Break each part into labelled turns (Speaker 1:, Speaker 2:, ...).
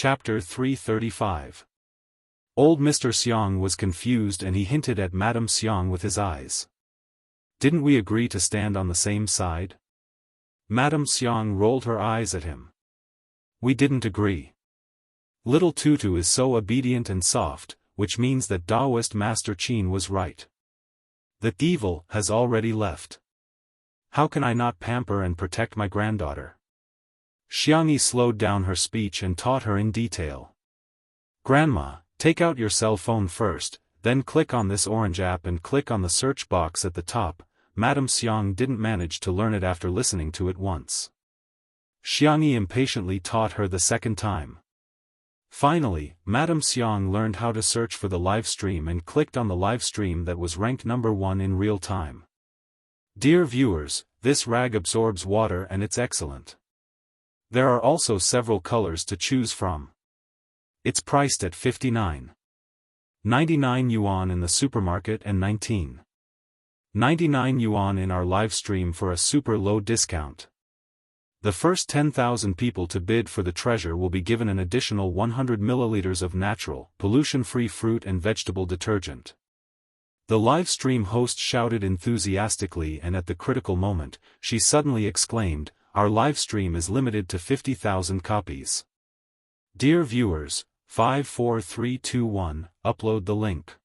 Speaker 1: Chapter 335. Old Mr. Xiang was confused and he hinted at Madame Xiang with his eyes. Didn't we agree to stand on the same side? Madame Xiang rolled her eyes at him. We didn't agree. Little Tutu is so obedient and soft, which means that Daoist Master Qin was right. The evil has already left. How can I not pamper and protect my granddaughter? Xiangyi slowed down her speech and taught her in detail. Grandma, take out your cell phone first, then click on this orange app and click on the search box at the top. Madame Xiang didn't manage to learn it after listening to it once. Xiangyi impatiently taught her the second time. Finally, Madame Xiang learned how to search for the live stream and clicked on the live stream that was ranked number 1 in real time. Dear viewers, this rag absorbs water and it's excellent. There are also several colors to choose from. It's priced at 59.99 yuan in the supermarket and 19.99 yuan in our live stream for a super low discount. The first 10,000 people to bid for the treasure will be given an additional 100 milliliters of natural, pollution-free fruit and vegetable detergent. The live stream host shouted enthusiastically, and at the critical moment, she suddenly exclaimed, "Our live stream is limited to 50,000 copies. Dear viewers, 54321, upload the link."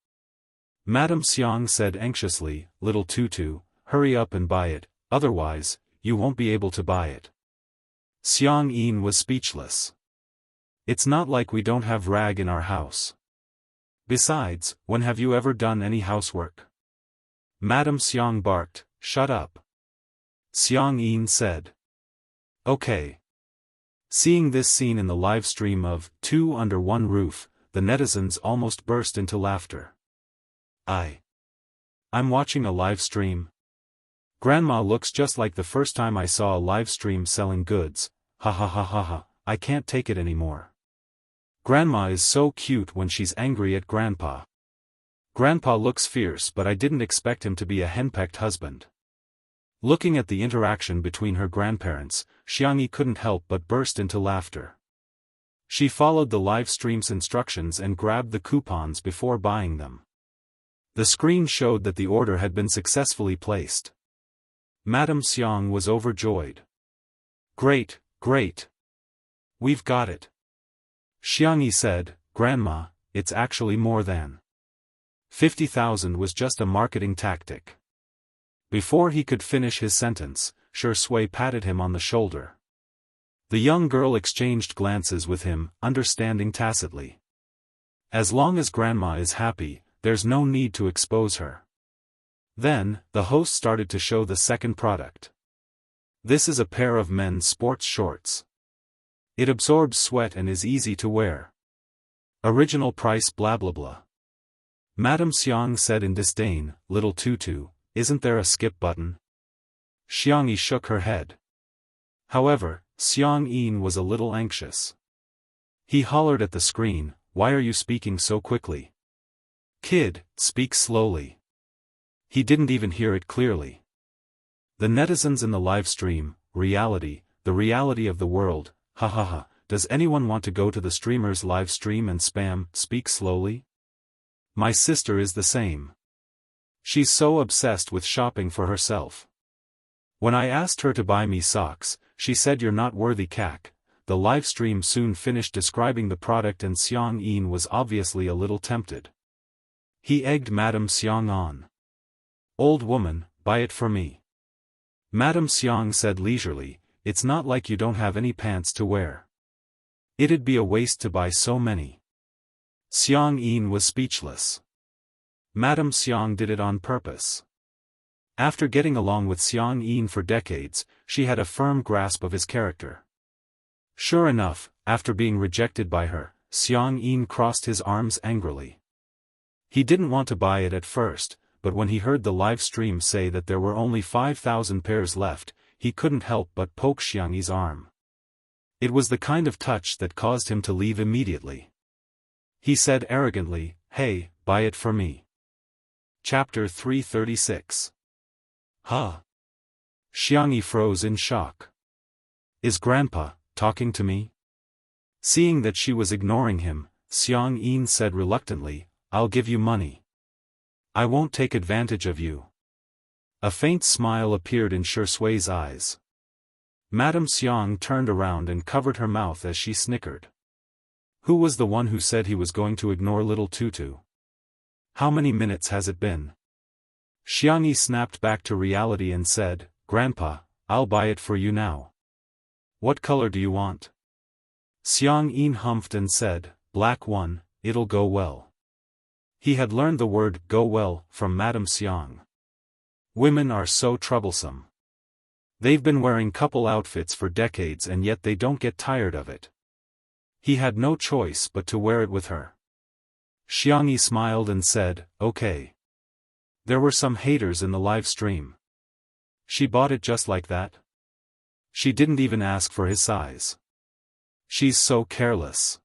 Speaker 1: Madame Xiang said anxiously, "Little Tutu, hurry up and buy it, otherwise, you won't be able to buy it." Xiang Yin was speechless. It's not like we don't have rag in our house. Besides, when have you ever done any housework? Madame Xiang barked, "Shut up." Xiang Yin said. Okay. Seeing this scene in the live stream of Two Under One Roof, the netizens almost burst into laughter. I'm watching a live stream. Grandma looks just like the first time I saw a live stream selling goods. Ha ha ha ha ha, I can't take it anymore. Grandma is so cute when she's angry at Grandpa. Grandpa looks fierce, but I didn't expect him to be a henpecked husband. Looking at the interaction between her grandparents, Xiangyi couldn't help but burst into laughter. She followed the live stream's instructions and grabbed the coupons before buying them. The screen showed that the order had been successfully placed. Madame Xiang was overjoyed. Great, great. We've got it. Xiangyi said, "Grandma, it's actually more than 50,000 was just a marketing tactic." Before he could finish his sentence, Shui patted him on the shoulder. The young girl exchanged glances with him, understanding tacitly. As long as Grandma is happy, there's no need to expose her. Then, the host started to show the second product. This is a pair of men's sports shorts. It absorbs sweat and is easy to wear. Original price blah blah blah. Madame Xiang said in disdain, "Little Tutu, isn't there a skip button?" Xiangyi shook her head. However, Xiang Yin was a little anxious. He hollered at the screen, "Why are you speaking so quickly? Kid, speak slowly." He didn't even hear it clearly. The netizens in the live stream, reality, the reality of the world, ha ha ha, does anyone want to go to the streamer's live stream and spam, "Speak slowly"? My sister is the same. She's so obsessed with shopping for herself. When I asked her to buy me socks, she said, "You're not worthy cac." The live stream soon finished describing the product and Xiang Yin was obviously a little tempted. He egged Madame Xiang on. "Old woman, buy it for me." Madame Xiang said leisurely, "It's not like you don't have any pants to wear. It'd be a waste to buy so many." Xiang Yin was speechless. Madame Xiang did it on purpose. After getting along with Xiang Yin for decades, she had a firm grasp of his character. Sure enough, after being rejected by her, Xiang Yin crossed his arms angrily. He didn't want to buy it at first, but when he heard the live stream say that there were only 5,000 pairs left, he couldn't help but poke Xiangyi's arm. It was the kind of touch that caused him to leave immediately. He said arrogantly, "Hey, buy it for me." Chapter 336. Huh? Xiangyi froze in shock. Is Grandpa talking to me? Seeing that she was ignoring him, Xiang Yin said reluctantly, I'll give you money. I won't take advantage of you. A faint smile appeared in Shui's eyes. Madame Xiang turned around and covered her mouth as she snickered. Who was the one who said he was going to ignore little Tutu? How many minutes has it been? Xiangyi snapped back to reality and said, Grandpa, I'll buy it for you now. What color do you want? Xiang Yin humphed and said, black one, it'll go well. He had learned the word go well from Madame Xiang. Women are so troublesome. They've been wearing couple outfits for decades and yet they don't get tired of it. He had no choice but to wear it with her. Xiangyi smiled and said, okay. There were some haters in the live stream. She bought it just like that? She didn't even ask for his size. She's so careless.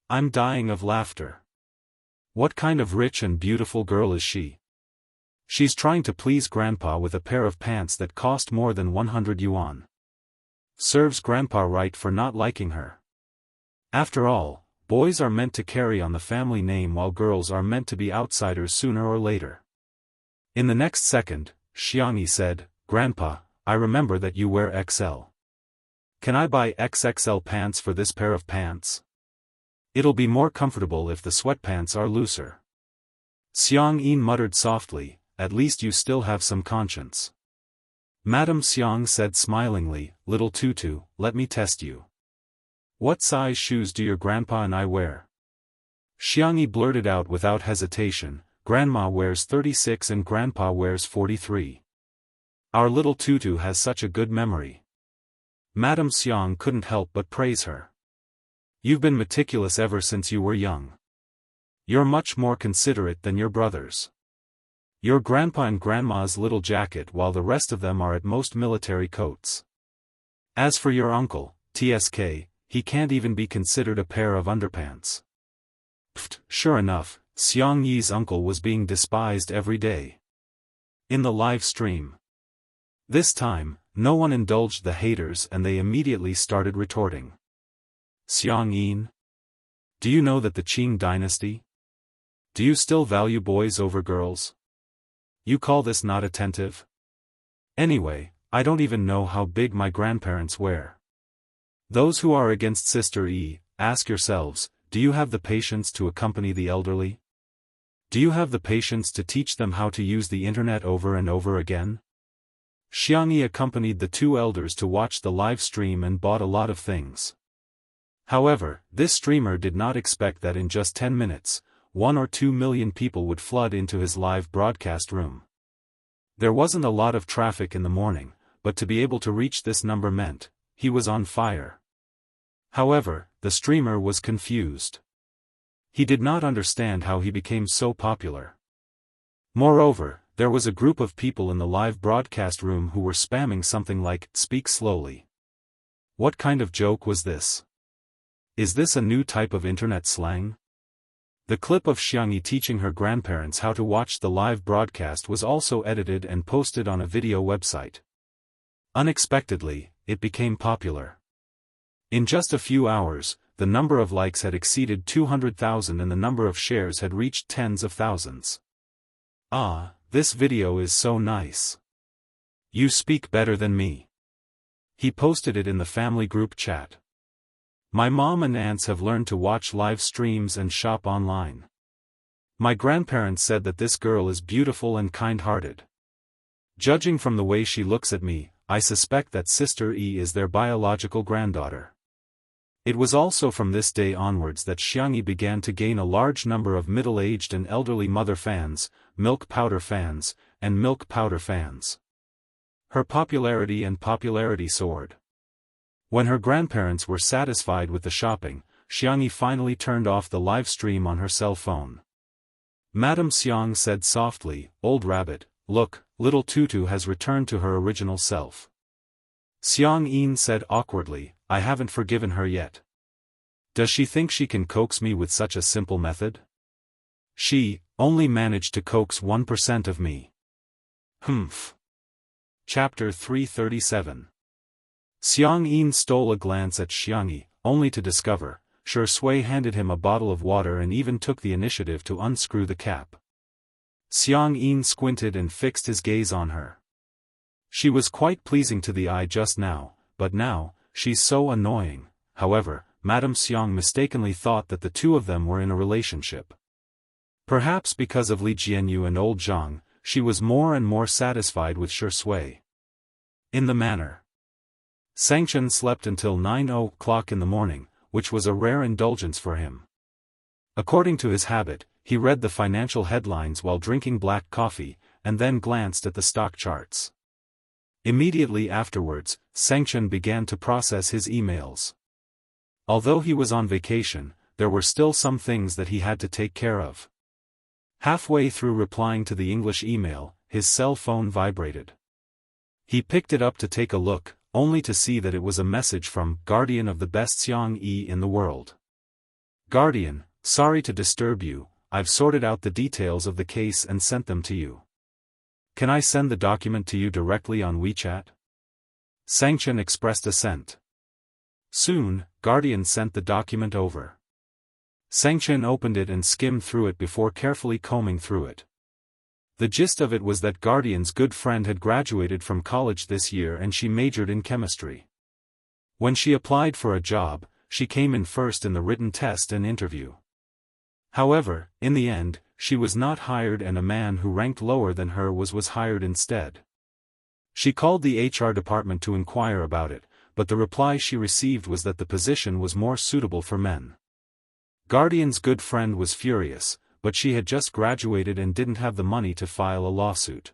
Speaker 1: I'm dying of laughter. What kind of rich and beautiful girl is she? She's trying to please Grandpa with a pair of pants that cost more than 100 yuan. Serves Grandpa right for not liking her. After all, boys are meant to carry on the family name while girls are meant to be outsiders sooner or later. In the next second, Xiangyi said, Grandpa, I remember that you wear XL. Can I buy XXL pants for this pair of pants? It'll be more comfortable if the sweatpants are looser. Xiang Yin muttered softly, at least you still have some conscience. Madame Xiang said smilingly, little Tutu, let me test you. What size shoes do your grandpa and I wear? Xiangyi blurted out without hesitation, Grandma wears 36 and Grandpa wears 43. Our little Tutu has such a good memory. Madame Xiang couldn't help but praise her. You've been meticulous ever since you were young. You're much more considerate than your brothers. Your grandpa and grandma's little jacket while the rest of them are at most military coats. As for your uncle, TSK, he can't even be considered a pair of underpants. Pfft, sure enough, Xiang Yi's uncle was being despised every day. In the live stream. This time, no one indulged the haters and they immediately started retorting. Xiang Yin? Do you know that the Qing dynasty? Do you still value boys over girls? You call this not attentive? Anyway, I don't even know how big my grandparents were. Those who are against Sister E, ask yourselves, do you have the patience to accompany the elderly? Do you have the patience to teach them how to use the internet over and over again? Xiangyi accompanied the two elders to watch the live stream and bought a lot of things. However, this streamer did not expect that in just 10 minutes, 1 or 2 million people would flood into his live broadcast room. There wasn't a lot of traffic in the morning, but to be able to reach this number meant, he was on fire. However, the streamer was confused. He did not understand how he became so popular. Moreover, there was a group of people in the live broadcast room who were spamming something like, speak slowly. What kind of joke was this? Is this a new type of internet slang? The clip of Xiangyi teaching her grandparents how to watch the live broadcast was also edited and posted on a video website. Unexpectedly, it became popular. In just a few hours, the number of likes had exceeded 200,000 and the number of shares had reached tens of thousands. Ah, this video is so nice. You speak better than me. He posted it in the family group chat. My mom and aunts have learned to watch live streams and shop online. My grandparents said that this girl is beautiful and kind-hearted. Judging from the way she looks at me, I suspect that Sister E is their biological granddaughter. It was also from this day onwards that Xiangyi began to gain a large number of middle-aged and elderly mother fans, milk powder fans, and milk powder fans. Her popularity soared. When her grandparents were satisfied with the shopping, Xiangyi finally turned off the live stream on her cell phone. Madame Xiang said softly, Old rabbit, look, little Tutu has returned to her original self. Xiang Yin said awkwardly, I haven't forgiven her yet. Does she think she can coax me with such a simple method? She only managed to coax 1% of me. Humph. Chapter 337. Xiang Yin stole a glance at Xiangyi, only to discover, Shui handed him a bottle of water and even took the initiative to unscrew the cap. Xiang Yin squinted and fixed his gaze on her. She was quite pleasing to the eye just now, but now, she's so annoying. However, Madame Xiang mistakenly thought that the two of them were in a relationship. Perhaps because of Li Jianyu and old Zhang, she was more and more satisfied with Shui. In the manner. Xianxia slept until 9 o'clock in the morning, which was a rare indulgence for him. According to his habit, he read the financial headlines while drinking black coffee, and then glanced at the stock charts. Immediately afterwards, Xianxia began to process his emails. Although he was on vacation, there were still some things that he had to take care of. Halfway through replying to the English email, his cell phone vibrated. He picked it up to take a look, only to see that it was a message from Guardian of the best Xiang Yi in the world. Guardian, sorry to disturb you, I've sorted out the details of the case and sent them to you. Can I send the document to you directly on WeChat? Xianxia expressed assent. Soon, Guardian sent the document over. Xianxia opened it and skimmed through it before carefully combing through it. The gist of it was that Guardian's good friend had graduated from college this year and she majored in chemistry. When she applied for a job, she came in first in the written test and interview. However, in the end, she was not hired and a man who ranked lower than her was hired instead. She called the HR department to inquire about it, but the reply she received was that the position was more suitable for men. Guardian's good friend was furious, but she had just graduated and didn't have the money to file a lawsuit.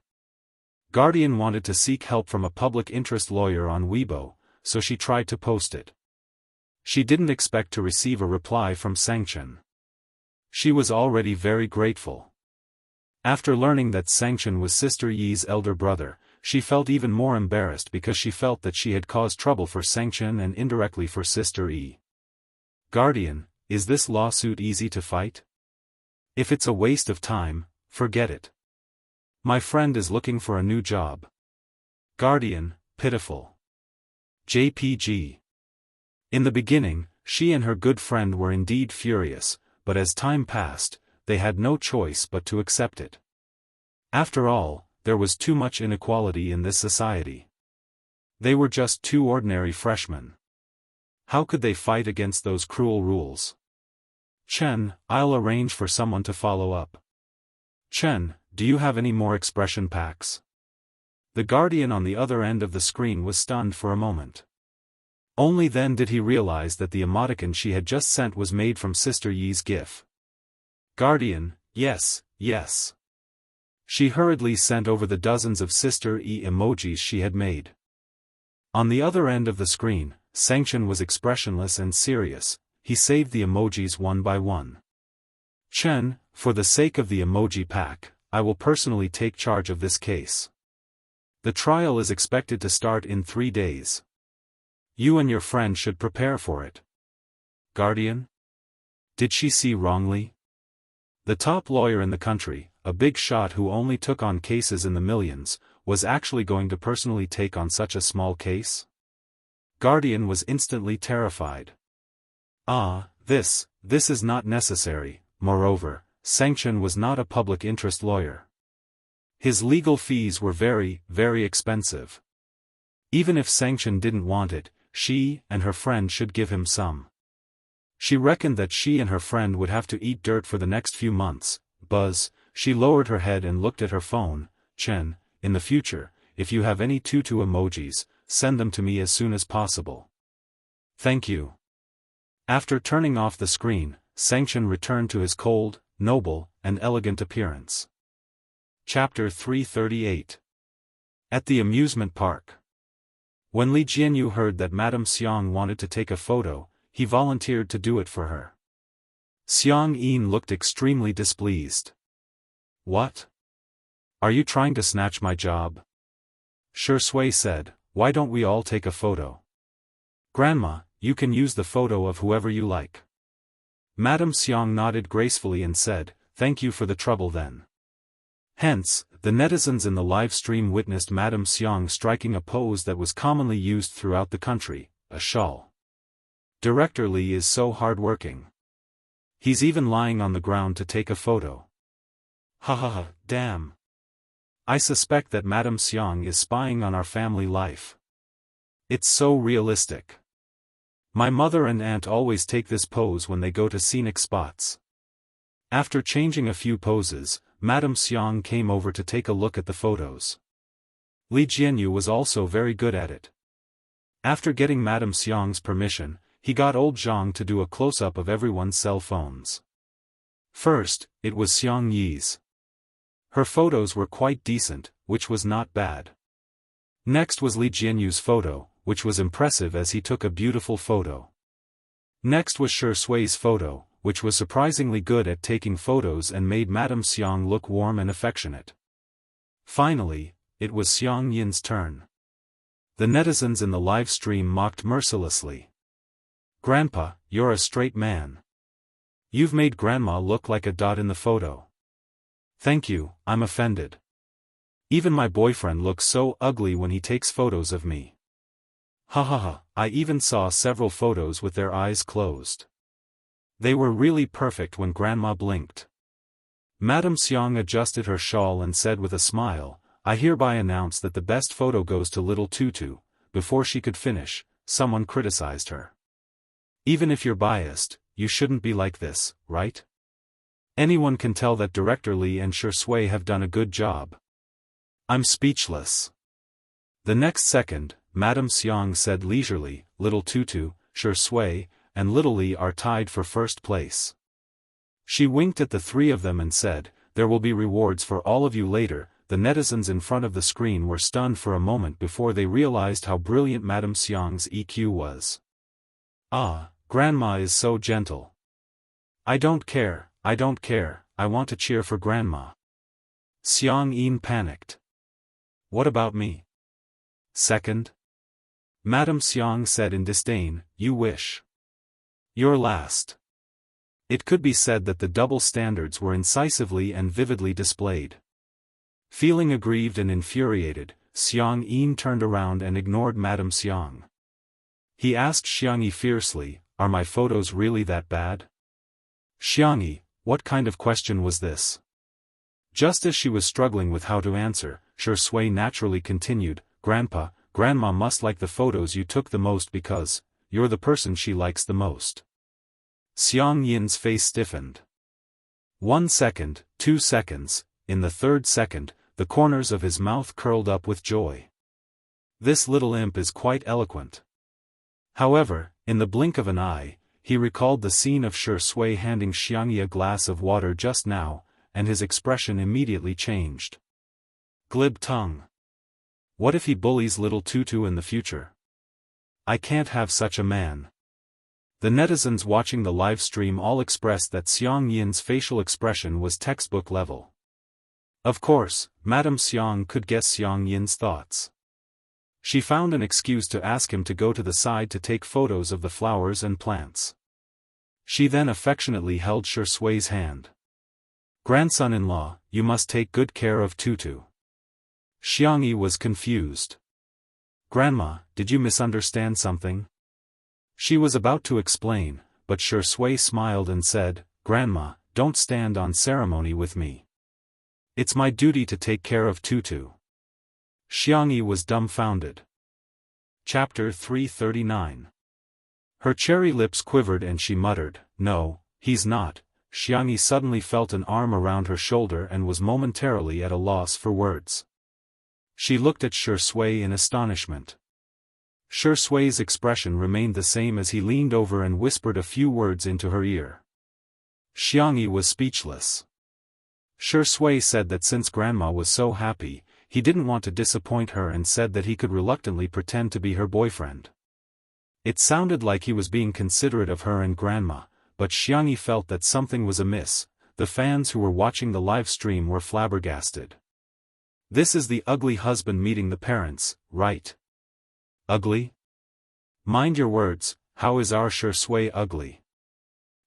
Speaker 1: Guardian wanted to seek help from a public interest lawyer on Weibo, so she tried to post it. She didn't expect to receive a reply from Xianxia. She was already very grateful. After learning that Xianxia was Sister Yi's elder brother, she felt even more embarrassed because she felt that she had caused trouble for Xianxia and indirectly for Sister Yi. Guardian, is this lawsuit easy to fight? If it's a waste of time, forget it. My friend is looking for a new job. Guardian, pitiful. JPG. In the beginning, she and her good friend were indeed furious, but as time passed, they had no choice but to accept it. After all, there was too much inequality in this society. They were just two ordinary freshmen. How could they fight against those cruel rules? Chen, I'll arrange for someone to follow up. Chen, do you have any more expression packs? The Guardian on the other end of the screen was stunned for a moment. Only then did he realize that the emoticon she had just sent was made from Sister Yi's GIF. Guardian, yes, yes. She hurriedly sent over the dozens of Sister Yi emojis she had made. On the other end of the screen, Xianxia was expressionless and serious. He saved the emojis one by one. Chen, for the sake of the emoji pack, I will personally take charge of this case. The trial is expected to start in 3 days. You and your friend should prepare for it. Guardian? Did she see wrongly? The top lawyer in the country, a big shot who only took on cases in the millions, was actually going to personally take on such a small case? Guardian was instantly terrified. This is not necessary. Moreover, Xianxia was not a public interest lawyer. His legal fees were very, very expensive. Even if Xianxia didn't want it, she and her friend should give him some. She reckoned that she and her friend would have to eat dirt for the next few months. She lowered her head and looked at her phone. Chen, in the future, if you have any tutu emojis, send them to me as soon as possible. Thank you. After turning off the screen, Xianxia returned to his cold, noble, and elegant appearance. Chapter 338. At the amusement park. When Li Jianyu heard that Madame Xiang wanted to take a photo, he volunteered to do it for her. Xiang Yin looked extremely displeased. What? Are you trying to snatch my job? Shui said, why don't we all take a photo? Grandma, you can use the photo of whoever you like. Madame Xiang nodded gracefully and said, thank you for the trouble then. Hence, the netizens in the live stream witnessed Madame Xiang striking a pose that was commonly used throughout the country, a shawl. Director Li is so hardworking. He's even lying on the ground to take a photo. Ha ha ha, damn. I suspect that Madame Xiang is spying on our family life. It's so realistic. My mother and aunt always take this pose when they go to scenic spots. After changing a few poses, Madame Xiang came over to take a look at the photos. Li Jianyu was also very good at it. After getting Madame Xiang's permission, he got old Zhang to do a close-up of everyone's cell phones. First, it was Xiang Yi's. Her photos were quite decent, which was not bad. Next was Li Jianyu's photo, which was impressive as he took a beautiful photo. Next was Shi Sui's photo, which was surprisingly good at taking photos and made Madame Xiang look warm and affectionate. Finally, it was Xiang Yin's turn. The netizens in the live stream mocked mercilessly. "Grandpa, you're a straight man. You've made Grandma look like a dot in the photo." "Thank you, I'm offended. Even my boyfriend looks so ugly when he takes photos of me." Ha ha ha, I even saw several photos with their eyes closed. They were really perfect when Grandma blinked. Madame Xiang adjusted her shawl and said with a smile, "I hereby announce that the best photo goes to little Tutu." Before she could finish, someone criticized her. "Even if you're biased, you shouldn't be like this, right? Anyone can tell that Director Li and Shi Sui have done a good job." I'm speechless. The next second, Madame Xiang said leisurely, "Little Tutu, Shi Sui, and Little Li are tied for first place." She winked at the three of them and said, "There will be rewards for all of you later." The netizens in front of the screen were stunned for a moment before they realized how brilliant Madame Xiang's EQ was. "Ah, Grandma is so gentle. I don't care, I want to cheer for Grandma." Xiang Yin panicked. "What about me? Second?" Madame Xiang said in disdain, "You wish. You're last." It could be said that the double standards were incisively and vividly displayed. Feeling aggrieved and infuriated, Xiang Yin turned around and ignored Madame Xiang. He asked Xiang Yi fiercely, "Are my photos really that bad?" "Xiang Yi, what kind of question was this?" Just as she was struggling with how to answer, Shi Sui naturally continued, "Grandpa, Grandma must like the photos you took the most because you're the person she likes the most." Xiang Yin's face stiffened. 1 second, 2 seconds, in the third second, the corners of his mouth curled up with joy. This little imp is quite eloquent. However, in the blink of an eye, he recalled the scene of Shi Sui handing Xiang Yi a glass of water just now, and his expression immediately changed. Glib tongue. What if he bullies little Tutu in the future? I can't have such a man. The netizens watching the live stream all expressed that Xiang Yin's facial expression was textbook level. Of course, Madame Xiang could guess Xiang Yin's thoughts. She found an excuse to ask him to go to the side to take photos of the flowers and plants. She then affectionately held Shi Sui's hand. "Grandson-in-law, you must take good care of Tutu." Xiang Yi was confused. "Grandma, did you misunderstand something?" She was about to explain, but Shi Sui smiled and said, "Grandma, don't stand on ceremony with me. It's my duty to take care of Tutu." Xiang Yi was dumbfounded. Chapter 339. Her cherry lips quivered and she muttered, "No, he's not." Xiang Yi suddenly felt an arm around her shoulder and was momentarily at a loss for words. She looked at Shi Sui in astonishment. Shi Sui's expression remained the same as he leaned over and whispered a few words into her ear. Xiang Yi was speechless. Shi Sui said that since Grandma was so happy, he didn't want to disappoint her and said that he could reluctantly pretend to be her boyfriend. It sounded like he was being considerate of her and Grandma, but Xiang Yi felt that something was amiss. The fans who were watching the live stream were flabbergasted. This is the ugly husband meeting the parents, right? Ugly? Mind your words, how is our Shi Sui ugly?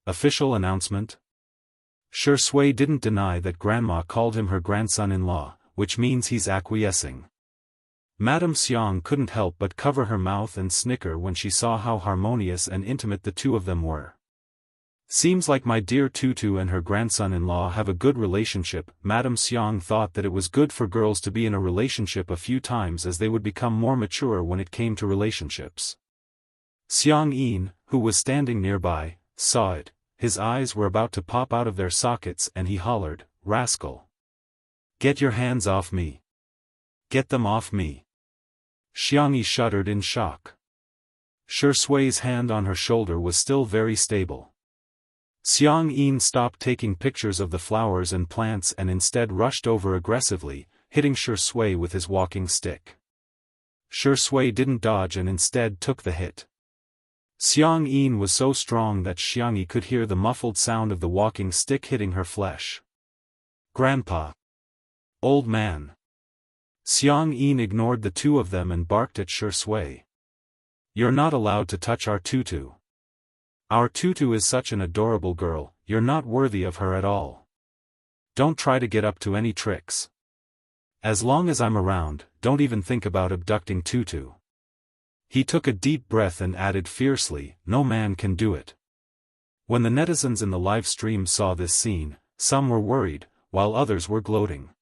Speaker 1: Official announcement? Shi Sui didn't deny that Grandma called him her grandson-in-law, which means he's acquiescing. Madame Xiang couldn't help but cover her mouth and snicker when she saw how harmonious and intimate the two of them were. Seems like my dear Tutu and her grandson-in-law have a good relationship. Madame Xiang thought that it was good for girls to be in a relationship a few times as they would become more mature when it came to relationships. Xiang Yin, who was standing nearby, saw it. His eyes were about to pop out of their sockets and he hollered, "Rascal! Get your hands off me! Get them off me!" Xiang Yi shuddered in shock. Shi Sui's hand on her shoulder was still very stable. Xiang Yin stopped taking pictures of the flowers and plants and instead rushed over aggressively, hitting Shi Sui with his walking stick. Shi Sui didn't dodge and instead took the hit. Xiang Yin was so strong that Xiang Yi could hear the muffled sound of the walking stick hitting her flesh. "Grandpa! Old man!" Xiang Yin ignored the two of them and barked at Shi Sui. "You're not allowed to touch our Tutu. Our Tutu is such an adorable girl, you're not worthy of her at all. Don't try to get up to any tricks. As long as I'm around, don't even think about abducting Tutu." He took a deep breath and added fiercely, "No man can do it." When the netizens in the live stream saw this scene, some were worried, while others were gloating.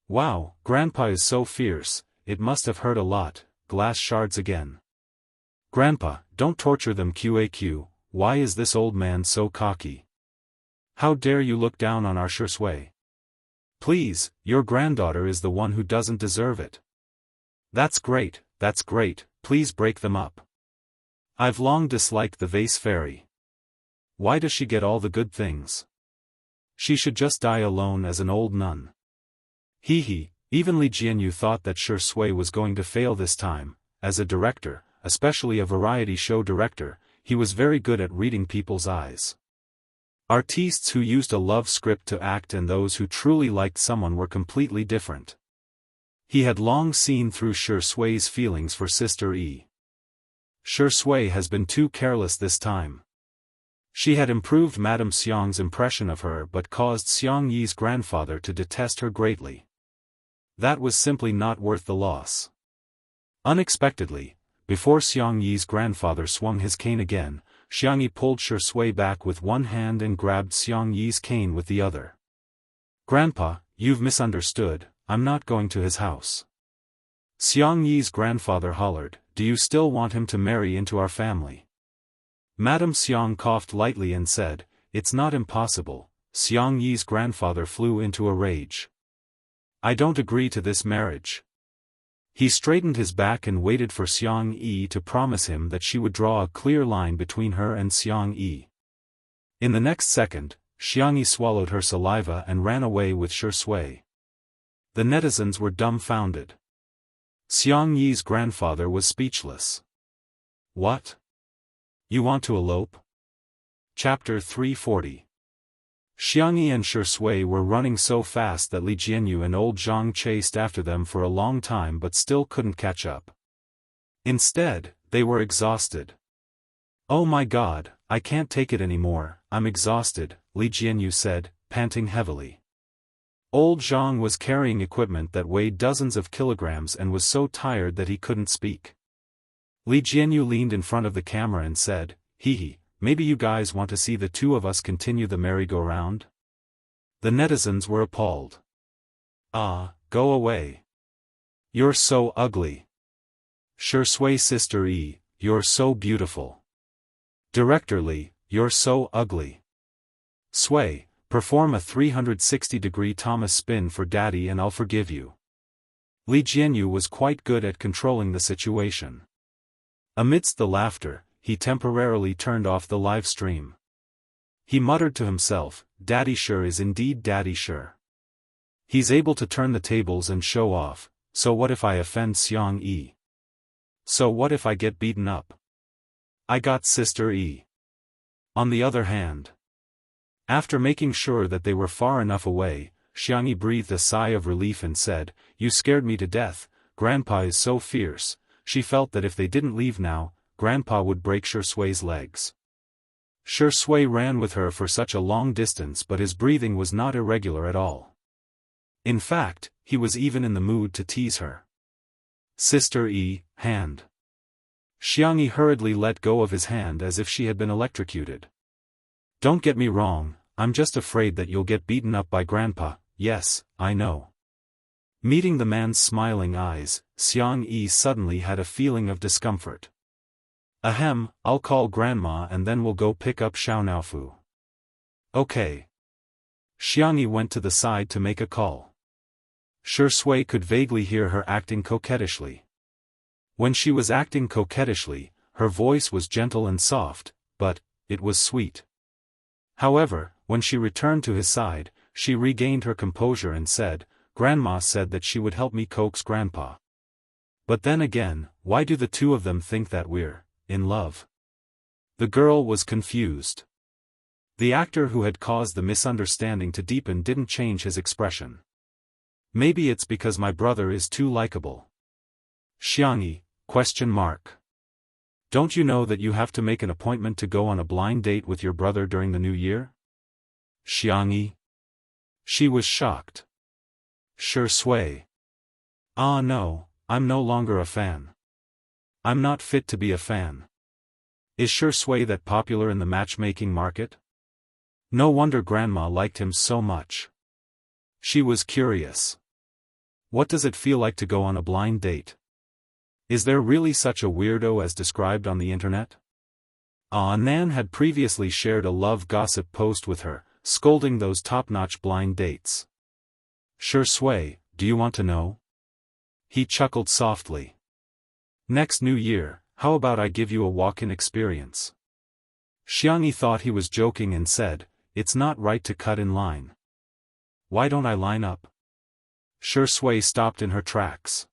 Speaker 1: "Wow, Grandpa is so fierce, it must have hurt a lot." Glass shards again. "Grandpa, don't torture them. QAQ, why is this old man so cocky? How dare you look down on our Shi Sui? Please, your granddaughter is the one who doesn't deserve it." That's great, please break them up. I've long disliked the vase fairy. Why does she get all the good things? She should just die alone as an old nun. Hee, even Li Jianyu thought that Shi Sui was going to fail this time. As a director, especially a variety show director, he was very good at reading people's eyes. Artistes who used a love script to act and those who truly liked someone were completely different. He had long seen through Shi Sui's feelings for Sister Yi. Shi Sui has been too careless this time. She had improved Madame Xiang's impression of her but caused Xiang Yi's grandfather to detest her greatly. That was simply not worth the loss. Unexpectedly, before Xiang Yi's grandfather swung his cane again, Xiang Yi pulled Shi Sui back with one hand and grabbed Xiang Yi's cane with the other. "Grandpa, you've misunderstood, I'm not going to his house." Xiang Yi's grandfather hollered, "Do you still want him to marry into our family?" Madame Xiang coughed lightly and said, "It's not impossible." Xiang Yi's grandfather flew into a rage. "I don't agree to this marriage." He straightened his back and waited for Xiang Yi to promise him that she would draw a clear line between her and Xiang Yi. In the next second, Xiang Yi swallowed her saliva and ran away with Shi Sui. The netizens were dumbfounded. Xiang Yi's grandfather was speechless. "What? You want to elope?" Chapter 340. Xiang Yi and Shi Sui were running so fast that Li Jianyu and old Zhang chased after them for a long time but still couldn't catch up. Instead, they were exhausted. "Oh my God, I can't take it anymore, I'm exhausted," Li Jianyu said, panting heavily. Old Zhang was carrying equipment that weighed dozens of kilograms and was so tired that he couldn't speak. Li Jianyu leaned in front of the camera and said, "Hee, maybe you guys want to see the two of us continue the merry-go-round?" The netizens were appalled. "Ah, go away. You're so ugly. Shi Sui Sister Yi, you're so beautiful. Director Li, you're so ugly. Sui, perform a 360-degree Thomas spin for Daddy and I'll forgive you." Li Jianyu was quite good at controlling the situation. Amidst the laughter, he temporarily turned off the live stream. He muttered to himself, "Daddy sure is indeed Daddy sure. He's able to turn the tables and show off, so what if I offend Xiang Yi? So what if I get beaten up? I got Sister Yi." On the other hand, after making sure that they were far enough away, Xiang Yi breathed a sigh of relief and said, "You scared me to death, Grandpa is so fierce." She felt that if they didn't leave now, Grandpa would break Shi Sui's legs. Shi Sui ran with her for such a long distance but his breathing was not irregular at all. In fact, he was even in the mood to tease her. Sister E, hand. Xiangyi hurriedly let go of his hand as if she had been electrocuted. Don't get me wrong, I'm just afraid that you'll get beaten up by Grandpa. Yes, I know. Meeting the man's smiling eyes, Xiangyi suddenly had a feeling of discomfort. Ahem, I'll call Grandma and then we'll go pick up Xiaonaofu. Okay. Xiangyi went to the side to make a call. Shui could vaguely hear her acting coquettishly. When she was acting coquettishly, her voice was gentle and soft, but it was sweet. However, when she returned to his side, she regained her composure and said, Grandma said that she would help me coax Grandpa. But then again, why do the two of them think that we're in love? The girl was confused. The actor who had caused the misunderstanding to deepen didn't change his expression. Maybe it's because my brother is too likable. Xiangyi, ? Don't you know that you have to make an appointment to go on a blind date with your brother during the new year? Xiangyi. She was shocked. Shui. Ah no, I'm no longer a fan. I'm not fit to be a fan. Is Shui that popular in the matchmaking market? No wonder Grandma liked him so much. She was curious. What does it feel like to go on a blind date? Is there really such a weirdo as described on the internet? Nan had previously shared a love gossip post with her, scolding those top-notch blind dates. Shui, do you want to know? He chuckled softly. Next New Year, how about I give you a walk-in experience? Xiangyi thought he was joking and said, it's not right to cut in line. Why don't I line up? Shui stopped in her tracks.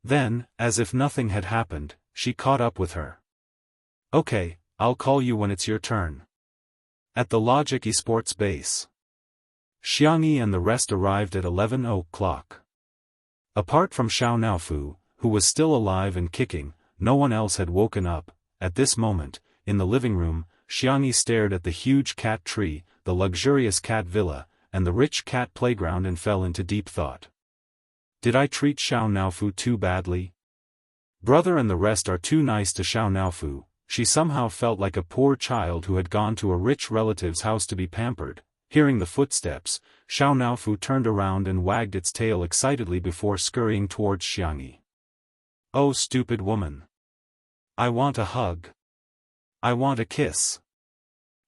Speaker 1: Then, as if nothing had happened, she caught up with her. Okay, I'll call you when it's your turn. At the Logic Esports base. Xiangyi and the rest arrived at 11 o'clock. Apart from Xiaonaofu, who was still alive and kicking, no one else had woken up. At this moment, in the living room, Xiangyi stared at the huge cat tree, the luxurious cat villa, and the rich cat playground and fell into deep thought. Did I treat Xiaonaofu too badly? Brother and the rest are too nice to Xiaonaofu. She somehow felt like a poor child who had gone to a rich relative's house to be pampered. Hearing the footsteps, Xiaonaofu turned around and wagged its tail excitedly before scurrying towards Xiangyi. Oh stupid woman. I want a hug. I want a kiss.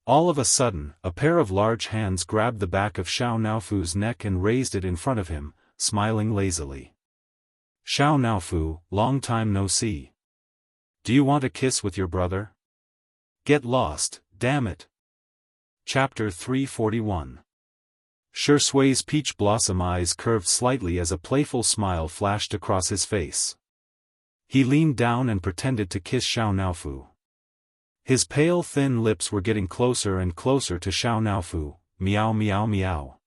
Speaker 1: All of a sudden, a pair of large hands grabbed the back of Xiaonaofu's neck and raised it in front of him, smiling lazily. Xiaonaofu, long time no see. Do you want a kiss with your brother? Get lost, damn it. Chapter 341. Shui's peach blossom eyes curved slightly as a playful smile flashed across his face. He leaned down and pretended to kiss Xiaonaofu. His pale thin lips were getting closer and closer to Xiaonaofu, meow meow meow.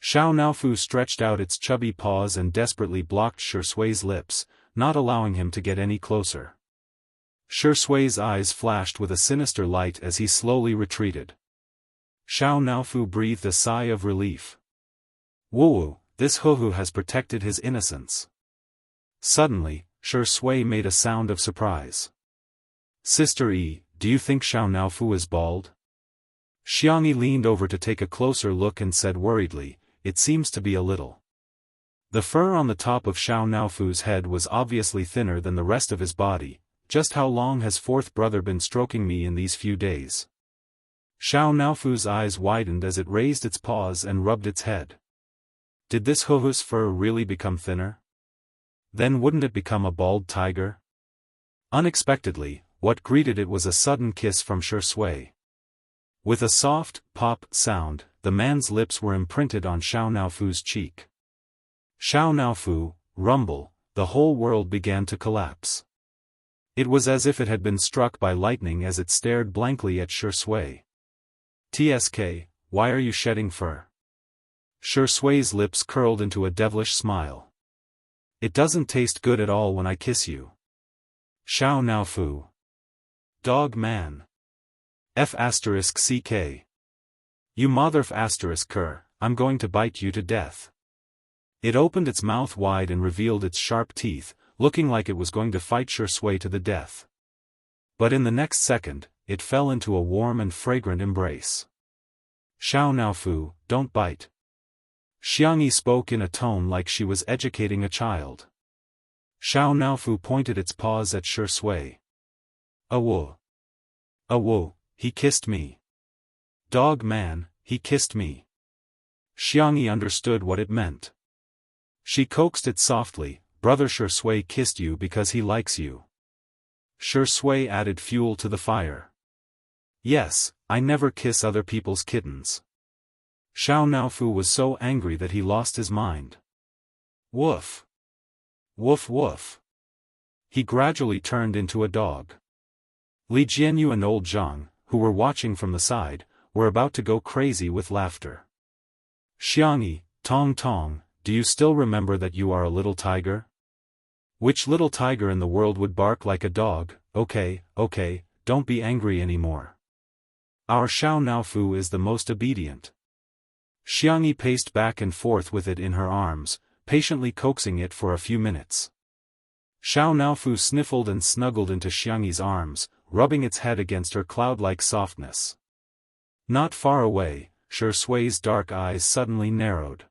Speaker 1: Xiaonaofu stretched out its chubby paws and desperately blocked Shui's lips, not allowing him to get any closer. Shui's eyes flashed with a sinister light as he slowly retreated. Xiaonaofu breathed a sigh of relief. Woo, this Huhu has protected his innocence. Suddenly, Shui made a sound of surprise. Sister E, do you think Xiaonaofu is bald? Xiangyi leaned over to take a closer look and said worriedly, it seems to be a little. The fur on the top of Xiaonaofu's head was obviously thinner than the rest of his body. Just how long has fourth brother been stroking me in these few days? Xiaonaofu's eyes widened as it raised its paws and rubbed its head. Did this Huhu's fur really become thinner? Then wouldn't it become a bald tiger? Unexpectedly, what greeted it was a sudden kiss from Shui. With a soft, pop sound, the man's lips were imprinted on Xiaonaofu's cheek. Xiaonaofu, rumble, the whole world began to collapse. It was as if it had been struck by lightning as it stared blankly at Shui. TSK, why are you shedding fur? Shui's lips curled into a devilish smile. It doesn't taste good at all when I kiss you. Xiaonaofu. Dog man. F***ck. You mother***ker, I'm going to bite you to death. It opened its mouth wide and revealed its sharp teeth, looking like it was going to fight Shui to the death. But in the next second, it fell into a warm and fragrant embrace. Xiao Naofu, don't bite. Xiangyi spoke in a tone like she was educating a child. Xiao Naofu pointed its paws at Shui. Awo. Awo, he kissed me. Dog man, he kissed me. Xiangyi understood what it meant. She coaxed it softly, brother Shui kissed you because he likes you. Shui added fuel to the fire. Yes, I never kiss other people's kittens. Xiao Naofu was so angry that he lost his mind. Woof. Woof woof. He gradually turned into a dog. Li Jianyu and old Zhang, who were watching from the side, were about to go crazy with laughter. Xiangyi, Tong Tong, do you still remember that you are a little tiger? Which little tiger in the world would bark like a dog? Okay, don't be angry anymore. Our Xiao Naofu is the most obedient. Xiangyi paced back and forth with it in her arms, patiently coaxing it for a few minutes. Xiao Naofu sniffled and snuggled into Xiangyi's arms, rubbing its head against her cloud-like softness. Not far away, Shui's dark eyes suddenly narrowed.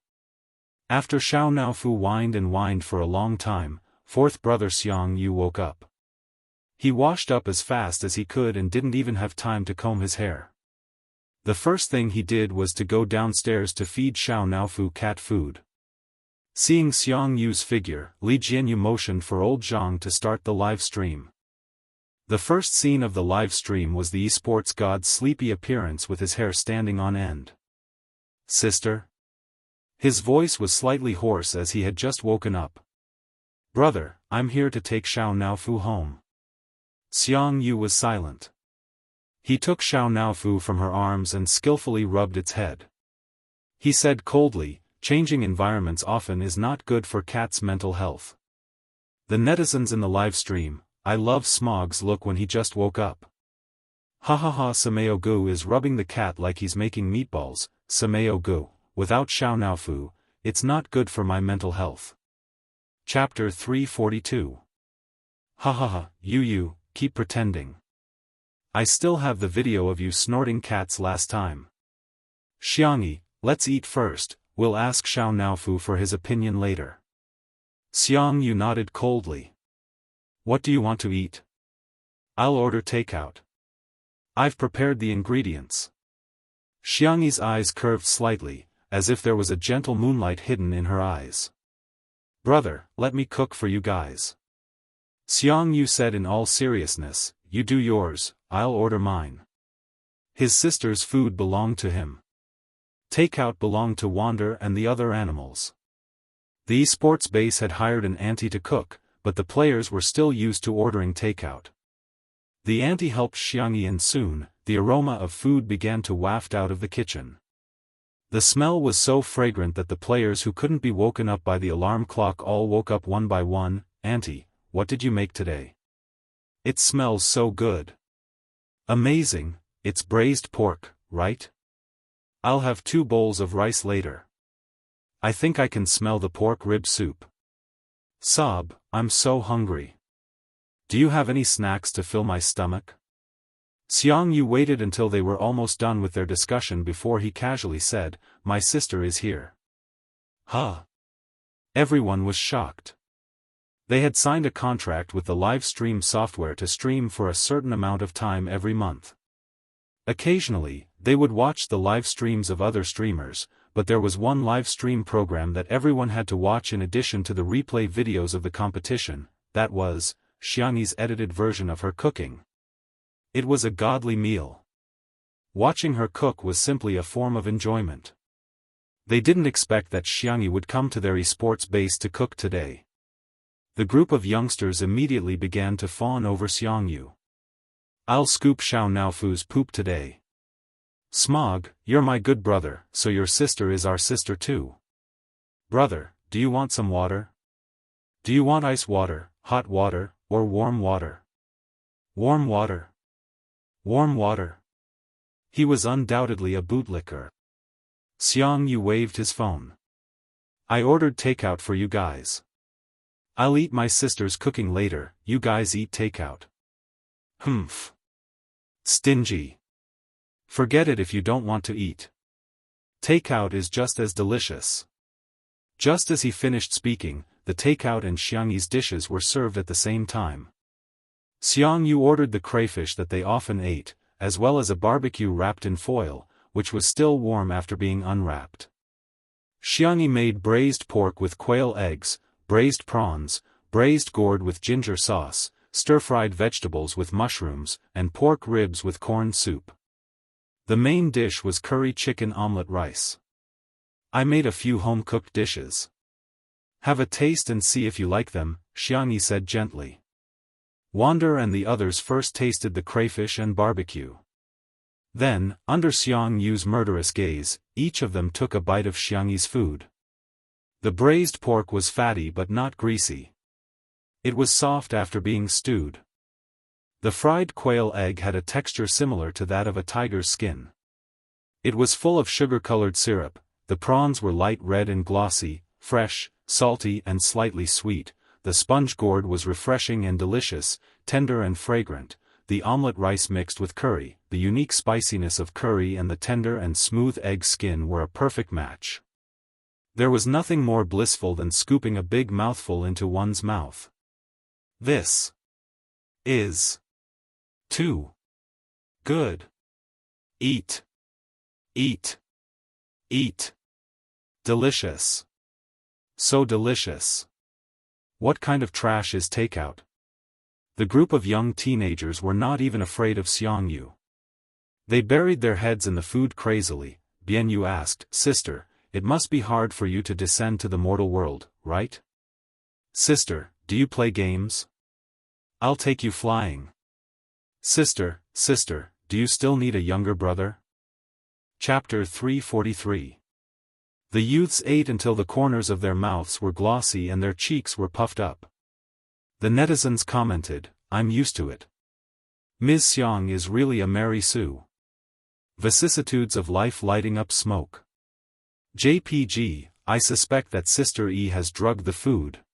Speaker 1: After Xiao Naofu whined and whined for a long time, fourth brother Xiangyu woke up. He washed up as fast as he could and didn't even have time to comb his hair. The first thing he did was to go downstairs to feed Xiao Naofu cat food. Seeing Xiangyu's figure, Li Jianyu motioned for old Zhang to start the live stream. The first scene of the live stream was the esports god's sleepy appearance with his hair standing on end. Sister? His voice was slightly hoarse as he had just woken up. Brother, I'm here to take Xiao Naofu home. Xiangyu was silent. He took Xiao Naofu from her arms and skillfully rubbed its head. He said coldly, changing environments often is not good for cats' mental health. The netizens in the live stream, I love Smog's look when he just woke up. Hahaha Sameo-gu is rubbing the cat like he's making meatballs, Sameo-gu, without Xiao Naofu, it's not good for my mental health. Chapter 342. Hahaha, you, keep pretending. I still have the video of you snorting cats last time. Xiangyi, let's eat first, we'll ask Xiao Naofu for his opinion later. Xiangyu nodded coldly. What do you want to eat? I'll order takeout. I've prepared the ingredients. Xiangyi's eyes curved slightly, as if there was a gentle moonlight hidden in her eyes. Brother, let me cook for you guys. Xiangyu said in all seriousness, you do yours, I'll order mine. His sister's food belonged to him. Takeout belonged to Wander and the other animals. The esports base had hired an auntie to cook, but the players were still used to ordering takeout. The auntie helped Xiangyi and soon, the aroma of food began to waft out of the kitchen. The smell was so fragrant that the players who couldn't be woken up by the alarm clock all woke up one by one. Auntie, what did you make today? It smells so good. Amazing, it's braised pork, right? I'll have 2 bowls of rice later. I think I can smell the pork rib soup. Sob, I'm so hungry. Do you have any snacks to fill my stomach? Xiangyu waited until they were almost done with their discussion before he casually said, my sister is here. Huh? Everyone was shocked. They had signed a contract with the live stream software to stream for a certain amount of time every month. Occasionally, they would watch the live streams of other streamers, but there was one live stream program that everyone had to watch in addition to the replay videos of the competition, that was, Xiangyi's edited version of her cooking. It was a godly meal. Watching her cook was simply a form of enjoyment. They didn't expect that Xiangyi would come to their esports base to cook today. The group of youngsters immediately began to fawn over Xiangyu. I'll scoop Xiao Naofu's poop today. Smog, you're my good brother, so your sister is our sister too. Brother, do you want some water? Do you want ice water, hot water, or warm water? Warm water. Warm water. He was undoubtedly a bootlicker. Xiangyu waved his phone. I ordered takeout for you guys. I'll eat my sister's cooking later, you guys eat takeout. Humph. Stingy. Forget it if you don't want to eat. Takeout is just as delicious. Just as he finished speaking, the takeout and Xiangyi's dishes were served at the same time. Xiangyu ordered the crayfish that they often ate, as well as a barbecue wrapped in foil, which was still warm after being unwrapped. Xiangyi made braised pork with quail eggs, braised prawns, braised gourd with ginger sauce, stir-fried vegetables with mushrooms, and pork ribs with corn soup. The main dish was curry chicken omelette rice. I made a few home-cooked dishes. Have a taste and see if you like them, Xiangyi said gently. Wander and the others first tasted the crayfish and barbecue. Then, under Xiangyu's murderous gaze, each of them took a bite of Xiangyi's food. The braised pork was fatty but not greasy. It was soft after being stewed. The fried quail egg had a texture similar to that of a tiger's skin. It was full of sugar-colored syrup. The prawns were light red and glossy, fresh, salty and slightly sweet. The sponge gourd was refreshing and delicious, tender and fragrant. The omelette rice mixed with curry, the unique spiciness of curry and the tender and smooth egg skin were a perfect match. There was nothing more blissful than scooping a big mouthful into one's mouth. This is too good. Eat. Eat. Eat. Delicious. So delicious. What kind of trash is takeout? The group of young teenagers were not even afraid of Xiangyu. They buried their heads in the food crazily. Bianyu asked, "Sister, it must be hard for you to descend to the mortal world, right? Sister, do you play games? I'll take you flying. Sister, do you still need a younger brother?" Chapter 343. The youths ate until the corners of their mouths were glossy and their cheeks were puffed up. The netizens commented, "I'm used to it. Ms. Xiang is really a Mary Sue." Vicissitudes of life lighting up smoke. JPG, I suspect that Sister E has drugged the food.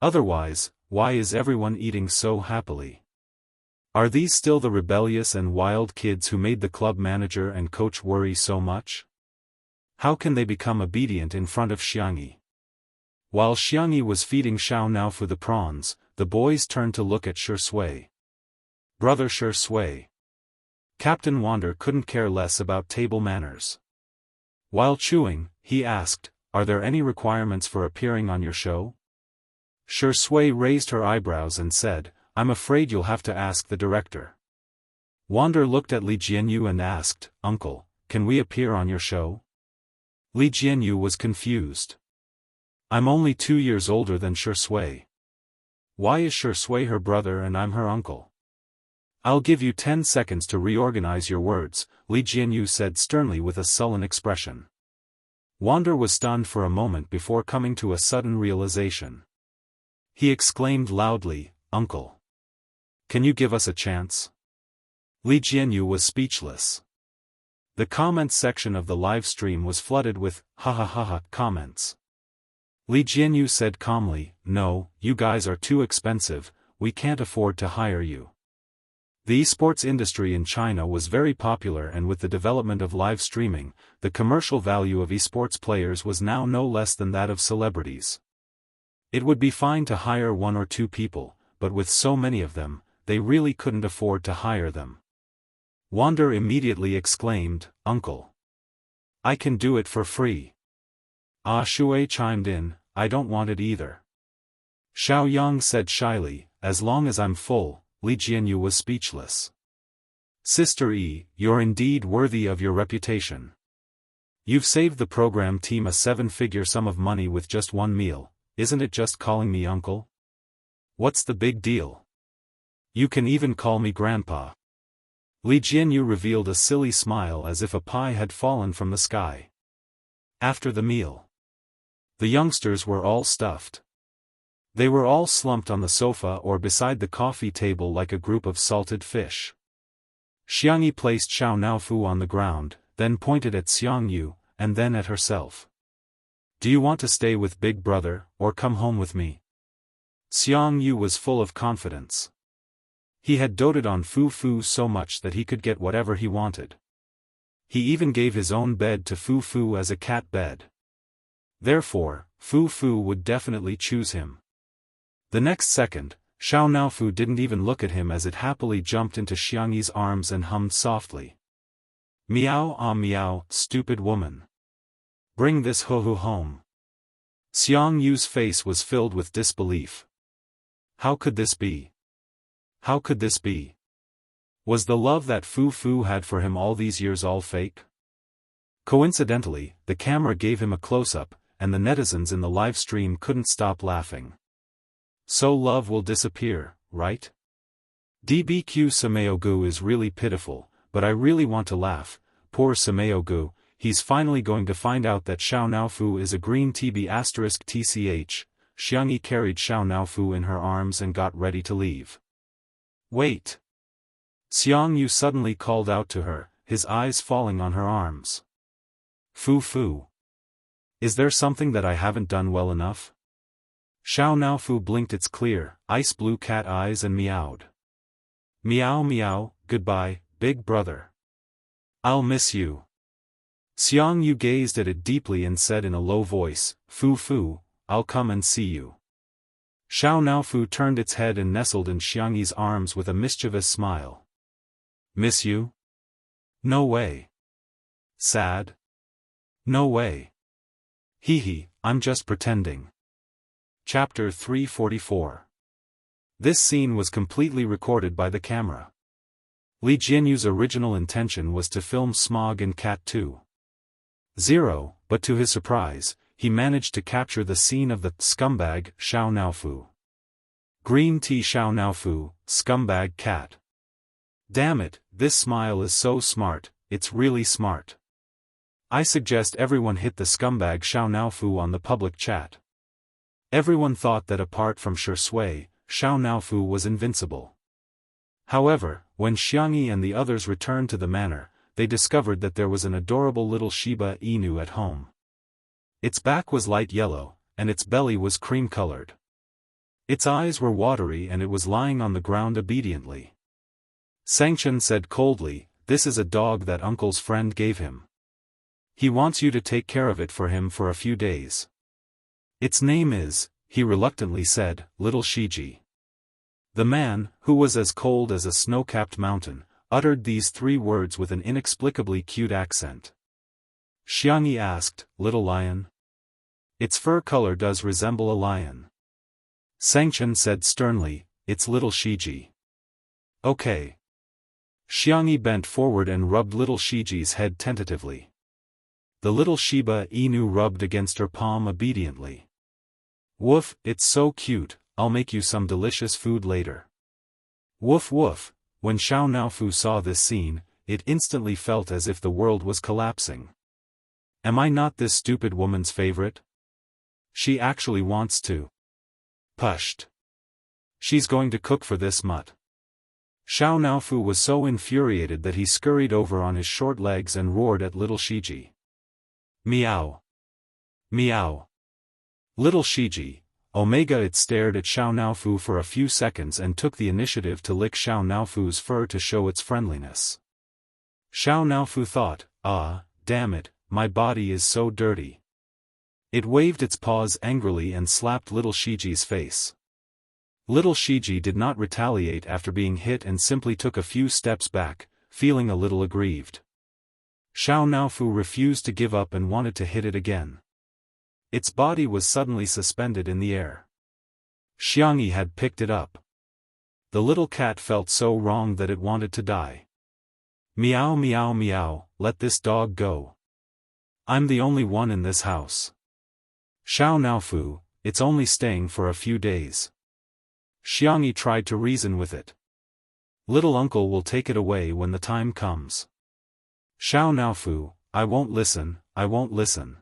Speaker 1: Otherwise, why is everyone eating so happily? Are these still the rebellious and wild kids who made the club manager and coach worry so much? How can they become obedient in front of Xiangyi? While Xiangyi was feeding Xiao Nao for the prawns, the boys turned to look at Shui. Brother Shui. Captain Wander couldn't care less about table manners. While chewing, he asked, "Are there any requirements for appearing on your show?" Shui raised her eyebrows and said, "I'm afraid you'll have to ask the director." Wander looked at Li Jianyu and asked, "Uncle, can we appear on your show?" Li Jianyu was confused. "I'm only 2 years older than Shui. Why is Shui her brother and I'm her uncle?" "I'll give you 10 seconds to reorganize your words," Li Jianyu said sternly with a sullen expression. Wander was stunned for a moment before coming to a sudden realization. He exclaimed loudly, "Uncle! Can you give us a chance?" Li Jianyu was speechless. The comments section of the live stream was flooded with, "Ha ha ha ha" comments. Li Jianyu said calmly, "No, you guys are too expensive, we can't afford to hire you." The esports industry in China was very popular, and with the development of live streaming, the commercial value of esports players was now no less than that of celebrities. It would be fine to hire 1 or 2 people, but with so many of them, they really couldn't afford to hire them. Wander immediately exclaimed, "Uncle! I can do it for free." Shui chimed in, "I don't want it either." Xiao Yang said shyly, "As long as I'm full." Li Jianyu was speechless. "Sister E, you're indeed worthy of your reputation. You've saved the program team a 7-figure sum of money with just 1 meal, isn't it just calling me uncle? What's the big deal? You can even call me grandpa." Li Jianyu revealed a silly smile as if a pie had fallen from the sky. After the meal, the youngsters were all stuffed. They were all slumped on the sofa or beside the coffee table like a group of salted fish. Xiangyi placed Xiao Naofu on the ground, then pointed at Xiangyu, and then at herself. "Do you want to stay with Big Brother, or come home with me?" Xiangyu was full of confidence. He had doted on Fu Fu so much that he could get whatever he wanted. He even gave his own bed to Fu Fu as a cat bed. Therefore, Fu Fu would definitely choose him. The next second, Xiao Naofu didn't even look at him as it happily jumped into Xiangyi's arms and hummed softly. Meow ah meow, stupid woman. Bring this hoo-hoo home. Xiangyu's face was filled with disbelief. How could this be? How could this be? Was the love that Fu Fu had for him all these years all fake? Coincidentally, the camera gave him a close-up, and the netizens in the live stream couldn't stop laughing. So love will disappear, right? DBQ Sameogu is really pitiful, but I really want to laugh. Poor Sameogu, he's finally going to find out that Xiao Naofu is a green TB*TCH. Xiangyi carried Xiao Naofu in her arms and got ready to leave. Wait! Xiangyu suddenly called out to her, his eyes falling on her arms. Fu Fu. Is there something that I haven't done well enough? Xiao Naofu blinked its clear, ice-blue cat eyes and meowed. Meow meow, goodbye, big brother. I'll miss you. Xiangyu gazed at it deeply and said in a low voice, Fu Fu, I'll come and see you. Xiao Naofu turned its head and nestled in Xiangyi's arms with a mischievous smile. Miss you? No way. Sad? No way. Hee hee, I'm just pretending. Chapter 344. This scene was completely recorded by the camera. Li Jianyu's original intention was to film Smog and Cat 2.0, but to his surprise, he managed to capture the scene of the scumbag Xiao Naofu. Green tea Xiao Naofu, scumbag cat. Damn it, this smile is so smart, it's really smart. I suggest everyone hit the scumbag Xiao Naofu on the public chat. Everyone thought that apart from Shui, Xiao Naofu was invincible. However, when Xiangyi and the others returned to the manor, they discovered that there was an adorable little Shiba Inu at home. Its back was light yellow, and its belly was cream-colored. Its eyes were watery and it was lying on the ground obediently. Xianxia said coldly, "This is a dog that uncle's friend gave him. He wants you to take care of it for him for a few days. Its name is," he reluctantly said, "Little Shiji." The man, who was as cold as a snow-capped mountain, uttered these 3 words with an inexplicably cute accent. Xiangyi asked, "Little lion?" Its fur color does resemble a lion. Xianxia said sternly, "It's little Shiji." Okay. Xiangyi bent forward and rubbed little Shiji's head tentatively. The little Shiba Inu rubbed against her palm obediently. Woof, it's so cute, I'll make you some delicious food later. Woof woof, when Xiao Naofu saw this scene, it instantly felt as if the world was collapsing. Am I not this stupid woman's favorite? She actually wants to. Pushed. She's going to cook for this mutt. Xiao Naofu was so infuriated that he scurried over on his short legs and roared at little Shiji. Meow. Meow. Little Shiji, Omega. It stared at Xiao Naofu for a few seconds and took the initiative to lick Xiao Naofu's fur to show its friendliness. Xiao Naofu thought, ah, damn it, my body is so dirty. It waved its paws angrily and slapped little Shiji's face. Little Shiji did not retaliate after being hit and simply took a few steps back, feeling a little aggrieved. Xiao Naofu refused to give up and wanted to hit it again. Its body was suddenly suspended in the air. Xiangyi had picked it up. The little cat felt so wrong that it wanted to die. Meow meow meow, let this dog go. I'm the only one in this house. Xiao Naofu, it's only staying for a few days. Xiangyi tried to reason with it. Little uncle will take it away when the time comes. Xiao Naofu, I won't listen, I won't listen.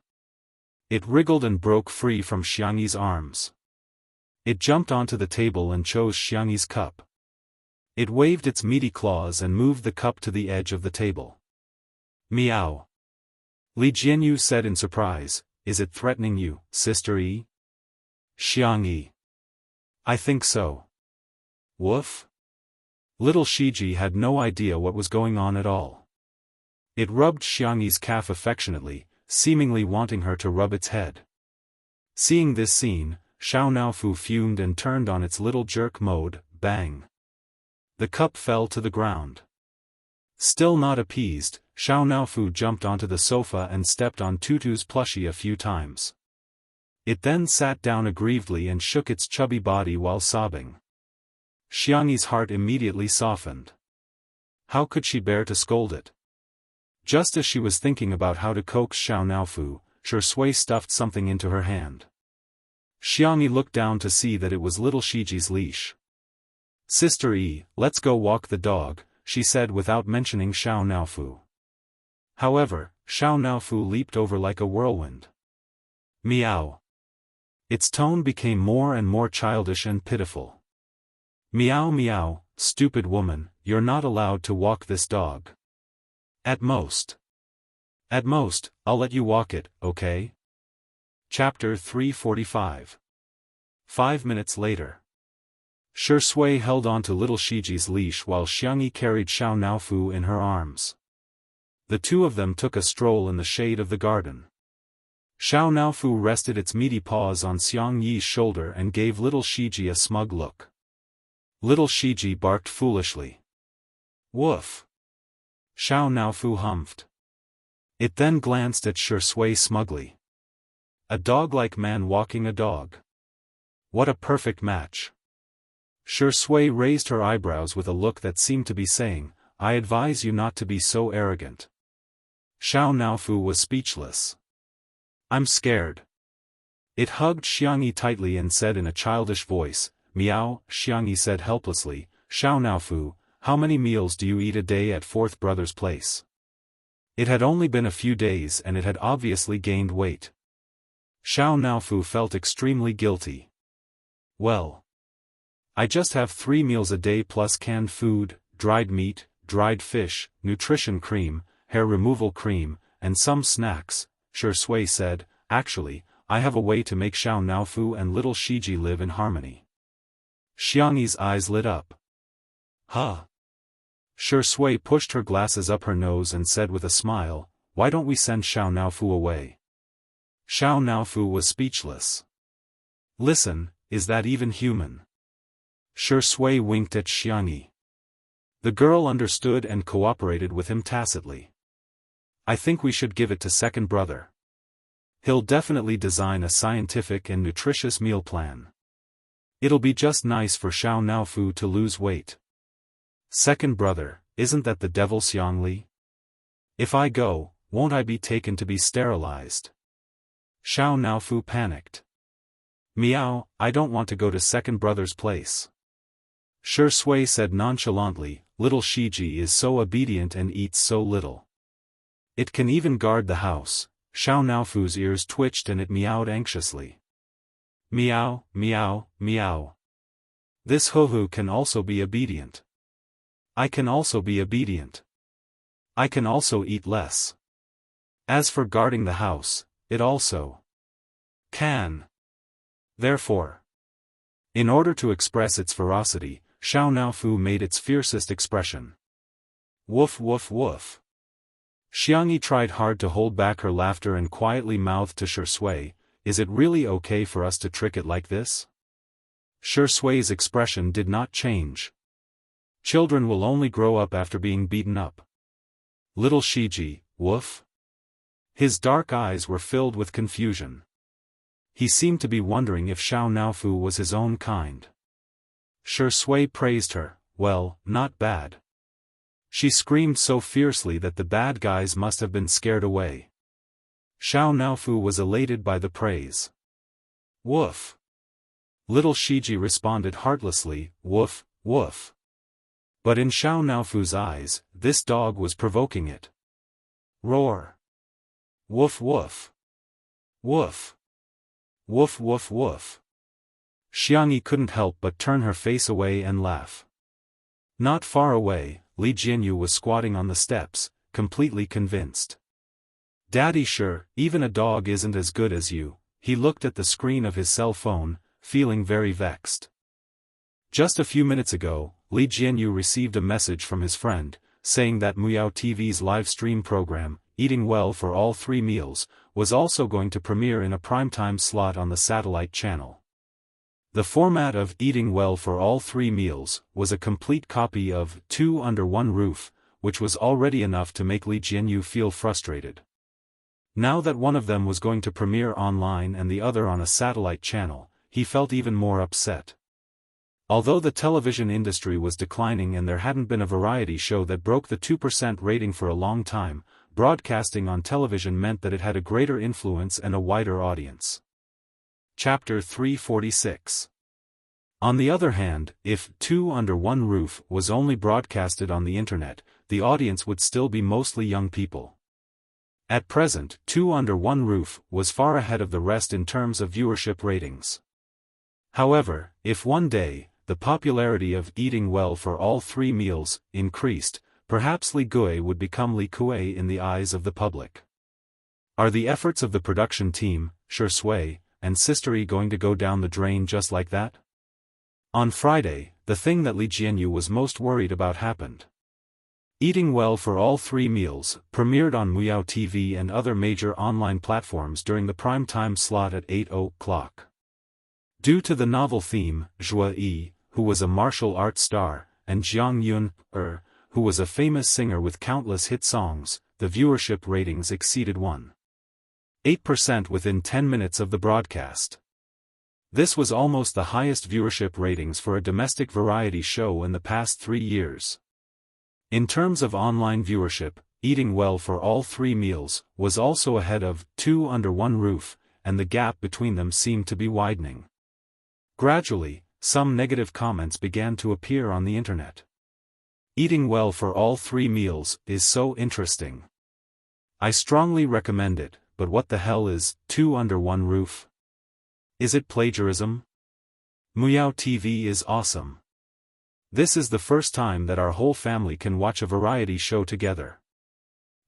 Speaker 1: It wriggled and broke free from Xiangyi's arms. It jumped onto the table and chose Xiangyi's cup. It waved its meaty claws and moved the cup to the edge of the table. Meow. Li Jianyu said in surprise, is it threatening you, Sister E? Xiangyi. I think so. Woof? Little Shiji had no idea what was going on at all. It rubbed Xiangyi's calf affectionately, seemingly wanting her to rub its head. Seeing this scene, Xiao Naofu fumed and turned on its little jerk mode, bang. The cup fell to the ground. Still not appeased, Xiao Naofu jumped onto the sofa and stepped on Tutu's plushie a few times. It then sat down aggrievedly and shook its chubby body while sobbing. Xiangyi's heart immediately softened. How could she bear to scold it? Just as she was thinking about how to coax Xiao Naofu, Shui stuffed something into her hand. Xiangyi looked down to see that it was little Shiji's leash. Sister E, let's go walk the dog, she said without mentioning Xiao Naofu. However, Xiao Naofu leaped over like a whirlwind. Meow. Its tone became more and more childish and pitiful. Meow meow, stupid woman, you're not allowed to walk this dog. At most, I'll let you walk it, okay? Chapter 345. 5 minutes later. Shui held on to little Shiji's leash while Xiangyi carried Xiao Naofu in her arms. The two of them took a stroll in the shade of the garden. Xiao Naofu rested its meaty paws on Xiangyi's shoulder and gave little Shiji a smug look. Little Shiji barked foolishly. Woof. Xiao Naofu humphed. It then glanced at Shui smugly. A dog-like man walking a dog. What a perfect match. Shui raised her eyebrows with a look that seemed to be saying, I advise you not to be so arrogant. Xiao Naofu was speechless. I'm scared. It hugged Xiangyi tightly and said in a childish voice, Meow, Xiangyi said helplessly, Xiao Naofu, how many meals do you eat a day at fourth brother's place? It had only been a few days and it had obviously gained weight. Xiao Naofu felt extremely guilty. Well, I just have 3 meals a day plus canned food, dried meat, dried fish, nutrition cream, hair removal cream, and some snacks, Shui said. Actually, I have a way to make Xiao Naofu and little Shiji live in harmony. Xiangyi's eyes lit up. Huh? Shui pushed her glasses up her nose and said with a smile, why don't we send Xiao Naofu away? Xiao Naofu was speechless. Listen, is that even human? Shui winked at Xiangyi. The girl understood and cooperated with him tacitly. I think we should give it to second brother. He'll definitely design a scientific and nutritious meal plan. It'll be just nice for Xiao Naofu to lose weight. Second brother, isn't that the devil Xiangli? If I go, won't I be taken to be sterilized? Xiao Naofu panicked. Meow, I don't want to go to second brother's place. Shui said nonchalantly, little Shiji is so obedient and eats so little. It can even guard the house. Xiao Naofu's ears twitched and it meowed anxiously. Meow, meow, meow. This Huhu can also be obedient. I can also be obedient. I can also eat less. As for guarding the house, it also can. Therefore, in order to express its ferocity, Xiao Naofu made its fiercest expression. Woof woof woof. Xiangyi tried hard to hold back her laughter and quietly mouthed to Shui, is it really okay for us to trick it like this? Shui's expression did not change. Children will only grow up after being beaten up. Little Shiji, woof? His dark eyes were filled with confusion. He seemed to be wondering if Xiao Naofu was his own kind. Shui praised her, well, not bad. She screamed so fiercely that the bad guys must have been scared away. Xiao Naofu was elated by the praise. Woof. Little Shiji responded heartlessly, woof, woof. But in Xiao Naofu's eyes, this dog was provoking it. Roar. Woof woof. Woof. Woof woof woof. Xiangyi couldn't help but turn her face away and laugh. Not far away, Li Jianyu was squatting on the steps, completely convinced. Daddy, sure, even a dog isn't as good as you. He looked at the screen of his cell phone, feeling very vexed. Just a few minutes ago, Li Jianyu received a message from his friend, saying that Muyao TV's live stream program, Eating Well for All 3 Meals, was also going to premiere in a primetime slot on the satellite channel. The format of Eating Well for All 3 Meals was a complete copy of Two Under One Roof, which was already enough to make Li Jianyu feel frustrated. Now that one of them was going to premiere online and the other on a satellite channel, he felt even more upset. Although the television industry was declining and there hadn't been a variety show that broke the 2% rating for a long time, broadcasting on television meant that it had a greater influence and a wider audience. Chapter 346. On the other hand, if Two Under One Roof was only broadcasted on the internet, the audience would still be mostly young people. At present, Two Under One Roof was far ahead of the rest in terms of viewership ratings. However, if one day, the popularity of Eating Well for All 3 Meals increased, perhaps Li Gui would become Li Kui in the eyes of the public. Are the efforts of the production team, Shi Sui, and Sister Yi going to go down the drain just like that? On Friday, the thing that Li Jianyu was most worried about happened. Eating Well for All 3 Meals premiered on Muyao TV and other major online platforms during the prime time slot at 8 o'clock. Due to the novel theme, Zhuo Yi, who was a martial arts star, and Jiang Yun, who was a famous singer with countless hit songs, the viewership ratings exceeded 1.8% within 10 minutes of the broadcast. This was almost the highest viewership ratings for a domestic variety show in the past 3 years. In terms of online viewership, Eating Well for All 3 Meals was also ahead of Two Under One Roof, and the gap between them seemed to be widening. Gradually, some negative comments began to appear on the internet. Eating Well for All 3 Meals is so interesting. I strongly recommend it, but what the hell is Two Under One Roof? Is it plagiarism? Muyao TV is awesome. This is the first time that our whole family can watch a variety show together.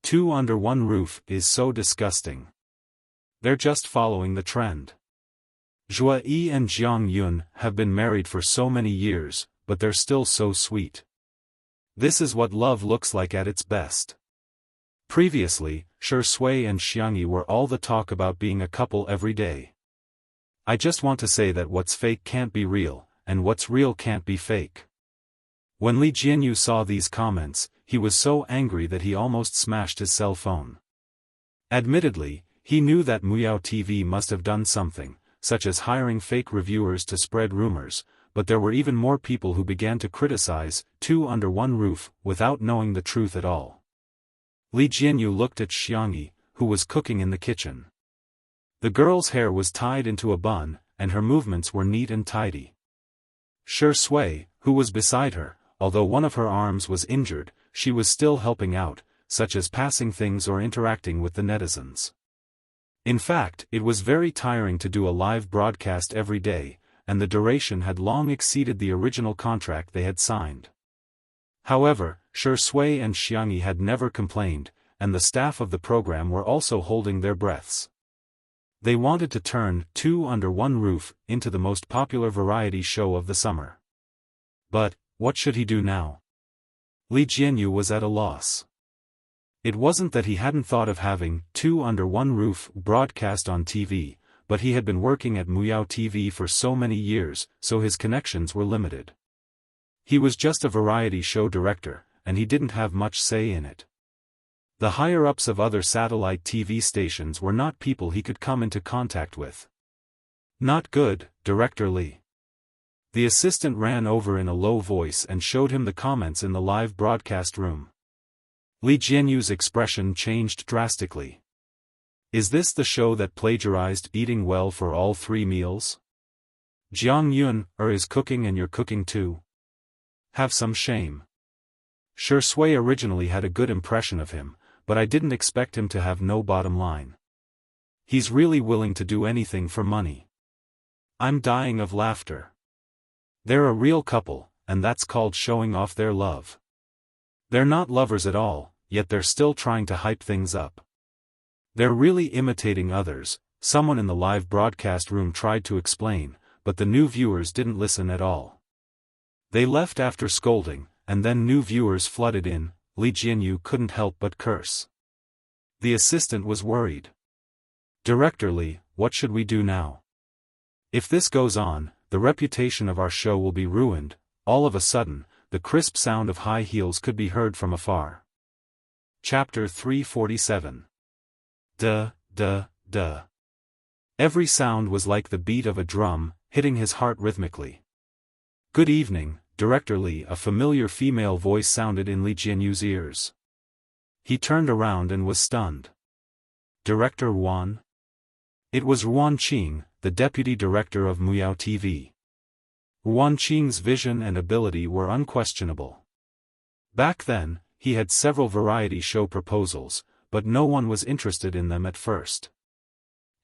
Speaker 1: Two Under One Roof is so disgusting. They're just following the trend. Zhuo Yi and Jiang Yun have been married for so many years, but they're still so sweet. This is what love looks like at its best. Previously, Shi Sui and Xiangyi were all the talk about being a couple every day. I just want to say that what's fake can't be real, and what's real can't be fake. When Li Jianyu saw these comments, he was so angry that he almost smashed his cell phone. Admittedly, he knew that Muyao TV must have done something, such as hiring fake reviewers to spread rumors, but there were even more people who began to criticize Two Under One Roof without knowing the truth at all. Li Jianyu looked at Xiangyi, who was cooking in the kitchen. The girl's hair was tied into a bun, and her movements were neat and tidy. Shi Sui, who was beside her, although one of her arms was injured, she was still helping out, such as passing things or interacting with the netizens. In fact, it was very tiring to do a live broadcast every day, and the duration had long exceeded the original contract they had signed. However, Shi Sui and Xiangyi had never complained, and the staff of the program were also holding their breaths. They wanted to turn Two Under One Roof into the most popular variety show of the summer. But, what should he do now? Li Jianyu was at a loss. It wasn't that he hadn't thought of having Two Under One Roof broadcast on TV, but he had been working at Muyao TV for so many years, so his connections were limited. He was just a variety show director, and he didn't have much say in it. The higher-ups of other satellite TV stations were not people he could come into contact with. Not good, Director Li. The assistant ran over in a low voice and showed him the comments in the live broadcast room. Li Jianyu's expression changed drastically. Is this the show that plagiarized Eating Well for All 3 Meals? Jiang Yun, is cooking and you're cooking too? Have some shame. Shi Sui originally had a good impression of him, but I didn't expect him to have no bottom line. He's really willing to do anything for money. I'm dying of laughter. They're a real couple, and that's called showing off their love. They're not lovers at all, yet they're still trying to hype things up. They're really imitating others, someone in the live broadcast room tried to explain, but the new viewers didn't listen at all. They left after scolding, and then new viewers flooded in. Li Jianyu couldn't help but curse. The assistant was worried. "Director Li, what should we do now? If this goes on, the reputation of our show will be ruined." All of a sudden, the crisp sound of high heels could be heard from afar. Chapter 347. Duh, duh, duh. Every sound was like the beat of a drum, hitting his heart rhythmically. "Good evening, Director Li," a familiar female voice sounded in Li Jianyu's ears. He turned around and was stunned. "Director Wan?" It was Ruan Qing, the deputy director of Muyao TV. Ruan Qing's vision and ability were unquestionable. Back then, he had several variety show proposals, but no one was interested in them at first.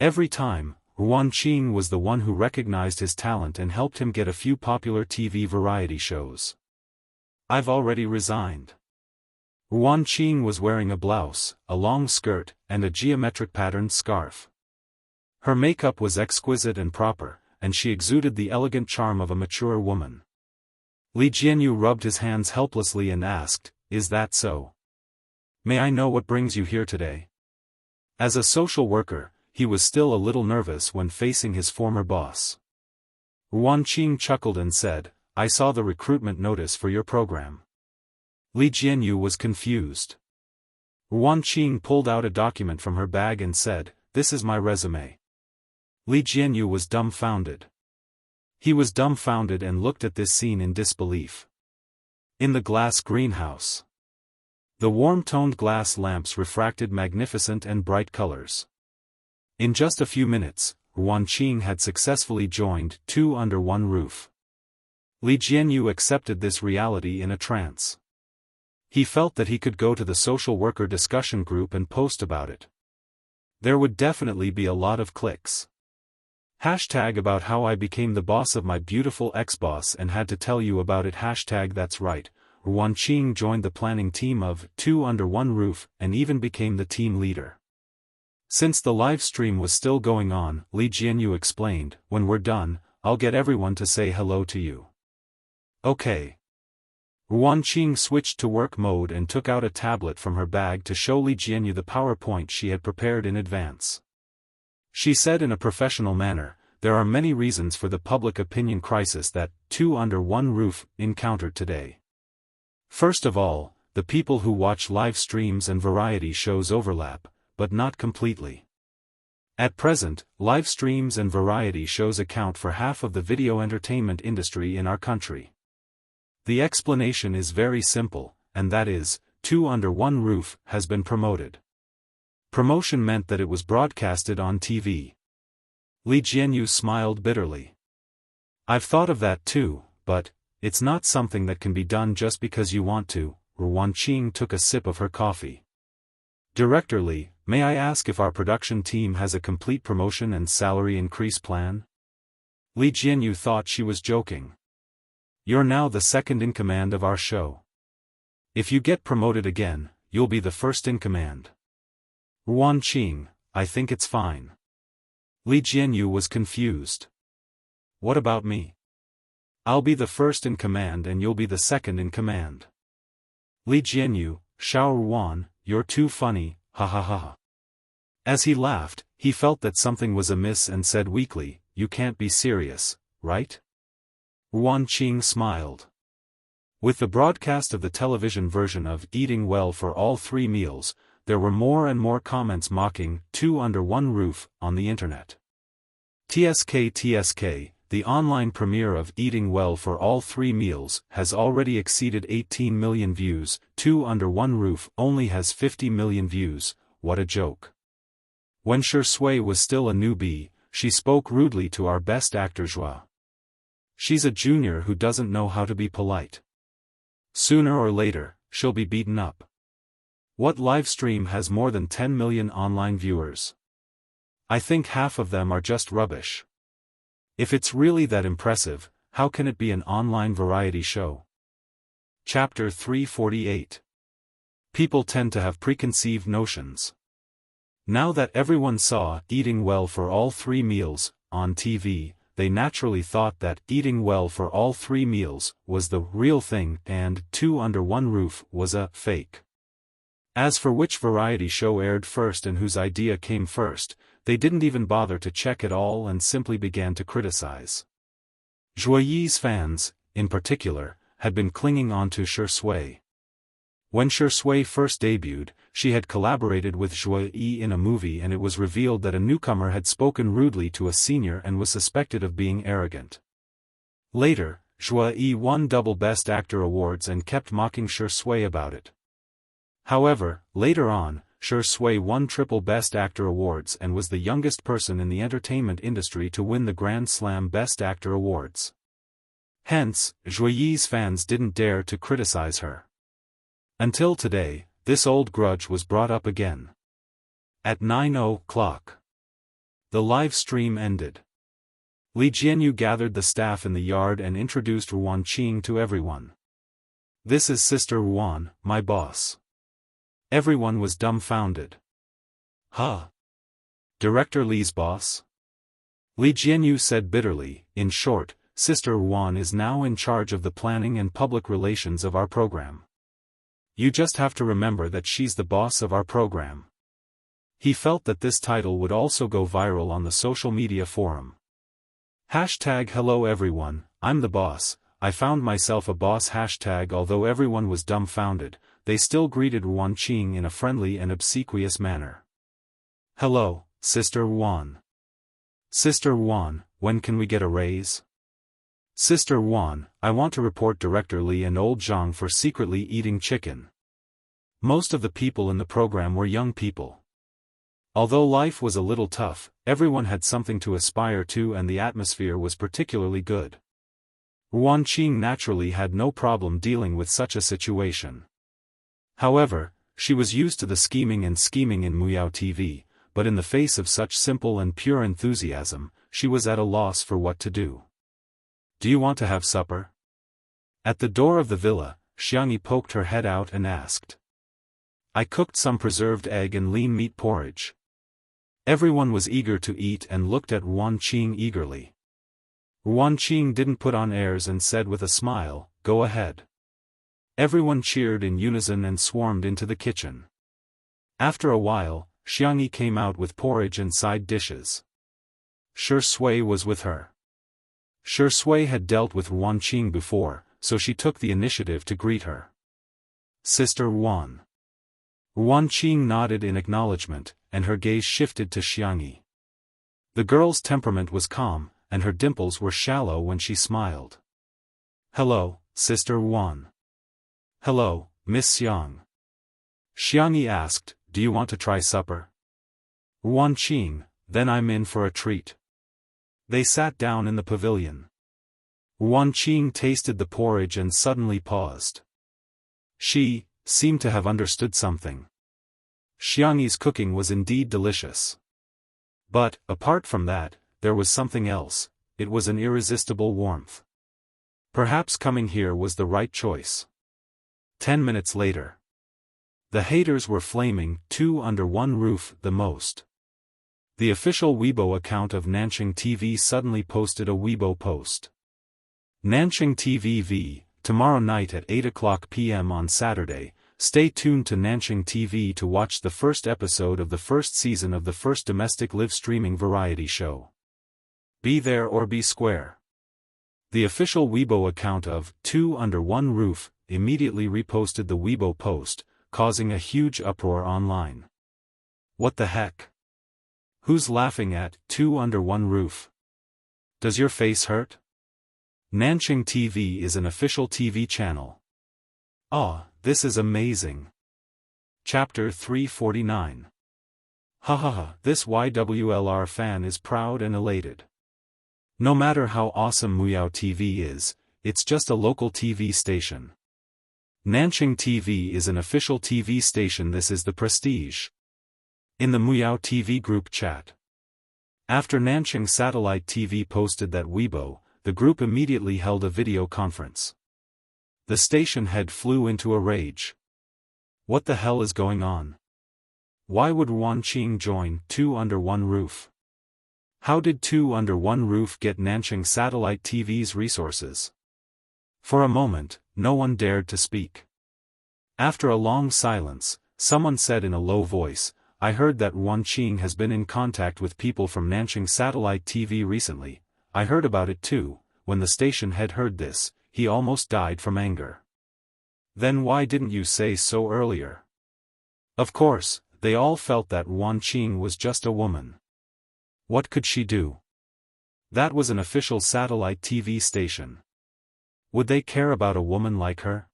Speaker 1: Every time, Ruan Qing was the one who recognized his talent and helped him get a few popular TV variety shows. "I've already resigned." Ruan Qing was wearing a blouse, a long skirt, and a geometric patterned scarf. Her makeup was exquisite and proper, and she exuded the elegant charm of a mature woman. Li Jianyu rubbed his hands helplessly and asked, "Is that so? May I know what brings you here today?" As a social worker, he was still a little nervous when facing his former boss. Ruan Qing chuckled and said, "I saw the recruitment notice for your program." Li Jianyu was confused. Ruan Qing pulled out a document from her bag and said, "This is my resume." Li Jianyu was dumbfounded. He was dumbfounded and looked at this scene in disbelief. In the glass greenhouse, the warm-toned glass lamps refracted magnificent and bright colors. In just a few minutes, Ruan Qing had successfully joined two under one roof. Li Jianyu accepted this reality in a trance. He felt that he could go to the social worker discussion group and post about it. There would definitely be a lot of clicks. Hashtag about how I became the boss of my beautiful ex-boss and had to tell you about it. Hashtag that's right. Ruan Qing joined the planning team of Two Under One Roof and even became the team leader. Since the live stream was still going on, Li Jianyu explained, "When we're done, I'll get everyone to say hello to you." "Okay." Ruan Qing switched to work mode and took out a tablet from her bag to show Li Jianyu the PowerPoint she had prepared in advance. She said in a professional manner, "There are many reasons for the public opinion crisis that Two Under One Roof encountered today. First of all, the people who watch live streams and variety shows overlap, but not completely. At present, live streams and variety shows account for half of the video entertainment industry in our country. The explanation is very simple, and that is, Two Under One Roof has been promoted. Promotion meant that it was broadcasted on TV." Li Jianyu smiled bitterly. "I've thought of that too, but it's not something that can be done just because you want to." Ruan Qing took a sip of her coffee. "Director Li, may I ask if our production team has a complete promotion and salary increase plan?" Li Jianyu thought she was joking. "You're now the second in command of our show. If you get promoted again, you'll be the first in command." "Ruan Qing, I think it's fine." Li Jianyu was confused. "What about me? I'll be the first in command and you'll be the second in command." Li Jianyu, "Xiao Ruan, you're too funny, ha ha ha." As he laughed, he felt that something was amiss and said weakly, "You can't be serious, right?" Ruan Qing smiled. With the broadcast of the television version of Eating Well for All 3 Meals, there were more and more comments mocking Two Under One Roof on the internet. TSK, the online premiere of Eating Well for All 3 Meals, has already exceeded 18 million views. Two Under One Roof only has 50 million views. What a joke. When Shui was still a newbie, she spoke rudely to our best actor Zhua. She's a junior who doesn't know how to be polite. Sooner or later, she'll be beaten up. What live stream has more than 10 million online viewers? I think half of them are just rubbish. If it's really that impressive, how can it be an online variety show? Chapter 348. People tend to have preconceived notions. Now that everyone saw Eating Well for All 3 Meals on TV, they naturally thought that eating well for all 3 meals was the real thing and 2 under 1 roof was a fake. As for which variety show aired first and whose idea came first, they didn't even bother to check at all and simply began to criticize. Zhuoyi's fans, in particular, had been clinging on to Shui. When Shui first debuted, she had collaborated with Zhuoyi in a movie and it was revealed that a newcomer had spoken rudely to a senior and was suspected of being arrogant. Later, Zhuoyi won double Best Actor awards and kept mocking Shui about it. However, later on, Shui won triple Best Actor awards and was the youngest person in the entertainment industry to win the Grand Slam Best Actor awards. Hence, Zhuoyi's fans didn't dare to criticize her. Until today, this old grudge was brought up again. At 9:00, the live stream ended. Li Jianyu gathered the staff in the yard and introduced Ruanqing to everyone. "This is Sister Ruan, my boss." Everyone was dumbfounded. "Huh? Director Li's boss?" Li Jianyu said bitterly. "In short, Sister Ruan is now in charge of the planning and public relations of our program. You just have to remember that she's the boss of our program." He felt that this title would also go viral on the social media forum. #Hello everyone, I'm the boss, I found myself a boss. Although everyone was dumbfounded, they still greeted Ruanqing in a friendly and obsequious manner. "Hello, Sister Ruan. Sister Ruan, when can we get a raise?" "Sister Ruan, I want to report Director Li and old Zhang for secretly eating chicken." Most of the people in the program were young people. Although life was a little tough, everyone had something to aspire to and the atmosphere was particularly good. Ruanqing naturally had no problem dealing with such a situation. However, she was used to the scheming in Muyao TV, but in the face of such simple and pure enthusiasm, she was at a loss for what to do. "Do you want to have supper?" At the door of the villa, Xianxia poked her head out and asked. "I cooked some preserved egg and lean meat porridge." Everyone was eager to eat and looked at Ruanqing eagerly. Ruanqing didn't put on airs and said with a smile, "Go ahead." Everyone cheered in unison and swarmed into the kitchen. After a while, Xianxia came out with porridge and side dishes. Shui was with her. Shui had dealt with Ruanqing before, so she took the initiative to greet her. "Sister Ruan." Ruanqing nodded in acknowledgement, and her gaze shifted to Xianxia. The girl's temperament was calm, and her dimples were shallow when she smiled. "Hello, Sister Ruan." "Hello, Miss Xiang." Xianxia asked, "Do you want to try supper?" Ruanqing, "Then I'm in for a treat." They sat down in the pavilion. Ruanqing tasted the porridge and suddenly paused. She seemed to have understood something. Xiangxi's cooking was indeed delicious. But, apart from that, there was something else. It was an irresistible warmth. Perhaps coming here was the right choice. 10 minutes later. The haters were flaming, 2 under 1 roof the most. The official Weibo account of Nanqing TV suddenly posted a Weibo post. Nanqing TV tomorrow night at 8:00 p.m. on Saturday, stay tuned to Nanqing TV to watch the first episode of the first season of the first domestic live streaming variety show. Be there or be square. The official Weibo account of 2 under 1 roof immediately reposted the Weibo post, causing a huge uproar online. What the heck? Who's laughing at 2 under 1 roof? Does your face hurt? Nanqing TV is an official TV channel. Ah, this is amazing. Chapter 349. Hahaha, this YWLR fan is proud and elated. No matter how awesome Muyao TV is, it's just a local TV station. Nanqing TV is an official TV station. This is the prestige. In the Muyao TV group chat. After Nanqing Satellite TV posted that Weibo, the group immediately held a video conference. The station head flew into a rage. What the hell is going on? Why would Ruanqing join 2 under 1 roof? How did two under one roof get Nanjing Satellite TV's resources? For a moment, no one dared to speak. After a long silence, someone said in a low voice, "I heard that Wan Qing has been in contact with people from Nanjing Satellite TV recently. I heard about it too." When the station head heard this, he almost died from anger. "Then why didn't you say so earlier?" Of course, they all felt that Wan Qing was just a woman. What could she do? That was an official satellite TV station. Would they care about a woman like her?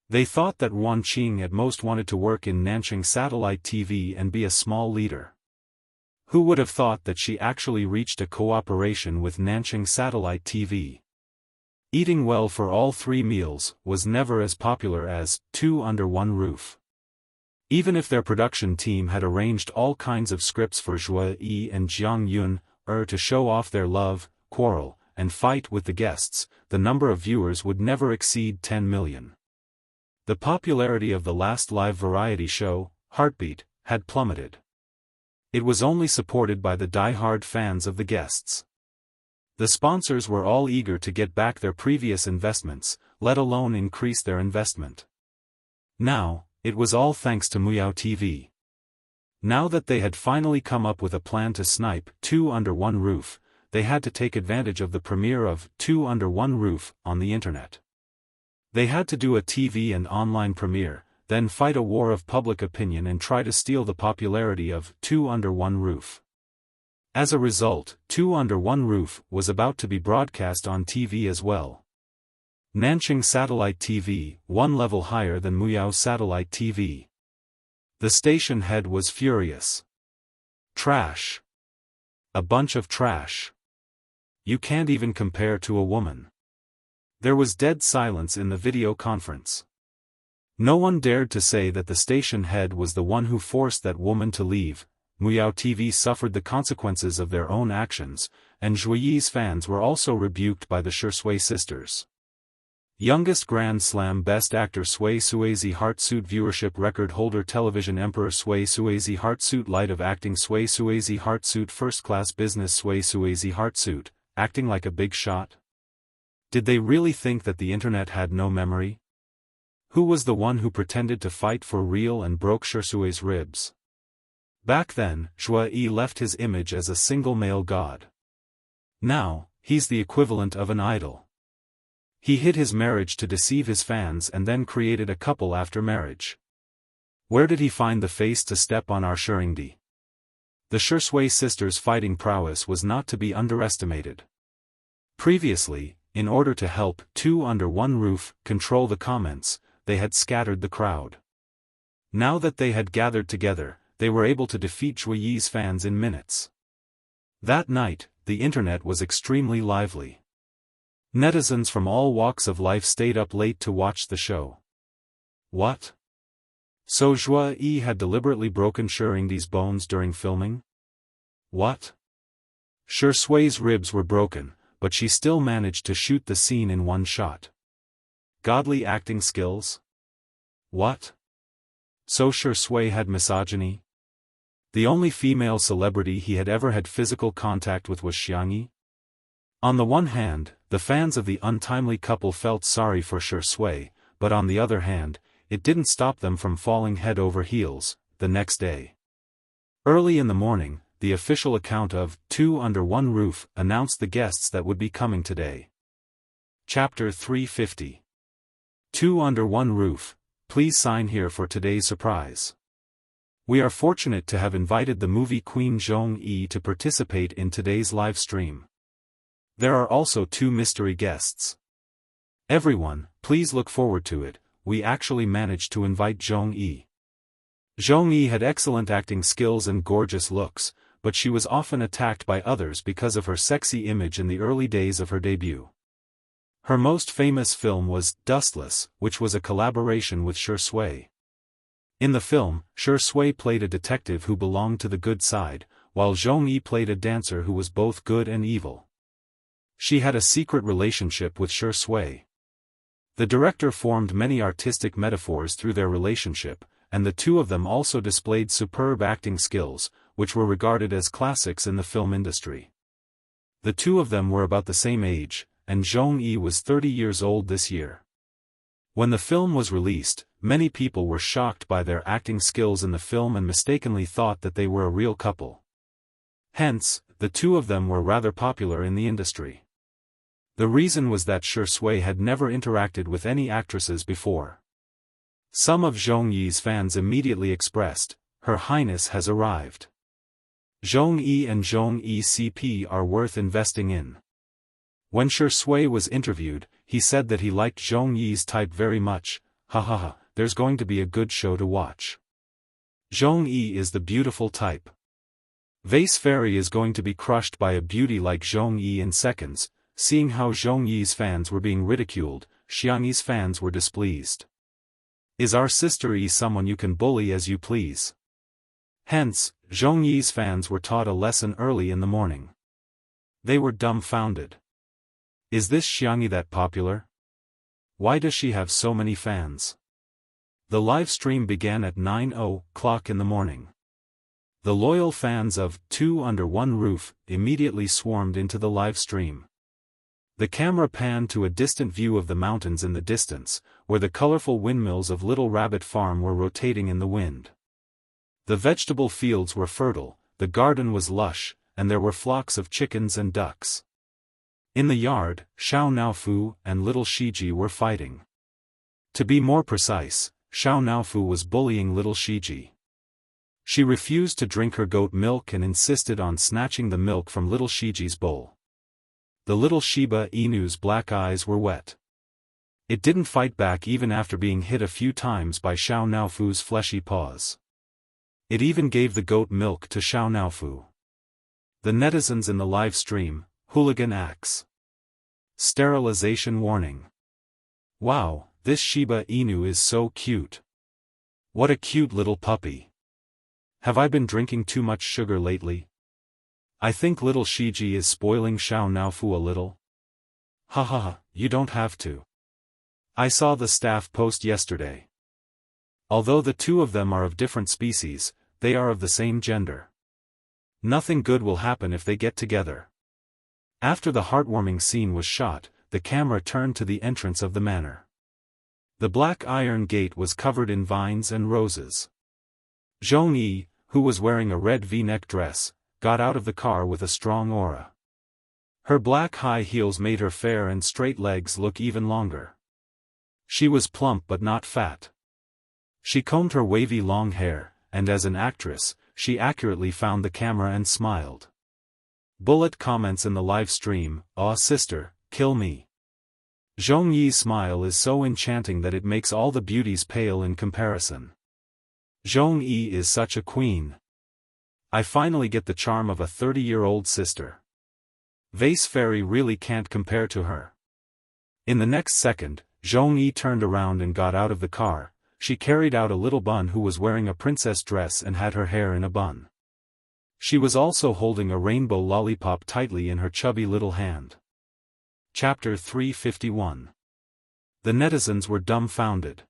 Speaker 1: They thought that Wan Qing at most wanted to work in Nanjing Satellite TV and be a small leader. Who would have thought that she actually reached a cooperation with Nanjing Satellite TV? Eating well for all 3 meals was never as popular as Two Under One Roof. Even if their production team had arranged all kinds of scripts for Zhuo Yi and Jiang Yun to show off their love, quarrel, and fight with the guests, the number of viewers would never exceed 10 million. The popularity of the last live variety show, Heartbeat, had plummeted. It was only supported by the die-hard fans of the guests. The sponsors were all eager to get back their previous investments, let alone increase their investment. Now, it was all thanks to Muyao TV. Now that they had finally come up with a plan to snipe Two Under One Roof, they had to take advantage of the premiere of Two Under One Roof on the internet. They had to do a TV and online premiere, then fight a war of public opinion and try to steal the popularity of Two Under One Roof. As a result, Two Under One Roof was about to be broadcast on TV as well. Nanjing Satellite TV, one level higher than Muyao Satellite TV. The station head was furious. Trash. A bunch of trash. You can't even compare to a woman. There was dead silence in the video conference. No one dared to say that the station head was the one who forced that woman to leave. Muyao TV suffered the consequences of their own actions, and Zhuo Yi's fans were also rebuked by the Shui sisters. Youngest Grand Slam Best Actor Sui Suizi Heartsuit Viewership Record Holder Television Emperor Sui Suizi Heartsuit Light of Acting Sui Suizi Heartsuit First Class Business Sui Suizi Heartsuit, acting like a big shot? Did they really think that the internet had no memory? Who was the one who pretended to fight for real and broke Shusui's ribs? Back then, Zhuo Yi left his image as a single male god. Now, he's the equivalent of an idol. He hid his marriage to deceive his fans and then created a couple after marriage. Where did he find the face to step on our Shuringdi? The Shui sisters' fighting prowess was not to be underestimated. Previously, in order to help Two Under One Roof control the comments, they had scattered the crowd. Now that they had gathered together, they were able to defeat Zhuo Yi's fans in minutes. That night, the internet was extremely lively. Netizens from all walks of life stayed up late to watch the show. What? So Zhuo Yi had deliberately broken Shuringdi's bones during filming? What? Sui's ribs were broken, but she still managed to shoot the scene in one shot. Godly acting skills? What? So Shui had misogyny? The only female celebrity he had ever had physical contact with was Xiangyi? On the one hand, the fans of the untimely couple felt sorry for Shui, but on the other hand, it didn't stop them from falling head over heels, the next day. Early in the morning, the official account of Two Under One Roof announced the guests that would be coming today. Chapter 350. Two Under One Roof, please sign here for today's surprise. We are fortunate to have invited the movie queen Zhong Yi to participate in today's live stream. There are also 2 mystery guests. Everyone, please look forward to it. We actually managed to invite Zhong Yi. Zhong Yi had excellent acting skills and gorgeous looks, but she was often attacked by others because of her sexy image in the early days of her debut. Her most famous film was Dustless, which was a collaboration with Shui. In the film, Shui played a detective who belonged to the good side, while Zhong Yi played a dancer who was both good and evil. She had a secret relationship with Shui. The director formed many artistic metaphors through their relationship, and the two of them also displayed superb acting skills, which were regarded as classics in the film industry. The two of them were about the same age, and Zhong-yi was 30 years old this year. When the film was released, many people were shocked by their acting skills in the film and mistakenly thought that they were a real couple. Hence, the two of them were rather popular in the industry. The reason was that Shui had never interacted with any actresses before. Some of Zhong-yi's fans immediately expressed, "Her Highness has arrived. Zhong-yi and Zhong-yi CP are worth investing in." When Shui was interviewed, he said that he liked Zhong-yi's type very much. Ha ha ha, there's going to be a good show to watch. Zhong-yi is the beautiful type. Vase Fairy is going to be crushed by a beauty like Zhong-yi in seconds. Seeing how Zhong-yi's fans were being ridiculed, Xiangyi's fans were displeased. Is our sister Yi someone you can bully as you please? Hence, Zhong-yi's fans were taught a lesson early in the morning. They were dumbfounded. Is this Xiangyi that popular? Why does she have so many fans? The live stream began at 9:00 in the morning. The loyal fans of Two Under One Roof immediately swarmed into the live stream. The camera panned to a distant view of the mountains in the distance, where the colorful windmills of Little Rabbit Farm were rotating in the wind. The vegetable fields were fertile, the garden was lush, and there were flocks of chickens and ducks. In the yard, Xiao Naofu and Little Shiji were fighting. To be more precise, Xiao Naofu was bullying Little Shiji. She refused to drink her goat milk and insisted on snatching the milk from Little Shiji's bowl. The little Shiba Inu's black eyes were wet. It didn't fight back even after being hit a few times by Xiao Naofu's fleshy paws. It even gave the goat milk to Xiao Naofu. The netizens in the live stream, hooligan acts. Sterilization warning. Wow, this Shiba Inu is so cute. What a cute little puppy. Have I been drinking too much sugar lately? I think Little Shiji is spoiling Xiao Naofu a little. Ha ha ha, you don't have to. I saw the staff post yesterday. Although the two of them are of different species, they are of the same gender. Nothing good will happen if they get together. After the heartwarming scene was shot, the camera turned to the entrance of the manor. The black iron gate was covered in vines and roses. Zhong-yi, who was wearing a red V-neck dress, got out of the car with a strong aura. Her black high heels made her fair and straight legs look even longer. She was plump but not fat. She combed her wavy long hair, and as an actress, she accurately found the camera and smiled. Bullet comments in the live stream, "Aw sister, kill me." Zhong-yi's smile is so enchanting that it makes all the beauties pale in comparison. Zhong-yi is such a queen. I finally get the charm of a 30-year-old sister. Vase Fairy really can't compare to her. In the next second, Zhong-yi turned around and got out of the car. She carried out a little bun who was wearing a princess dress and had her hair in a bun. She was also holding a rainbow lollipop tightly in her chubby little hand. Chapter 351. The netizens were dumbfounded.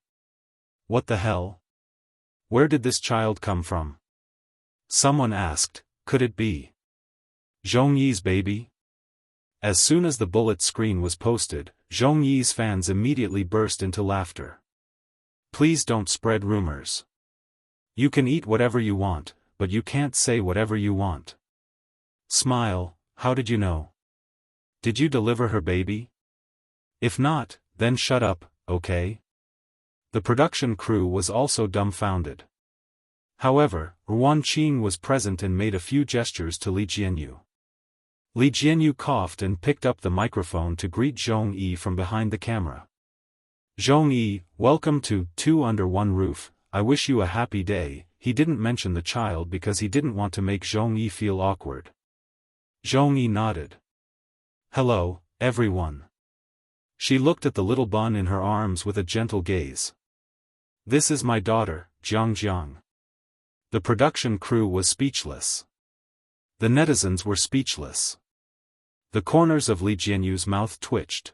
Speaker 1: What the hell? Where did this child come from? Someone asked, could it be Zhong-yi's baby? As soon as the bullet screen was posted, Zhong-yi's fans immediately burst into laughter. Please don't spread rumors. You can eat whatever you want, but you can't say whatever you want. Smile, how did you know? Did you deliver her baby? If not, then shut up, okay? The production crew was also dumbfounded. However, Ruan Qing was present and made a few gestures to Li Jianyu. Li Jianyu coughed and picked up the microphone to greet Zhong-yi from behind the camera. Zhong-yi, welcome to Two Under One Roof. I wish you a happy day. He didn't mention the child because he didn't want to make Zhong-yi feel awkward. Zhong-yi nodded. Hello, everyone. She looked at the little bun in her arms with a gentle gaze. This is my daughter, Jiang. The production crew was speechless. The netizens were speechless. The corners of Li Jianyu's mouth twitched.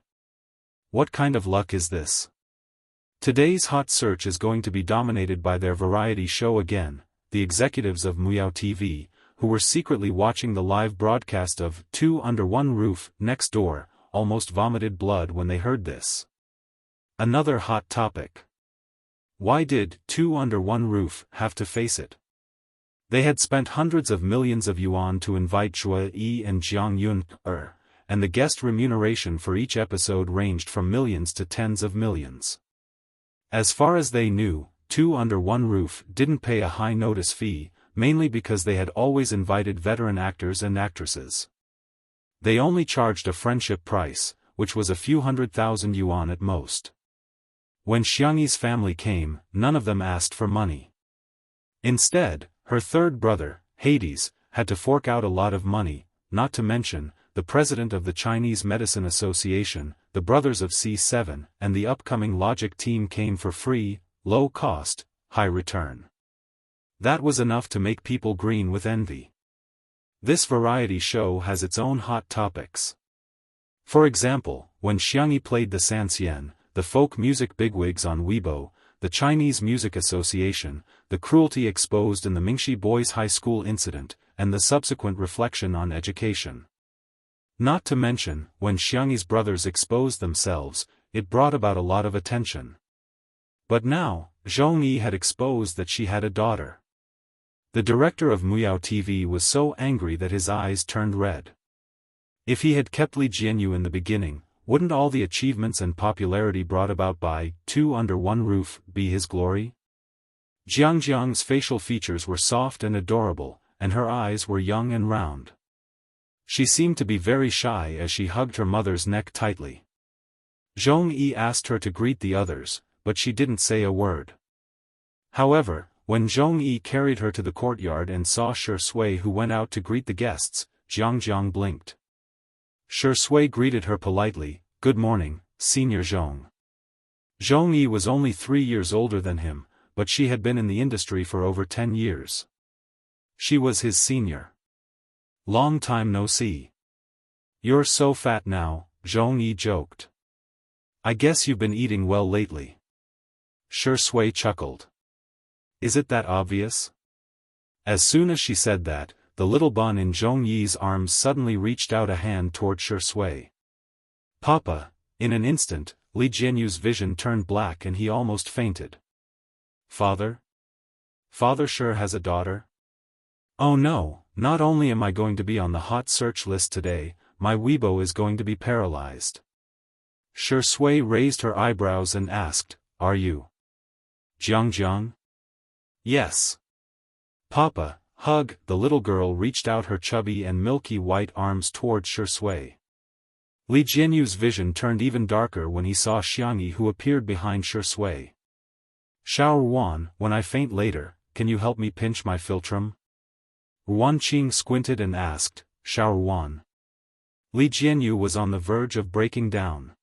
Speaker 1: What kind of luck is this? Today's hot search is going to be dominated by their variety show again, the executives of Muyao TV, who were secretly watching the live broadcast of Two Under One Roof next door, almost vomited blood when they heard this. Another hot topic. Why did Two Under One Roof have to face it? They had spent hundreds of millions of yuan to invite Zhuo Yi and Jiang Yun, and the guest remuneration for each episode ranged from millions to tens of millions. As far as they knew, Two Under One Roof didn't pay a high notice fee, mainly because they had always invited veteran actors and actresses. They only charged a friendship price, which was a few 100,000 yuan at most. When Xiangyi's family came, none of them asked for money. Instead, her third brother, Hades, had to fork out a lot of money, not to mention, the president of the Chinese Medicine Association, the brothers of C7, and the upcoming Logic team came for free, low cost, high return. That was enough to make people green with envy. This variety show has its own hot topics. For example, when Xiangyi played the Sanxian, the folk music bigwigs on Weibo, the Chinese Music Association, the cruelty exposed in the Mingxi Boys High School incident, and the subsequent reflection on education. Not to mention, when Xiangyi's brothers exposed themselves, it brought about a lot of attention. But now, Zhongyi had exposed that she had a daughter. The director of Muyao TV was so angry that his eyes turned red. If he had kept Li Jianyu in the beginning, wouldn't all the achievements and popularity brought about by Two Under One Roof be his glory? Jiang's facial features were soft and adorable, and her eyes were young and round. She seemed to be very shy as she hugged her mother's neck tightly. Zhongyi asked her to greet the others, but she didn't say a word. However, when Zhongyi carried her to the courtyard and saw Shi Sui who went out to greet the guests, Jiang blinked. Shi Sui greeted her politely, "Good morning, Senior Zhong." Zhongyi was only 3 years older than him, but she had been in the industry for over 10 years. She was his senior. "Long time no see. You're so fat now," Zhongyi joked. "I guess you've been eating well lately." Shi Sui chuckled. "Is it that obvious?" As soon as she said that, the little bun in Zhongyi's arms suddenly reached out a hand toward Shi Sui. "Papa!" In an instant, Li Jianyu's vision turned black and he almost fainted. "Father? Father Shi has a daughter? Oh no, not only am I going to be on the hot search list today, my Weibo is going to be paralyzed." Shi Sui raised her eyebrows and asked, "Are you Jiang?" "Yes." "Papa, hug." The little girl reached out her chubby and milky white arms toward Shi Sui. Li Jianyu's vision turned even darker when he saw Xiangyi who appeared behind Shi Sui. "Xiao Ruan, when I faint later, can you help me pinch my philtrum?" Ruan Qing squinted and asked, "Xiao Ruan." Li Jianyu was on the verge of breaking down.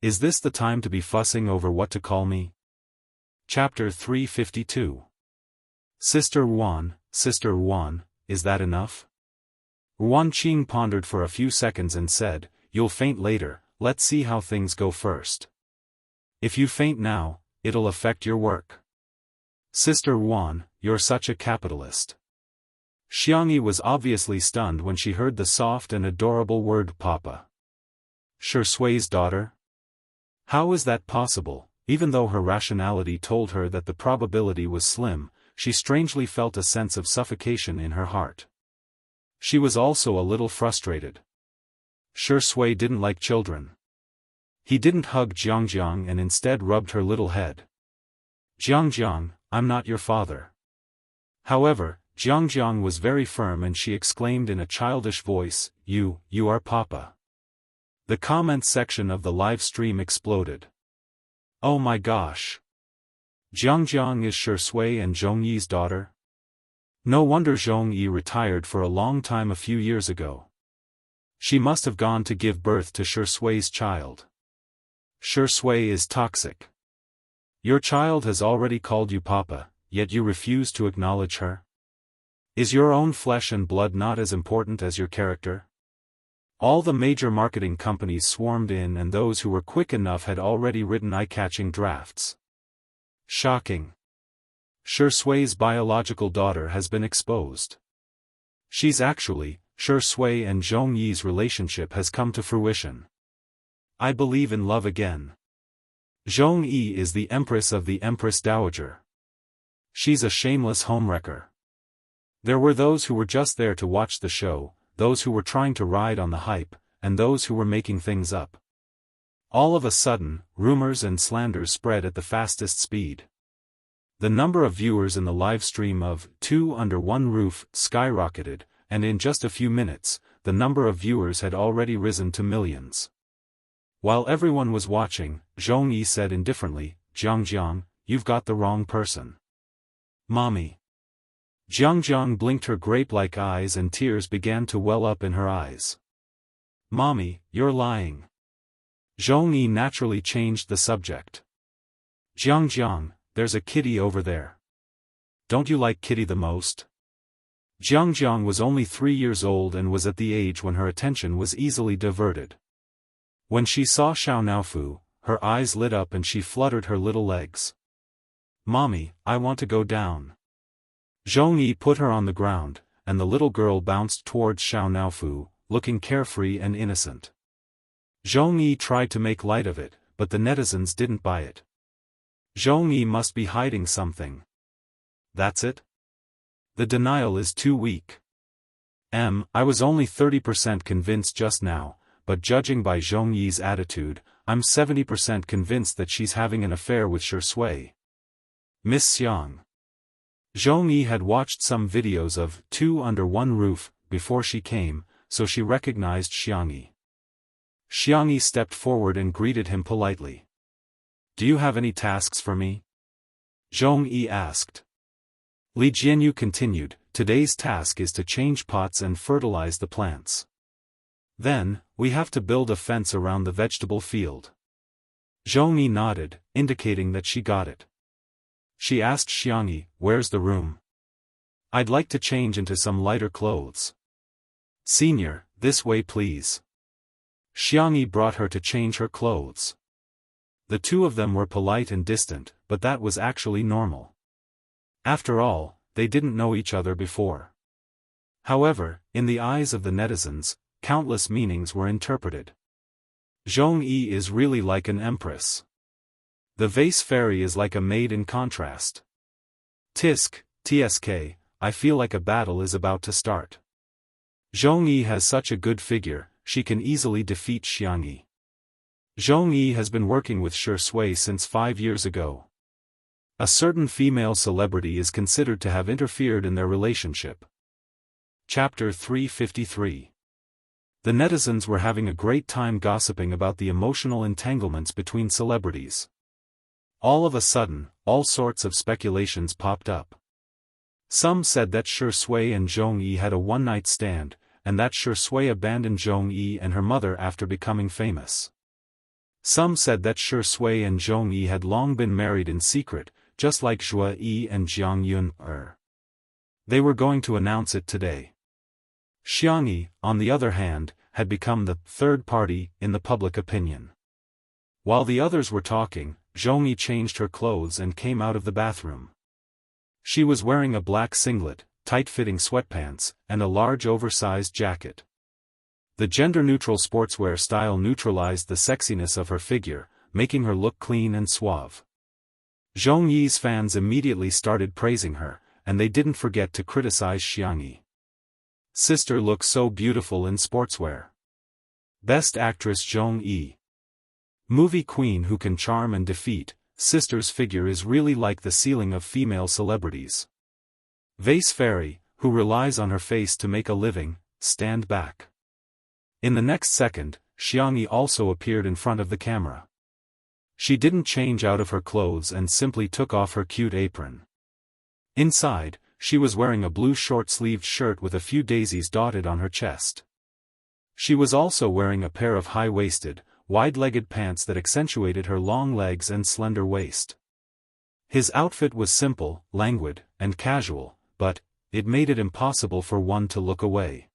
Speaker 1: "Is this the time to be fussing over what to call me?" Chapter 352. Sister Ruan, is that enough? Ruan Qing pondered for a few seconds and said, "You'll faint later, let's see how things go first. If you faint now, it'll affect your work." "Sister Ruan, you're such a capitalist." Xiangyi was obviously stunned when she heard the soft and adorable word "papa." Shi Sui's daughter? How is that possible? Even though her rationality told her that the probability was slim, she strangely felt a sense of suffocation in her heart. She was also a little frustrated. Shi Sui didn't like children. He didn't hug Jiang and instead rubbed her little head. "Jiang, I'm not your father." However, Jiang was very firm and she exclaimed in a childish voice, You are Papa." The comments section of the live stream exploded. "Oh my gosh! Jiang is Shi Sui and Zhongyi's daughter? No wonder Zhongyi retired for a long time a few years ago. She must have gone to give birth to Shi Sui's child. Shi Sui is toxic. Your child has already called you Papa, yet you refuse to acknowledge her? Is your own flesh and blood not as important as your character?" All the major marketing companies swarmed in and those who were quick enough had already written eye-catching drafts. Shocking. Shi Sui's biological daughter has been exposed. She's actually, Shui and Zhong Yi's relationship has come to fruition. I believe in love again. Zhong Yi is the empress of the Empress Dowager. She's a shameless homewrecker. There were those who were just there to watch the show, those who were trying to ride on the hype, and those who were making things up. All of a sudden, rumors and slanders spread at the fastest speed. The number of viewers in the live stream of Two Under One Roof skyrocketed, and in just a few minutes, the number of viewers had already risen to millions. While everyone was watching, Zhong Yi said indifferently, "Jiang, you've got the wrong person." "Mommy." Jiang blinked her grape-like eyes and tears began to well up in her eyes. "Mommy, you're lying." Zhong Yi naturally changed the subject. "Jiang, there's a kitty over there. Don't you like kitty the most?" Jiang was only 3 years old and was at the age when her attention was easily diverted. When she saw Xiao Naofu, her eyes lit up and she fluttered her little legs. "Mommy, I want to go down." Zhong Yi put her on the ground, and the little girl bounced towards Xiao Naofu, looking carefree and innocent. Zhong Yi tried to make light of it, but the netizens didn't buy it. Zhong Yi must be hiding something. That's it? The denial is too weak. I was only 30% convinced just now, but judging by Zhong Yi's attitude, I'm 70% convinced that she's having an affair with Shui. Miss Xiang. Zhong Yi had watched some videos of Two Under One Roof before she came, so she recognized Xiangyi. Xiangyi stepped forward and greeted him politely. "Do you have any tasks for me?" Zhong Yi asked. Li Jianyu continued, "Today's task is to change pots and fertilize the plants. Then, we have to build a fence around the vegetable field." Zhong Yi nodded, indicating that she got it. She asked Xiangyi, "Where's the room? I'd like to change into some lighter clothes." "Senior, this way please." Xiangyi brought her to change her clothes. The two of them were polite and distant, but that was actually normal. After all, they didn't know each other before. However, in the eyes of the netizens, countless meanings were interpreted. Zhong Yi is really like an empress. The vase fairy is like a maid in contrast. Tsk, I feel like a battle is about to start. Zhong Yi has such a good figure, she can easily defeat Xiangyi. Zhong Yi has been working with Shui since 5 years ago. A certain female celebrity is considered to have interfered in their relationship. Chapter 353. The netizens were having a great time gossiping about the emotional entanglements between celebrities. All of a sudden, all sorts of speculations popped up. Some said that Shui and Zhong Yi had a one-night stand, and that Shui abandoned Zhong Yi and her mother after becoming famous. Some said that Shui and Zhong Yi had long been married in secret, just like Zhua Yi and Jianghu. They were going to announce it today. Xiangyi, on the other hand, had become the third party in the public opinion. While the others were talking, Zhong Yi changed her clothes and came out of the bathroom. She was wearing a black singlet, tight-fitting sweatpants, and a large oversized jacket. The gender-neutral sportswear style neutralized the sexiness of her figure, making her look clean and suave. Zhong Yi's fans immediately started praising her, and they didn't forget to criticize Xiangyi. Sister looks so beautiful in sportswear. Best actress Zhong Yi. Movie queen who can charm and defeat, sister's figure is really like the ceiling of female celebrities. Vase fairy, who relies on her face to make a living, stand back. In the next second, Xiangyi also appeared in front of the camera. She didn't change out of her clothes and simply took off her cute apron. Inside, she was wearing a blue short-sleeved shirt with a few daisies dotted on her chest. She was also wearing a pair of high-waisted, wide-legged pants that accentuated her long legs and slender waist. His outfit was simple, languid, and casual, but it made it impossible for one to look away.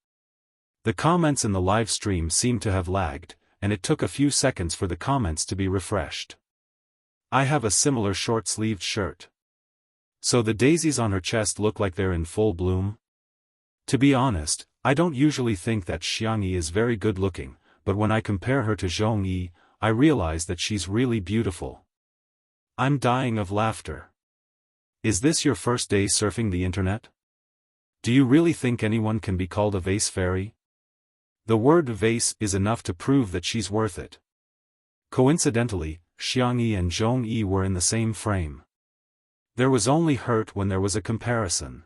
Speaker 1: The comments in the live stream seemed to have lagged, and it took a few seconds for the comments to be refreshed. I have a similar short-sleeved shirt. So the daisies on her chest look like they're in full bloom? To be honest, I don't usually think that Xiangyi is very good looking, but when I compare her to Zhongyi, I realize that she's really beautiful. I'm dying of laughter. Is this your first day surfing the internet? Do you really think anyone can be called a vase fairy? The word vase is enough to prove that she's worth it. Coincidentally, Xiangyi and Zhongyi were in the same frame. There was only hurt when there was a comparison.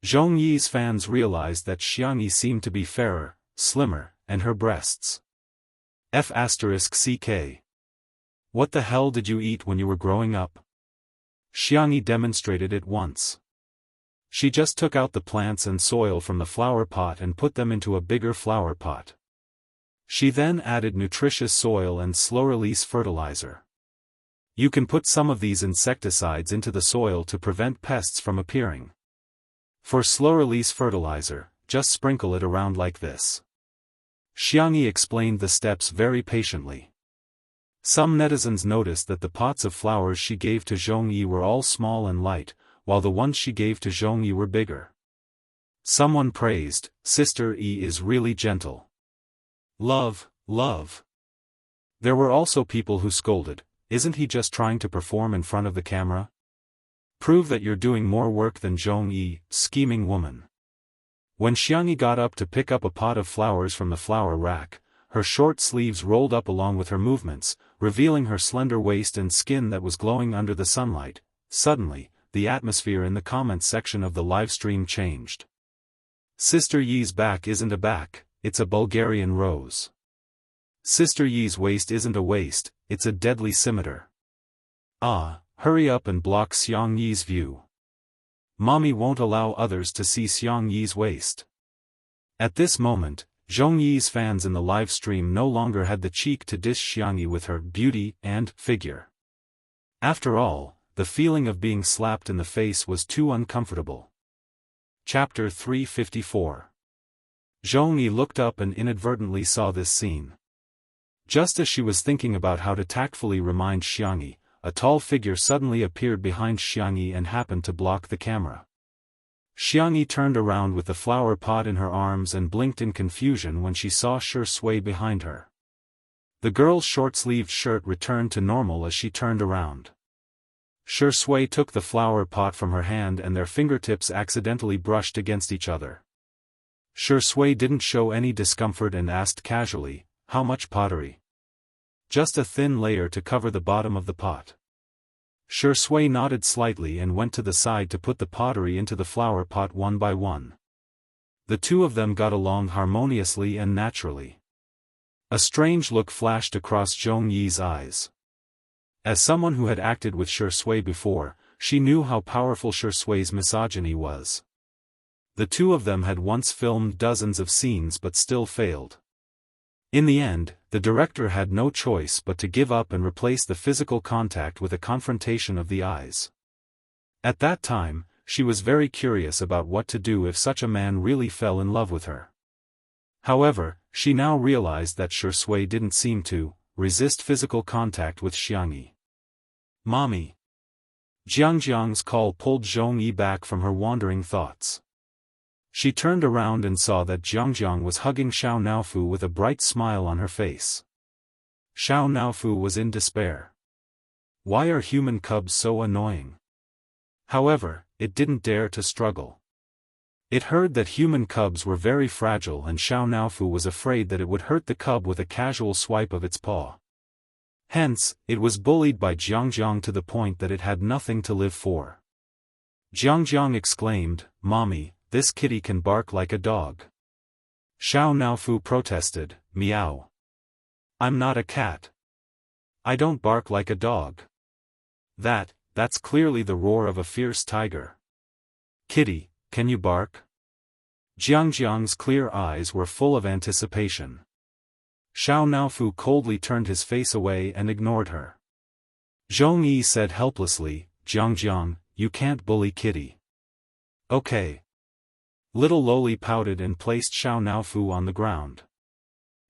Speaker 1: Zhongyi's fans realized that Xiangyi seemed to be fairer, slimmer, and her breasts. F***ck. What the hell did you eat when you were growing up? Xiangyi demonstrated it once. She just took out the plants and soil from the flower pot and put them into a bigger flower pot. She then added nutritious soil and slow-release fertilizer. You can put some of these insecticides into the soil to prevent pests from appearing. For slow-release fertilizer, just sprinkle it around like this. Xiangyi explained the steps very patiently. Some netizens noticed that the pots of flowers she gave to Zhongyi were all small and light, while the ones she gave to Zhongyi were bigger. Someone praised, "Sister E is really gentle. Love, love." There were also people who scolded, "Isn't he just trying to perform in front of the camera? Prove that you're doing more work than Zhongyi, scheming woman." When Xiangyi got up to pick up a pot of flowers from the flower rack, her short sleeves rolled up along with her movements, revealing her slender waist and skin that was glowing under the sunlight. Suddenly, the atmosphere in the comments section of the livestream changed. Sister Yi's back isn't a back, it's a Bulgarian rose. Sister Yi's waist isn't a waist, it's a deadly scimitar. Ah, hurry up and block Xiangyi's view. Mommy won't allow others to see Xiangyi's waist. At this moment, Zhongyi's fans in the live stream no longer had the cheek to diss Xiangyi with her beauty and figure. After all, the feeling of being slapped in the face was too uncomfortable. Chapter 354. Zhongyi looked up and inadvertently saw this scene. Just as she was thinking about how to tactfully remind Xiangyi, a tall figure suddenly appeared behind Xiangyi and happened to block the camera. Xiangyi turned around with the flower pot in her arms and blinked in confusion when she saw Shui behind her. The girl's short-sleeved shirt returned to normal as she turned around. Shui took the flower pot from her hand and their fingertips accidentally brushed against each other. Shui didn't show any discomfort and asked casually, "How much pottery?" "Just a thin layer to cover the bottom of the pot." Shui nodded slightly and went to the side to put the pottery into the flower pot one by one. The two of them got along harmoniously and naturally. A strange look flashed across Zhongyi's eyes. As someone who had acted with Shui before, she knew how powerful Shui's misogyny was. The two of them had once filmed dozens of scenes but still failed. In the end, the director had no choice but to give up and replace the physical contact with a confrontation of the eyes. At that time, she was very curious about what to do if such a man really fell in love with her. However, she now realized that Shui didn't seem to resist physical contact with Xiangyi. "Mommy." Jiang's call pulled Zhongyi back from her wandering thoughts. She turned around and saw that Jiang was hugging Xiao Naofu with a bright smile on her face. Xiao Naofu was in despair. Why are human cubs so annoying? However, it didn't dare to struggle. It heard that human cubs were very fragile and Xiao Naofu was afraid that it would hurt the cub with a casual swipe of its paw. Hence, it was bullied by Jiang to the point that it had nothing to live for. Jiang exclaimed, "Mommy, this kitty can bark like a dog." Xiao Naofu protested, "Meow. I'm not a cat. I don't bark like a dog. That's clearly the roar of a fierce tiger. Kitty, can you bark?" Jiang's clear eyes were full of anticipation. Xiao Naofu coldly turned his face away and ignored her. Zhongyi said helplessly, "Jiang, you can't bully Kitty." "Okay." Little Loli pouted and placed Xiao Naofu on the ground.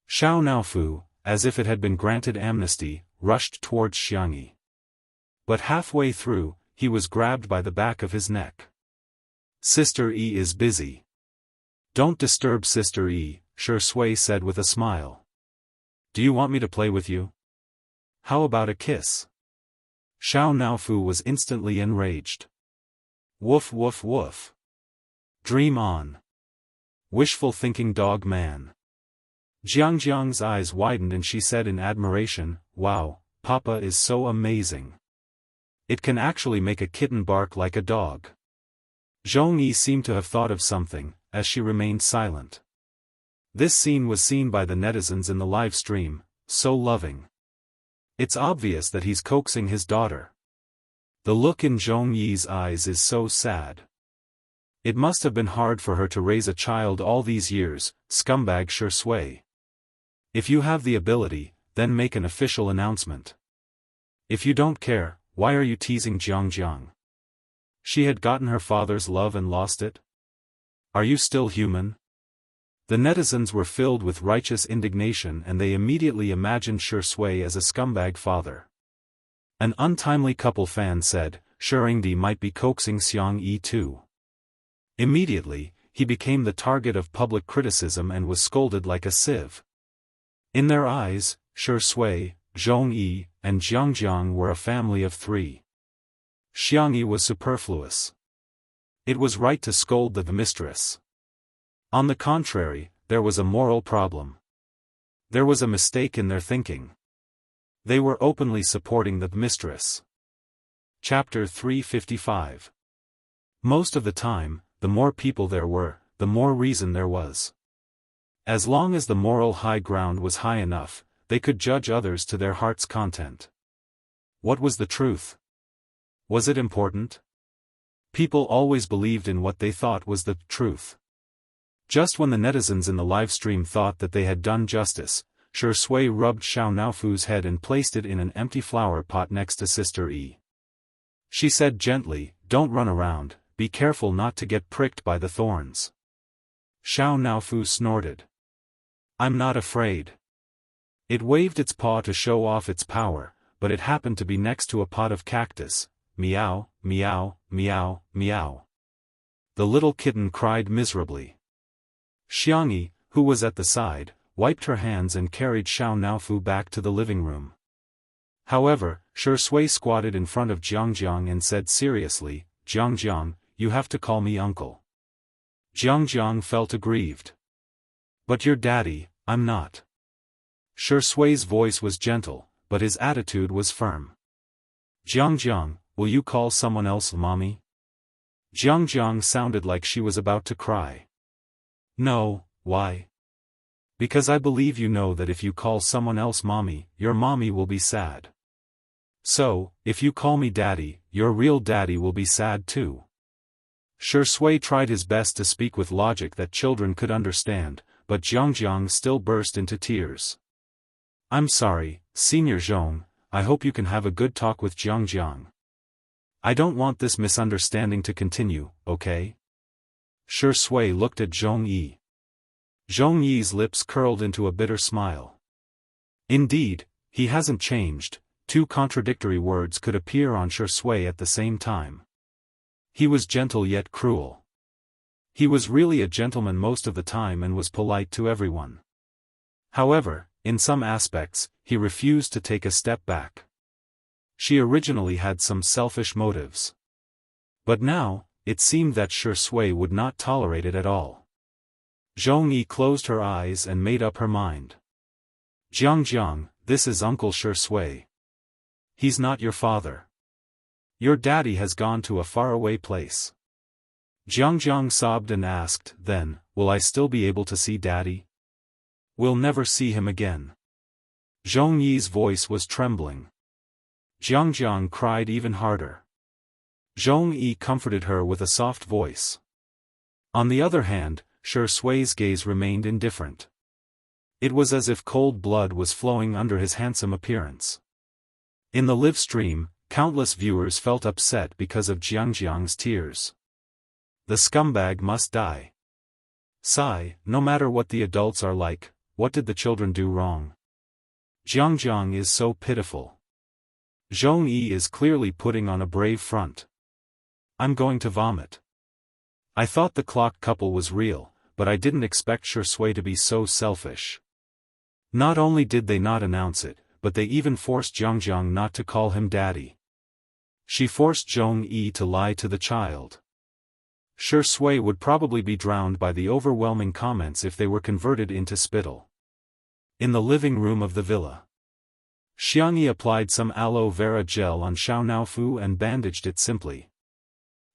Speaker 1: Xiao Naofu, as if it had been granted amnesty, rushed towards Xiangyi. But halfway through, he was grabbed by the back of his neck. "Sister E is busy. Don't disturb Sister E, Shui said with a smile. Do you want me to play with you? How about a kiss? Xiao Naofu was instantly enraged. Woof woof woof. Dream on. Wishful thinking dog man. Jiang's eyes widened and she said in admiration, wow, Papa is so amazing. It can actually make a kitten bark like a dog. Zhongyi seemed to have thought of something, as she remained silent. This scene was seen by the netizens in the live stream, so loving. It's obvious that he's coaxing his daughter. The look in Zhongyi's eyes is so sad. It must have been hard for her to raise a child all these years, scumbag Shui. If you have the ability, then make an official announcement. If you don't care, why are you teasing Jiang? She had gotten her father's love and lost it? Are you still human? The netizens were filled with righteous indignation and they immediately imagined Shui as a scumbag father. An untimely couple fan said, Shuringdi might be coaxing Xiang Yi too. Immediately, he became the target of public criticism and was scolded like a sieve. In their eyes, Shui, Zhongyi, and Jiang were a family of three. Xiang Yi was superfluous. It was right to scold the mistress. On the contrary, there was a moral problem. There was a mistake in their thinking. They were openly supporting the mistress. Chapter 355. Most of the time, the more people there were, the more reason there was. As long as the moral high ground was high enough, they could judge others to their heart's content. What was the truth? Was it important? People always believed in what they thought was the truth. Just when the netizens in the live stream thought that they had done justice, Shui rubbed Xiao Naofu's head and placed it in an empty flower pot next to Sister E. She said gently, don't run around, be careful not to get pricked by the thorns. Xiao Naofu snorted. I'm not afraid. It waved its paw to show off its power, but it happened to be next to a pot of cactus. Meow, meow, meow, meow. The little kitten cried miserably. Xiang Yi, who was at the side, wiped her hands and carried Xiao Naofu back to the living room. However, Shui squatted in front of Jiang and said seriously, Jiang, you have to call me uncle. Jiang felt aggrieved. But your daddy, I'm not. Shui's voice was gentle, but his attitude was firm. Jiang, will you call someone else mommy? Jiang sounded like she was about to cry. No, why? Because I believe you know that if you call someone else mommy, your mommy will be sad. So, if you call me daddy, your real daddy will be sad too. Shui tried his best to speak with logic that children could understand, but Jiang still burst into tears. I'm sorry, Senior Zhong, I hope you can have a good talk with Jiang. I don't want this misunderstanding to continue, okay? Shui looked at Zhongyi. Zhongyi's lips curled into a bitter smile. Indeed, he hasn't changed. Two contradictory words could appear on Shui at the same time. He was gentle yet cruel. He was really a gentleman most of the time and was polite to everyone. However, in some aspects, he refused to take a step back. She originally had some selfish motives. But now, it seemed that Shui would not tolerate it at all. Zhongyi closed her eyes and made up her mind. Jiang, this is Uncle Shui. He's not your father. Your daddy has gone to a faraway place. Jiang sobbed and asked, then, will I still be able to see daddy? We'll never see him again. Zhongyi's voice was trembling. Jiang cried even harder. Zhongyi comforted her with a soft voice. On the other hand, Shui's gaze remained indifferent. It was as if cold blood was flowing under his handsome appearance. In the live stream, countless viewers felt upset because of Jiang's tears. The scumbag must die. Sigh, no matter what the adults are like, what did the children do wrong? Jiang is so pitiful. Zhongyi is clearly putting on a brave front. I'm going to vomit. I thought the clock couple was real, but I didn't expect Shui to be so selfish. Not only did they not announce it, but they even forced Jianghu not to call him daddy. She forced Zhong-yi to lie to the child. Shui would probably be drowned by the overwhelming comments if they were converted into spittle. In the living room of the villa, Xiangyi applied some aloe vera gel on Xiao Naofu and bandaged it simply.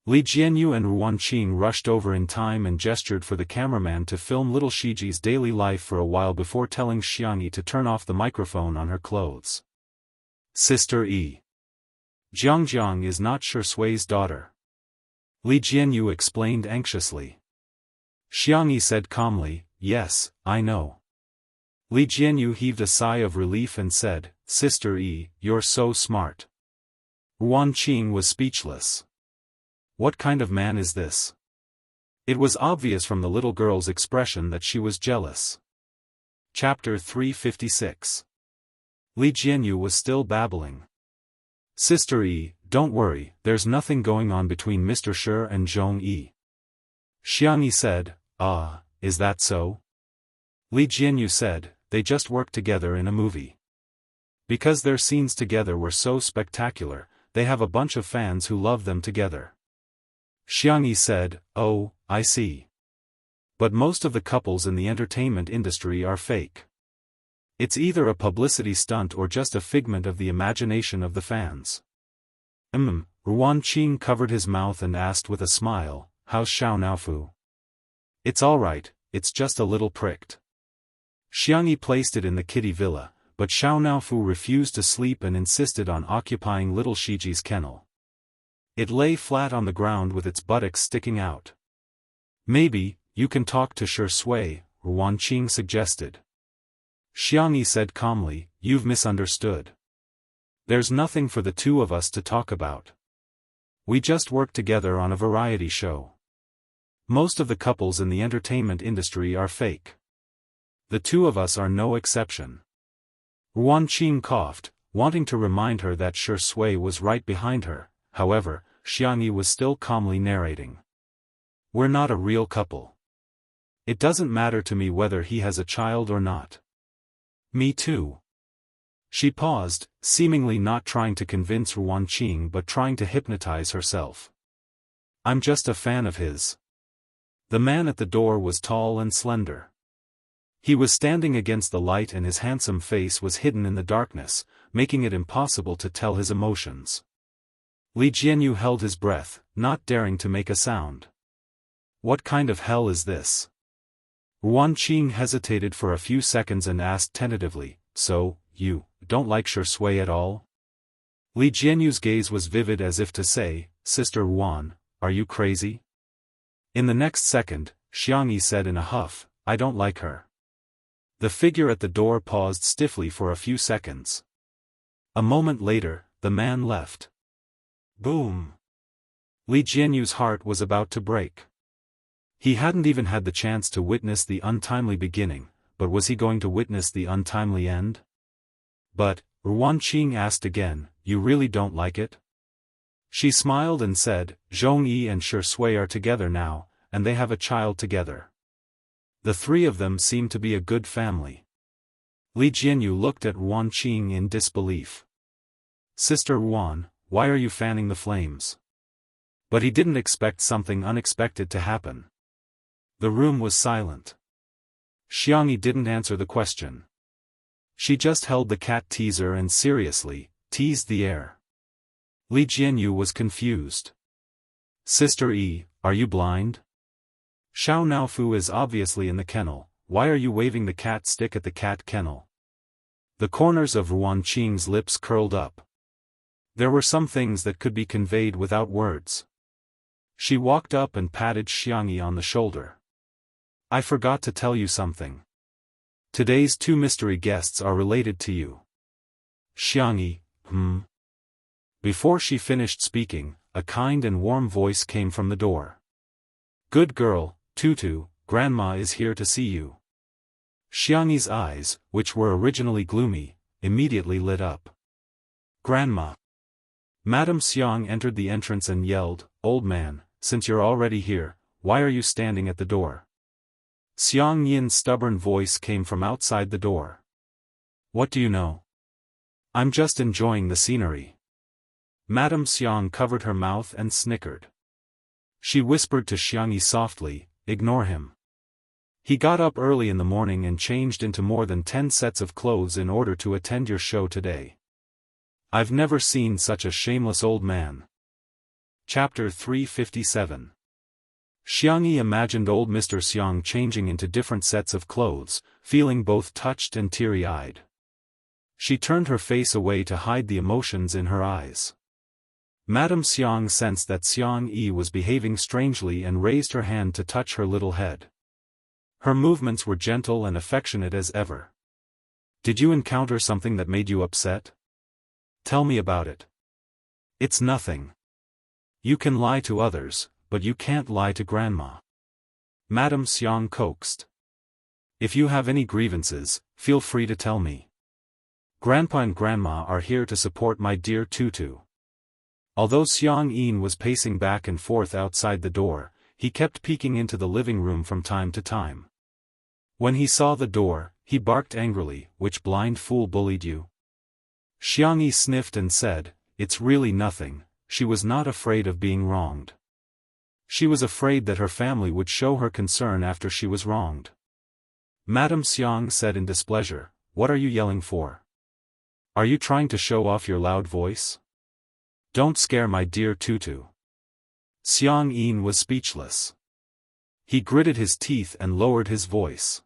Speaker 1: Li Jianyu and Ruan Qing rushed over in time and gestured for the cameraman to film little Shiji's daily life for a while before telling Xiangyi to turn off the microphone on her clothes. Sister E. Jiangjiang is not Shui's daughter. Li Jianyu explained anxiously. Xiangyi said calmly, yes, I know. Li Jianyu heaved a sigh of relief and said, Sister E, you're so smart. Ruan Qing was speechless. What kind of man is this? It was obvious from the little girl's expression that she was jealous. Chapter 356. Li Jianyu was still babbling. Sister E, don't worry, there's nothing going on between Mr. Shi and Zhong-yi. Xiangyi said, ah, is that so? Li Jianyu said, they just worked together in a movie. Because their scenes together were so spectacular, they have a bunch of fans who love them together. Xiangyi said, oh, I see. But most of the couples in the entertainment industry are fake. It's either a publicity stunt or just a figment of the imagination of the fans. Ruan Qing covered his mouth and asked with a smile, how's Xiao Naofu? It's alright, it's just a little pricked. Xiangyi placed it in the kitty villa, but Xiao Naofu refused to sleep and insisted on occupying little Shiji's kennel. It lay flat on the ground with its buttocks sticking out. Maybe, you can talk to Shui, Ruan Qing suggested. Xiangyi said calmly, you've misunderstood. There's nothing for the two of us to talk about. We just work together on a variety show. Most of the couples in the entertainment industry are fake. The two of us are no exception. Ruan Qing coughed, wanting to remind her that Shui was right behind her. However, Xiangyi was still calmly narrating. We're not a real couple. It doesn't matter to me whether he has a child or not. Me too. She paused, seemingly not trying to convince Ruan Qing but trying to hypnotize herself. I'm just a fan of his. The man at the door was tall and slender. He was standing against the light and his handsome face was hidden in the darkness, making it impossible to tell his emotions. Li Jianyu held his breath, not daring to make a sound. What kind of hell is this? Ruan Qing hesitated for a few seconds and asked tentatively, so, you don't like Shui at all? Li Jianyu's gaze was vivid as if to say, Sister Ruan, are you crazy? In the next second, Xiangyi said in a huff, I don't like her. The figure at the door paused stiffly for a few seconds. A moment later, the man left. Boom! Li Jianyu's heart was about to break. He hadn't even had the chance to witness the untimely beginning, but was he going to witness the untimely end? But, Ruan Qing asked again, you really don't like it? She smiled and said, Zhong-yi and Shui are together now, and they have a child together. The three of them seem to be a good family. Li Jianyu looked at Ruan Qing in disbelief. Sister Ruan, why are you fanning the flames? But he didn't expect something unexpected to happen. The room was silent. Xiangyi didn't answer the question. She just held the cat teaser and seriously teased the air. Li Jianyu was confused. Sister E, are you blind? Xiao Naofu is obviously in the kennel, why are you waving the cat stick at the cat kennel? The corners of Ruan Qing's lips curled up. There were some things that could be conveyed without words. She walked up and patted Xiangyi on the shoulder. I forgot to tell you something. Today's two mystery guests are related to you. Xiangyi, Before she finished speaking, a kind and warm voice came from the door. Good girl, Tutu, Grandma is here to see you. Xiangyi's eyes, which were originally gloomy, immediately lit up. Grandma. Madame Xiang entered the entrance and yelled, Old man, since you're already here, why are you standing at the door? Xiang Yin's stubborn voice came from outside the door. What do you know? I'm just enjoying the scenery. Madame Xiang covered her mouth and snickered. She whispered to Xiangyi softly, ignore him. He got up early in the morning and changed into more than 10 sets of clothes in order to attend your show today. I've never seen such a shameless old man. Chapter 357. Xiangyi imagined old Mr. Xiang changing into different sets of clothes, feeling both touched and teary-eyed. She turned her face away to hide the emotions in her eyes. Madame Xiang sensed that Xiang Yi was behaving strangely and raised her hand to touch her little head. Her movements were gentle and affectionate as ever. Did you encounter something that made you upset? Tell me about it. It's nothing. You can lie to others, but you can't lie to Grandma. Madame Xiang coaxed. If you have any grievances, feel free to tell me. Grandpa and Grandma are here to support my dear Tutu. Although Xiang Yin was pacing back and forth outside the door, he kept peeking into the living room from time to time. When he saw the door, he barked angrily, "Which blind fool bullied you?" Xiang Yi sniffed and said, "It's really nothing." She was not afraid of being wronged. She was afraid that her family would show her concern after she was wronged. Madame Xiang said in displeasure, "What are you yelling for? Are you trying to show off your loud voice? Don't scare my dear Tutu." Xiang Yin was speechless. He gritted his teeth and lowered his voice.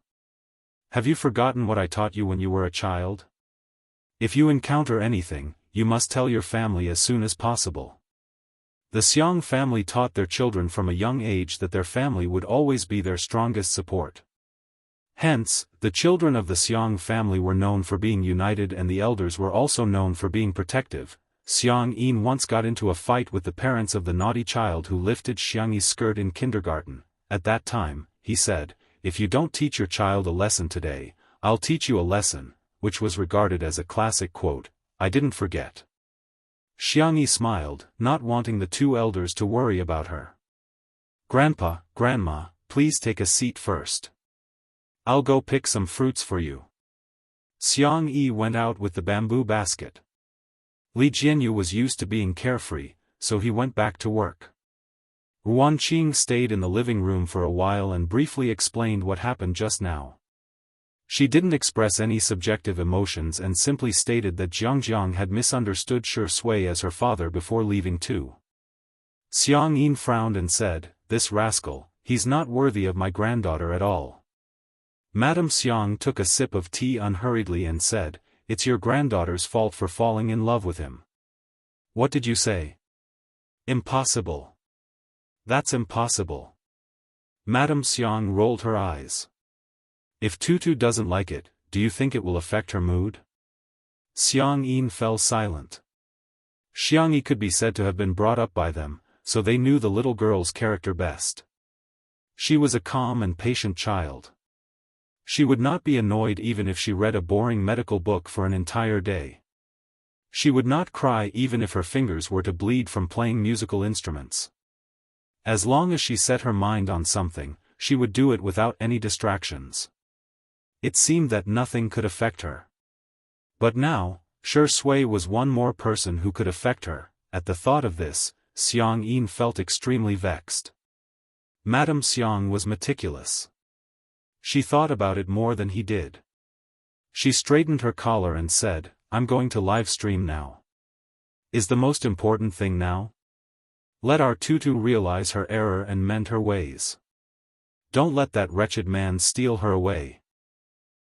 Speaker 1: Have you forgotten what I taught you when you were a child? If you encounter anything, you must tell your family as soon as possible. The Xiang family taught their children from a young age that their family would always be their strongest support. Hence, the children of the Xiang family were known for being united and the elders were also known for being protective. Xiang Yin once got into a fight with the parents of the naughty child who lifted Xiangyi's skirt in kindergarten. At that time, he said, "If you don't teach your child a lesson today, I'll teach you a lesson," which was regarded as a classic quote. I didn't forget. Xiangyi smiled, not wanting the two elders to worry about her. "Grandpa, Grandma, please take a seat first. I'll go pick some fruits for you." Xiang Yi went out with the bamboo basket. Li Jianyu was used to being carefree, so he went back to work. Ruanqing stayed in the living room for a while and briefly explained what happened just now. She didn't express any subjective emotions and simply stated that Jiang had misunderstood Shi Sui as her father before leaving too. Xiang Yin frowned and said, "This rascal, he's not worthy of my granddaughter at all." Madame Xiang took a sip of tea unhurriedly and said, "It's your granddaughter's fault for falling in love with him." "What did you say?" "Impossible. That's impossible." Madame Xiang rolled her eyes. "If Tutu doesn't like it, do you think it will affect her mood?" Xiang Yin fell silent. Xiangyi could be said to have been brought up by them, so they knew the little girl's character best. She was a calm and patient child. She would not be annoyed even if she read a boring medical book for an entire day. She would not cry even if her fingers were to bleed from playing musical instruments. As long as she set her mind on something, she would do it without any distractions. It seemed that nothing could affect her. But now, Shi Sui was one more person who could affect her. At the thought of this, Xiang Yin felt extremely vexed. Madame Xiang was meticulous. She thought about it more than he did. She straightened her collar and said, "I'm going to live stream now. Is the most important thing now? Let our Tutu realize her error and mend her ways. Don't let that wretched man steal her away."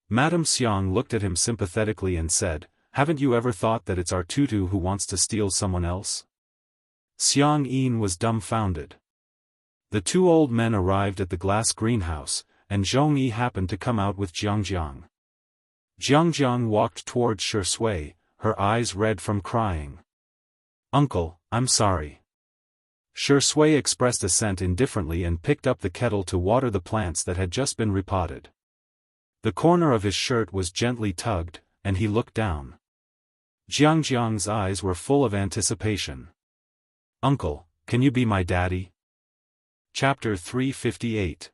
Speaker 1: Madame Xiang looked at him sympathetically and said, "Haven't you ever thought that it's our Tutu who wants to steal someone else?" Xiang Yin was dumbfounded. The two old men arrived at the glass greenhouse, and Zhongyi happened to come out with Jiang. Jiang walked towards Shi Sui, her eyes red from crying. "Uncle, I'm sorry." Shi Sui expressed assent indifferently and picked up the kettle to water the plants that had just been repotted. The corner of his shirt was gently tugged, and he looked down. Jiang's eyes were full of anticipation. "Uncle, can you be my daddy?" Chapter 358.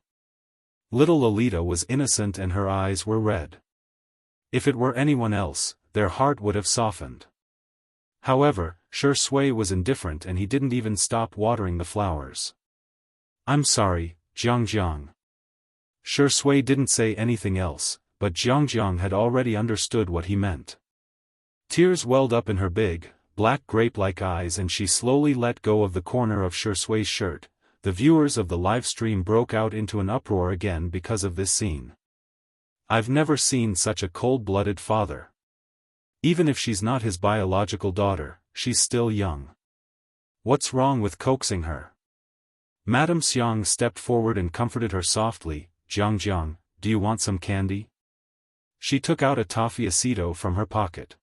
Speaker 1: Little Lolita was innocent and her eyes were red. If it were anyone else, their heart would have softened. However, Shui was indifferent and he didn't even stop watering the flowers. I'm sorry, Jiang. Shui didn't say anything else, but Jiang had already understood what he meant. Tears welled up in her big, black grape-like eyes and she slowly let go of the corner of Shui's shirt. The viewers of the live stream broke out into an uproar again because of this scene. I've never seen such a cold-blooded father. Even if she's not his biological daughter, she's still young. What's wrong with coaxing her? Madame Xiang stepped forward and comforted her softly. Jiang, do you want some candy? She took out a toffee aceto from her pocket.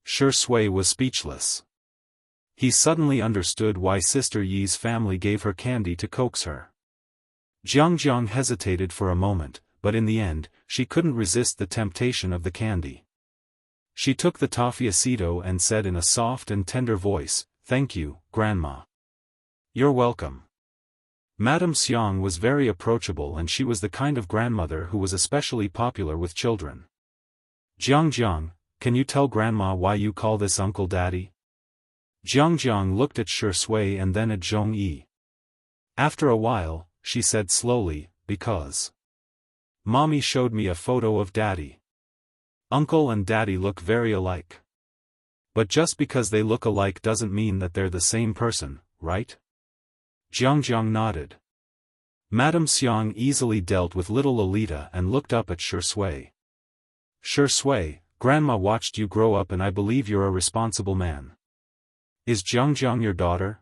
Speaker 1: Shui was speechless. He suddenly understood why Sister Yi's family gave her candy to coax her. Jiang hesitated for a moment, but in the end, she couldn't resist the temptation of the candy. She took the toffee aceto and said in a soft and tender voice, "Thank you, Grandma." "You're welcome." Madame Xiang was very approachable and she was the kind of grandmother who was especially popular with children. Jiang, can you tell Grandma why you call this uncle Daddy? Jiang looked at Shui and then at Zhongyi. After a while, she said slowly, because Mommy showed me a photo of Daddy. Uncle and Daddy look very alike. But just because they look alike doesn't mean that they're the same person, right? Jiang nodded. Madame Xiang easily dealt with little Lolita and looked up at Shui. Shui, Grandma watched you grow up and I believe you're a responsible man. Is Jiang your daughter?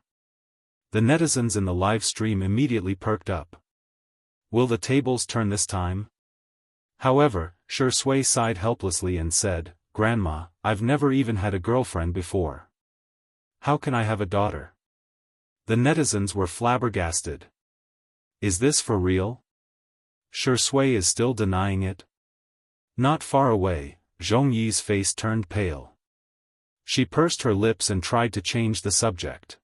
Speaker 1: The netizens in the live stream immediately perked up. Will the tables turn this time? However, Shui sighed helplessly and said, Grandma, I've never even had a girlfriend before. How can I have a daughter? The netizens were flabbergasted. Is this for real? Shui is still denying it. Not far away, Zhongyi's face turned pale. She pursed her lips and tried to change the subject.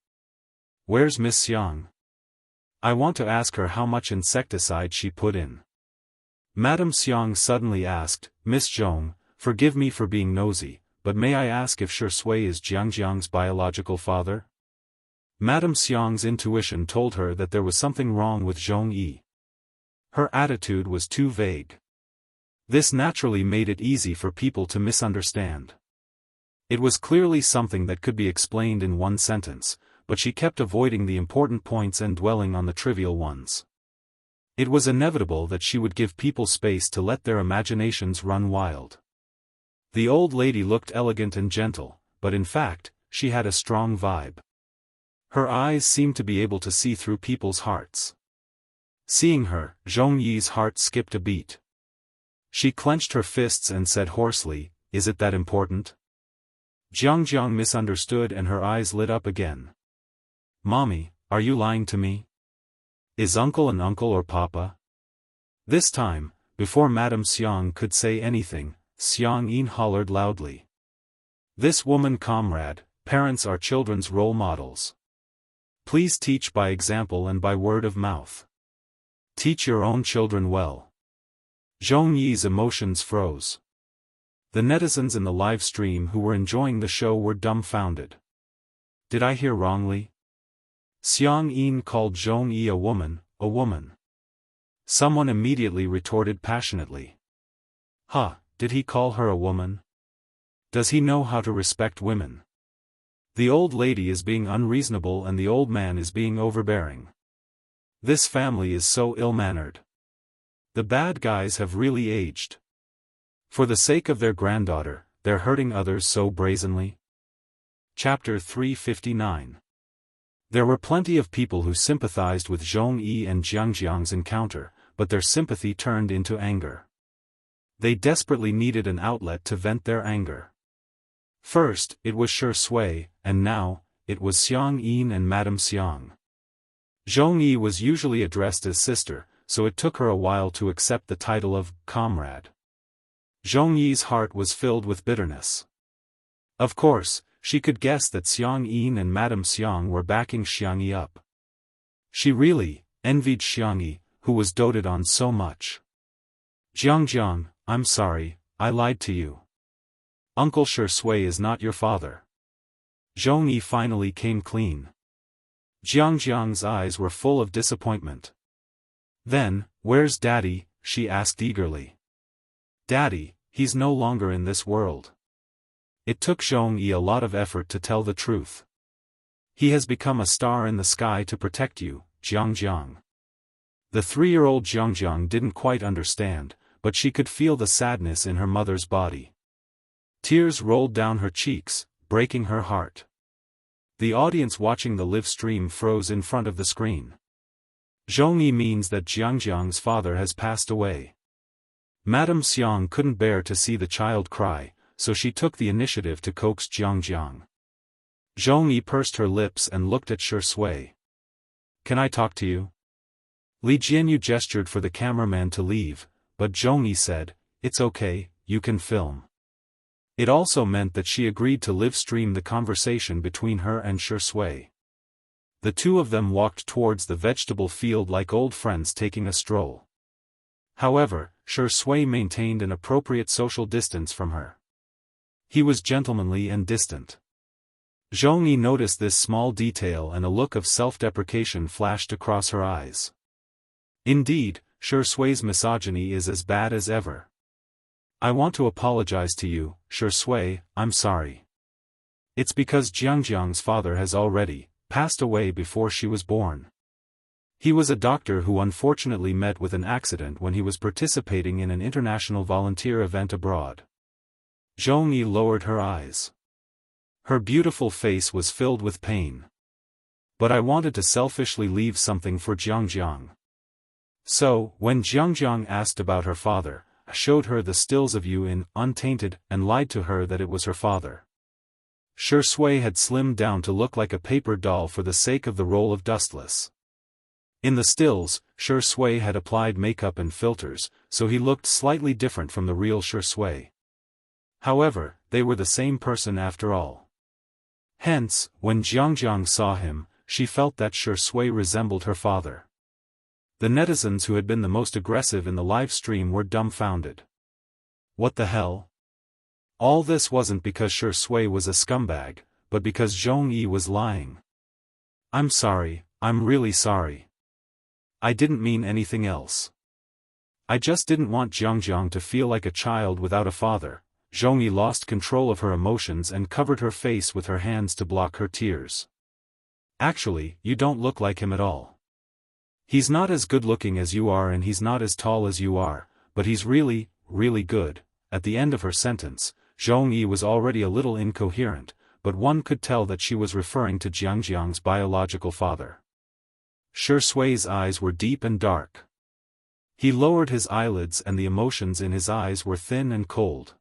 Speaker 1: Where's Miss Xiang? I want to ask her how much insecticide she put in. Madame Xiang suddenly asked, Miss Zhong, forgive me for being nosy, but may I ask if Shui is Jiang's biological father? Madame Xiang's intuition told her that there was something wrong with Zhongyi. Her attitude was too vague. This naturally made it easy for people to misunderstand. It was clearly something that could be explained in one sentence, but she kept avoiding the important points and dwelling on the trivial ones. It was inevitable that she would give people space to let their imaginations run wild. The old lady looked elegant and gentle, but in fact, she had a strong vibe. Her eyes seemed to be able to see through people's hearts. Seeing her, Zhongyi's heart skipped a beat. She clenched her fists and said hoarsely, Is it that important? Jiang misunderstood and her eyes lit up again. Mommy, are you lying to me? Is uncle an uncle or papa? This time, before Madame Xiang could say anything, Xiang Yin hollered loudly. This woman comrade, parents are children's role models. Please teach by example and by word of mouth. Teach your own children well. Zhongyi's emotions froze. The netizens in the live stream who were enjoying the show were dumbfounded. Did I hear wrongly? Xiang Yin called Zhongyi a woman, a woman. Someone immediately retorted passionately. Did he call her a woman? Does he know how to respect women? The old lady is being unreasonable and the old man is being overbearing. This family is so ill-mannered. The bad guys have really aged. For the sake of their granddaughter, they're hurting others so brazenly. Chapter 359. There were plenty of people who sympathized with Zhongyi and Jiang's encounter, but their sympathy turned into anger. They desperately needed an outlet to vent their anger. First, it was Shui, and now, it was Xiang Yin and Madame Xiang. Zhongyi was usually addressed as sister, so it took her a while to accept the title of comrade. Zhongyi's heart was filled with bitterness. Of course, she could guess that Xiang Yin and Madame Xiang were backing Xiangyi up. She really envied Xiangyi, who was doted on so much. Jiang, I'm sorry, I lied to you. Uncle Shui is not your father. Zhongyi finally came clean. Jiang's eyes were full of disappointment. Then, where's Daddy? She asked eagerly. Daddy, he's no longer in this world. It took Zhongyi a lot of effort to tell the truth. He has become a star in the sky to protect you, Jiang. The 3-year-old Jiang didn't quite understand, but she could feel the sadness in her mother's body. Tears rolled down her cheeks, breaking her heart. The audience watching the live stream froze in front of the screen. Zhongyi means that Jiang's father has passed away. Madame Xiang couldn't bear to see the child cry, so she took the initiative to coax Jiang. Zhongyi pursed her lips and looked at Shui. Can I talk to you? Li Jianyu gestured for the cameraman to leave, but Zhongyi said, it's okay, you can film. It also meant that she agreed to live stream the conversation between her and Shui. The two of them walked towards the vegetable field like old friends taking a stroll. However, Shui maintained an appropriate social distance from her. He was gentlemanly and distant. Zhongyi noticed this small detail and a look of self-deprecation flashed across her eyes. Indeed, Shui's misogyny is as bad as ever. I want to apologize to you, Shui, I'm sorry. It's because Jiang's father has already passed away before she was born. He was a doctor who unfortunately met with an accident when he was participating in an international volunteer event abroad. Zhongyi lowered her eyes. Her beautiful face was filled with pain. But I wanted to selfishly leave something for Jiang. So, when Jiang asked about her father, I showed her the stills of you in Untainted and lied to her that it was her father. Shui had slimmed down to look like a paper doll for the sake of the role of Dustless. In the stills, Shui had applied makeup and filters, so he looked slightly different from the real Shui. However, they were the same person after all. Hence, when Jiang saw him, she felt that Shui resembled her father. The netizens who had been the most aggressive in the live stream were dumbfounded. What the hell? All this wasn't because Shui was a scumbag, but because Zhongyi was lying. I'm sorry, I'm really sorry. I didn't mean anything else. I just didn't want Jiang to feel like a child without a father. Zhongyi lost control of her emotions and covered her face with her hands to block her tears. Actually, you don't look like him at all. He's not as good looking as you are and he's not as tall as you are, but he's really, really good. At the end of her sentence, Zhongyi was already a little incoherent, but one could tell that she was referring to Jiang's biological father. Shui's eyes were deep and dark. He lowered his eyelids and the emotions in his eyes were thin and cold.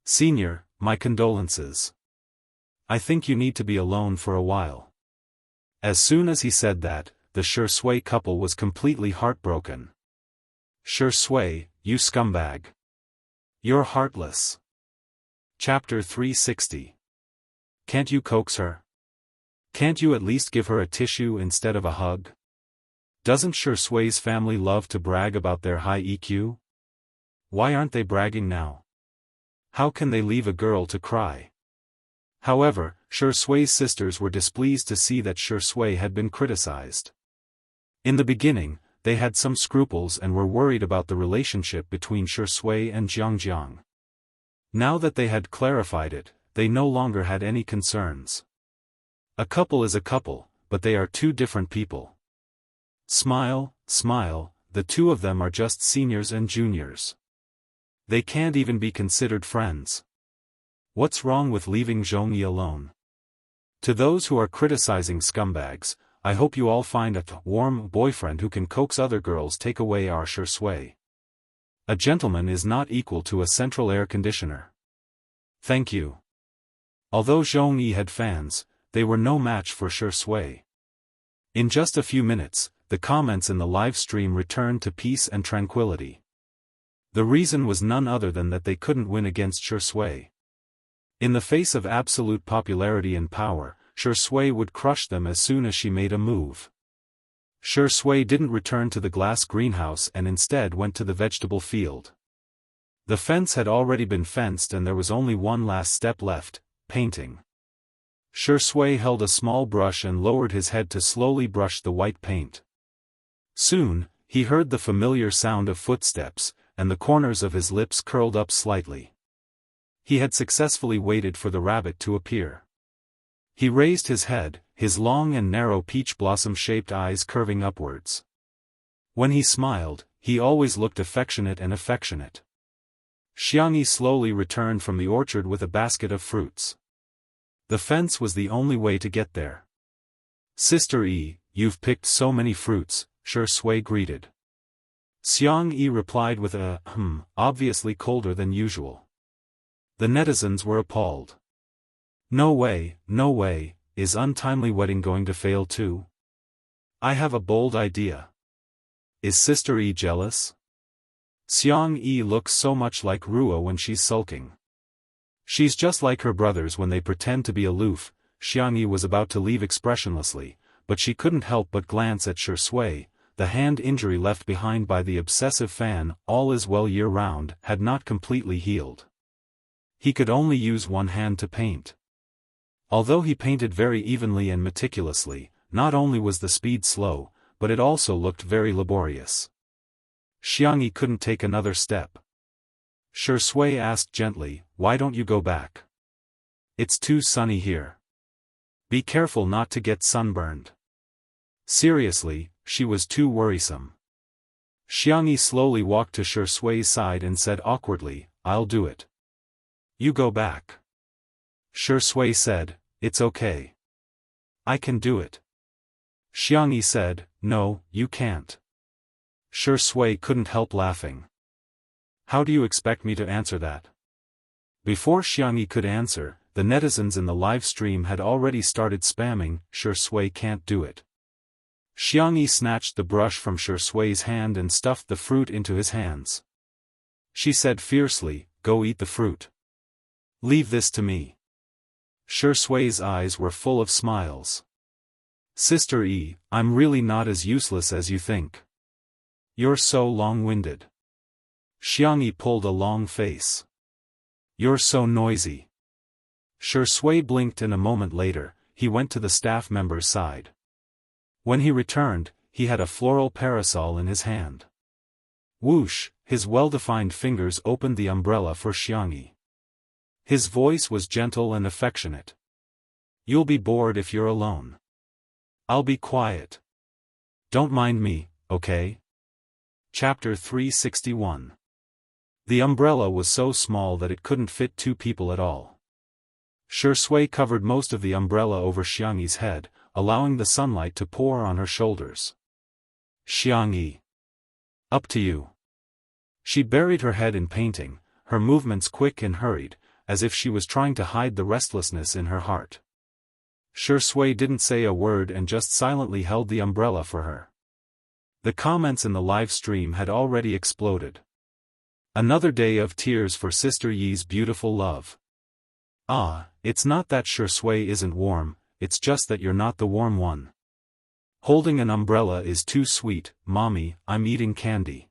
Speaker 1: Senior, my condolences. I think you need to be alone for a while. As soon as he said that, the Shui couple was completely heartbroken. Shui, you scumbag. You're heartless. Chapter 360. Can't you coax her? Can't you at least give her a tissue instead of a hug? Doesn't Shui's family love to brag about their high EQ? Why aren't they bragging now? How can they leave a girl to cry? However, Shui's sisters were displeased to see that Shui had been criticized. In the beginning, they had some scruples and were worried about the relationship between Shui and Jiang. Now that they had clarified it, they no longer had any concerns. A couple is a couple, but they are two different people. Smile, smile, the two of them are just seniors and juniors. They can't even be considered friends. What's wrong with leaving Zhongyi alone? To those who are criticizing scumbags, I hope you all find a warm boyfriend who can coax other girls take away our Shui. A gentleman is not equal to a central air conditioner. Thank you. Although Zhongyi had fans, they were no match for Shui. In just a few minutes, the comments in the live stream returned to peace and tranquility. The reason was none other than that they couldn't win against Shui. In the face of absolute popularity and power, Shui would crush them as soon as she made a move. Shui didn't return to the glass greenhouse and instead went to the vegetable field. The fence had already been fenced and there was only one last step left, painting. Shui held a small brush and lowered his head to slowly brush the white paint. Soon, he heard the familiar sound of footsteps, and the corners of his lips curled up slightly. He had successfully waited for the rabbit to appear. He raised his head, his long and narrow peach blossom-shaped eyes curving upwards. When he smiled, he always looked affectionate and affectionate. Xianxia slowly returned from the orchard with a basket of fruits. The fence was the only way to get there. "Sister Yi, you've picked so many fruits," Shui greeted. Xianxia replied with a obviously colder than usual. The netizens were appalled. No way, is untimely wedding going to fail too? I have a bold idea. Is Sister Yi jealous? Xianxia looks so much like Ruo when she's sulking. She's just like her brothers when they pretend to be aloof. Xianxia was about to leave expressionlessly, but she couldn't help but glance at Shui. The hand injury left behind by the obsessive fan, all is well year-round, had not completely healed. He could only use one hand to paint. Although he painted very evenly and meticulously, not only was the speed slow, but it also looked very laborious. Xianxia couldn't take another step. Shui asked gently, "Why don't you go back? It's too sunny here. Be careful not to get sunburned." Seriously, she was too worrisome. Xianxia slowly walked to Shui's side and said awkwardly, "I'll do it." "You go back." Shui said, "It's okay. I can do it." Xianxia said, "No, you can't." Shui couldn't help laughing. "How do you expect me to answer that?" Before Xianxia could answer, the netizens in the live stream had already started spamming, "Shui can't do it." Xianxia snatched the brush from Shui's hand and stuffed the fruit into his hands. She said fiercely, "Go eat the fruit. Leave this to me." Shui's eyes were full of smiles. "Sister Yi, I'm really not as useless as you think. You're so long-winded." Xianxia pulled a long face. "You're so noisy." Shui blinked and a moment later, he went to the staff member's side. When he returned, he had a floral parasol in his hand. Whoosh, his well-defined fingers opened the umbrella for Xianxia. His voice was gentle and affectionate. "You'll be bored if you're alone. I'll be quiet. Don't mind me, okay?" Chapter 361. The umbrella was so small that it couldn't fit two people at all. Shui covered most of the umbrella over Xianxia's head, allowing the sunlight to pour on her shoulders. "Xianxia. Up to you." She buried her head in painting, her movements quick and hurried, as if she was trying to hide the restlessness in her heart. Shui didn't say a word and just silently held the umbrella for her. The comments in the live stream had already exploded. Another day of tears for Sister Yi's beautiful love. "Ah, it's not that Shui isn't warm, it's just that you're not the warm one. Holding an umbrella is too sweet, mommy, I'm eating candy.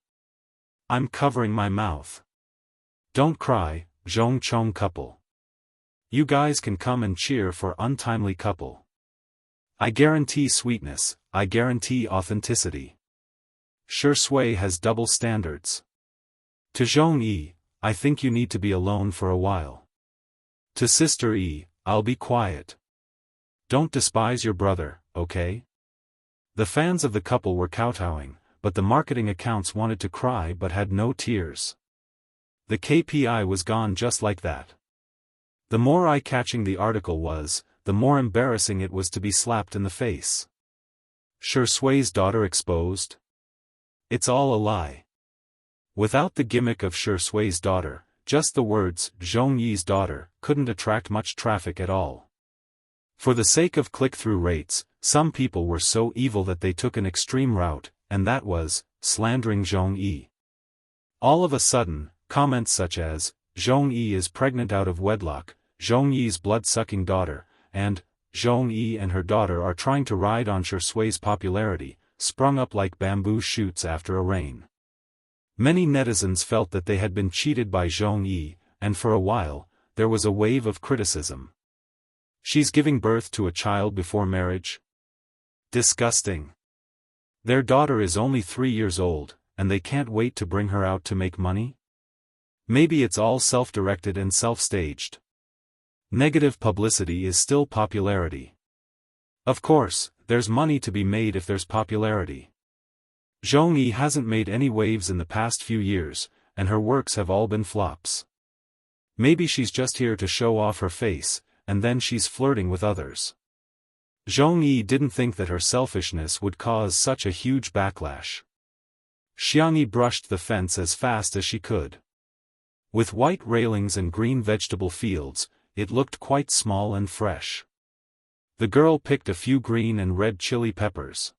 Speaker 1: I'm covering my mouth. Don't cry, Zhongchong couple. You guys can come and cheer for untimely couple. I guarantee sweetness, I guarantee authenticity. Shui has double standards. To Zhongyi, I think you need to be alone for a while. To Sister Yi, I'll be quiet. Don't despise your brother, okay?" The fans of the couple were kowtowing, but the marketing accounts wanted to cry but had no tears. The KPI was gone just like that. The more eye-catching the article was, the more embarrassing it was to be slapped in the face. Shui's daughter exposed? It's all a lie. Without the gimmick of Shui's daughter, just the words, Zhongyi's daughter, couldn't attract much traffic at all. For the sake of click-through rates, some people were so evil that they took an extreme route, and that was, slandering Zhongyi. All of a sudden, comments such as, Zhongyi is pregnant out of wedlock, Zhongyi's blood-sucking daughter, and, Zhongyi and her daughter are trying to ride on Shui's popularity, sprung up like bamboo shoots after a rain. Many netizens felt that they had been cheated by Zhong Yi, and for a while, there was a wave of criticism. She's giving birth to a child before marriage? Disgusting. Their daughter is only 3 years old, and they can't wait to bring her out to make money? Maybe it's all self-directed and self-staged. Negative publicity is still popularity. Of course, there's money to be made if there's popularity. Zhong Yi hasn't made any waves in the past few years, and her works have all been flops. Maybe she's just here to show off her face, and then she's flirting with others. Zhong Yi didn't think that her selfishness would cause such a huge backlash. Xiangyi brushed the fence as fast as she could. With white railings and green vegetable fields, it looked quite small and fresh. The girl picked a few green and red chili peppers.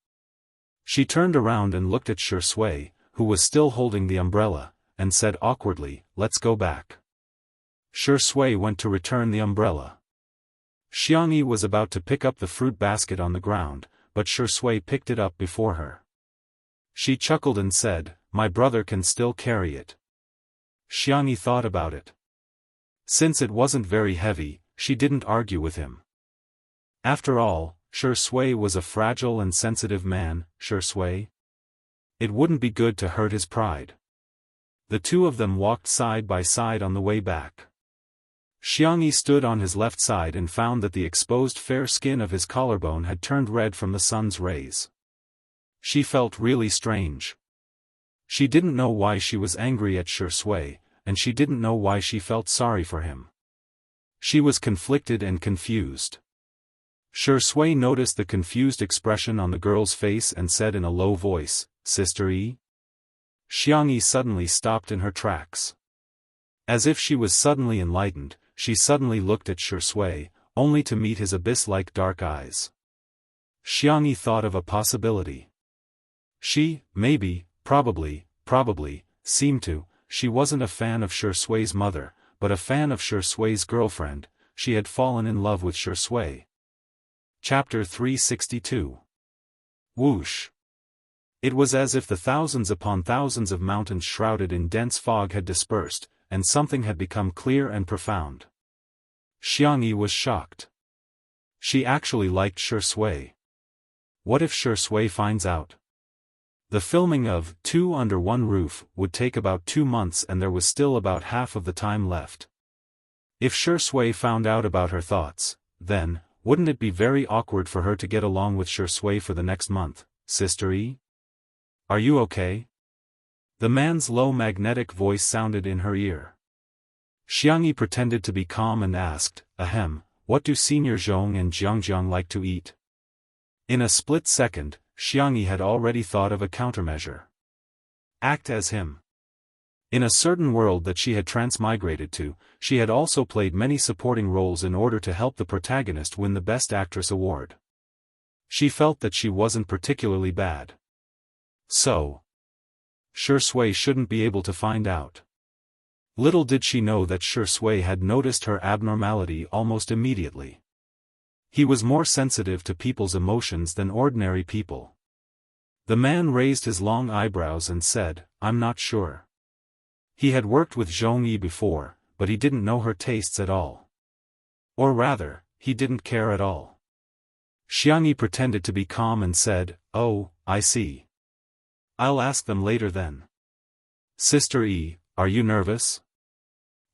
Speaker 1: She turned around and looked at Shui, who was still holding the umbrella, and said awkwardly, "Let's go back." Shui went to return the umbrella. Xiangyi was about to pick up the fruit basket on the ground, but Shui picked it up before her. She chuckled and said, "My brother can still carry it." Xiangyi thought about it. Since it wasn't very heavy, she didn't argue with him. After all, Shui was a fragile and sensitive man. Shui? It wouldn't be good to hurt his pride. The two of them walked side by side on the way back. Xiangyi stood on his left side and found that the exposed fair skin of his collarbone had turned red from the sun's rays. She felt really strange. She didn't know why she was angry at Shui, and she didn't know why she felt sorry for him. She was conflicted and confused. Shui noticed the confused expression on the girl's face and said in a low voice, "Sister Yi?" Xiangyi suddenly stopped in her tracks. As if she was suddenly enlightened, she suddenly looked at Shui, only to meet his abyss-like dark eyes. Xiangyi thought of a possibility. She, maybe, probably, seemed to, she wasn't a fan of Shui's mother, but a fan of Shui's girlfriend. She had fallen in love with Shui. Chapter 362. Whoosh. It was as if the thousands upon thousands of mountains shrouded in dense fog had dispersed, and something had become clear and profound. Xiangyi was shocked. She actually liked Shui. What if Shui finds out? The filming of Two Under One Roof would take about 2 months and there was still about half of the time left. If Shui found out about her thoughts, then, wouldn't it be very awkward for her to get along with Shui for the next month? "Sister Yi? Are you okay?" The man's low magnetic voice sounded in her ear. Xiangyi pretended to be calm and asked, "Ahem, what do Senior Zhong and Jiangjiang like to eat?" In a split second, Xiangyi had already thought of a countermeasure. Act as him. In a certain world that she had transmigrated to, she had also played many supporting roles in order to help the protagonist win the Best Actress award. She felt that she wasn't particularly bad. So, Shui shouldn't be able to find out. Little did she know that Shui had noticed her abnormality almost immediately. He was more sensitive to people's emotions than ordinary people. The man raised his long eyebrows and said, "I'm not sure." He had worked with Zhong Yi before, but he didn't know her tastes at all. Or rather, he didn't care at all. Xiangyi pretended to be calm and said, "Oh, I see. I'll ask them later then." "Sister Yi, are you nervous?"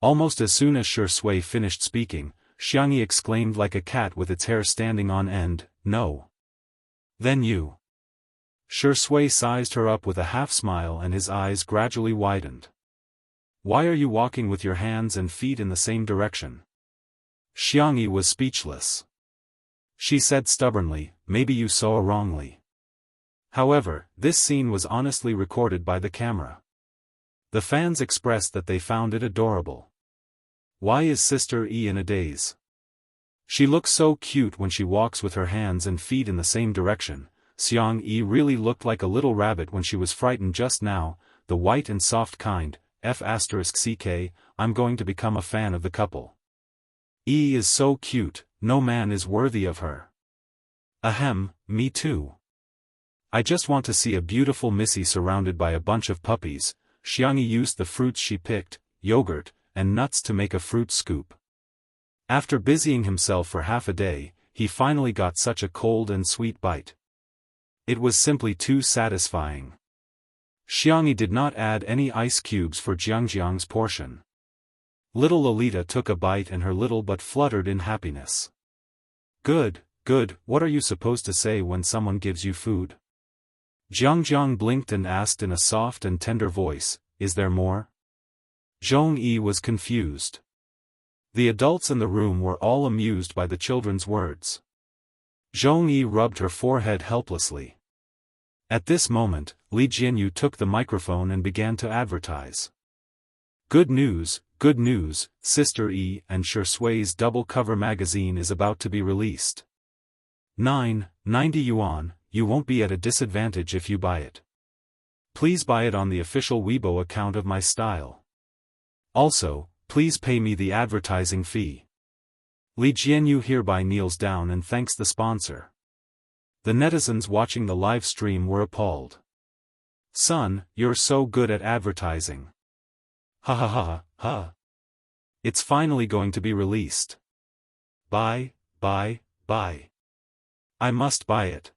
Speaker 1: Almost as soon as Shui finished speaking, Xiangyi exclaimed like a cat with its hair standing on end, "No." "Then you." Shui sized her up with a half-smile and his eyes gradually widened. "Why are you walking with your hands and feet in the same direction?" Xiangyi was speechless. She said stubbornly, "Maybe you saw wrongly." However, this scene was honestly recorded by the camera. The fans expressed that they found it adorable. Why is Sister Yi in a daze? She looks so cute when she walks with her hands and feet in the same direction. Xiang Yi really looked like a little rabbit when she was frightened just now, the white and soft kind. F***ck, I'm going to become a fan of the couple. Yi is so cute, no man is worthy of her. Ahem, me too. I just want to see a beautiful missy surrounded by a bunch of puppies. Xianxia used the fruits she picked, yogurt, and nuts to make a fruit scoop. After busying himself for half a day, he finally got such a cold and sweet bite. It was simply too satisfying. Xianxia did not add any ice cubes for Jiang's portion. Little Lolita took a bite and her little butt fluttered in happiness. Good, good, what are you supposed to say when someone gives you food? Jiang blinked and asked in a soft and tender voice, is there more? Zhongyi was confused. The adults in the room were all amused by the children's words. Zhongyi rubbed her forehead helplessly. At this moment, Li Jianyu took the microphone and began to advertise. Good news, Sister E and Shui's double-cover magazine is about to be released. 90 yuan, you won't be at a disadvantage if you buy it. Please buy it on the official Weibo account of my style. Also, please pay me the advertising fee. Li Jianyu hereby kneels down and thanks the sponsor. The netizens watching the live stream were appalled. Son, you're so good at advertising. Ha ha ha ha. It's finally going to be released. Buy. I must buy it.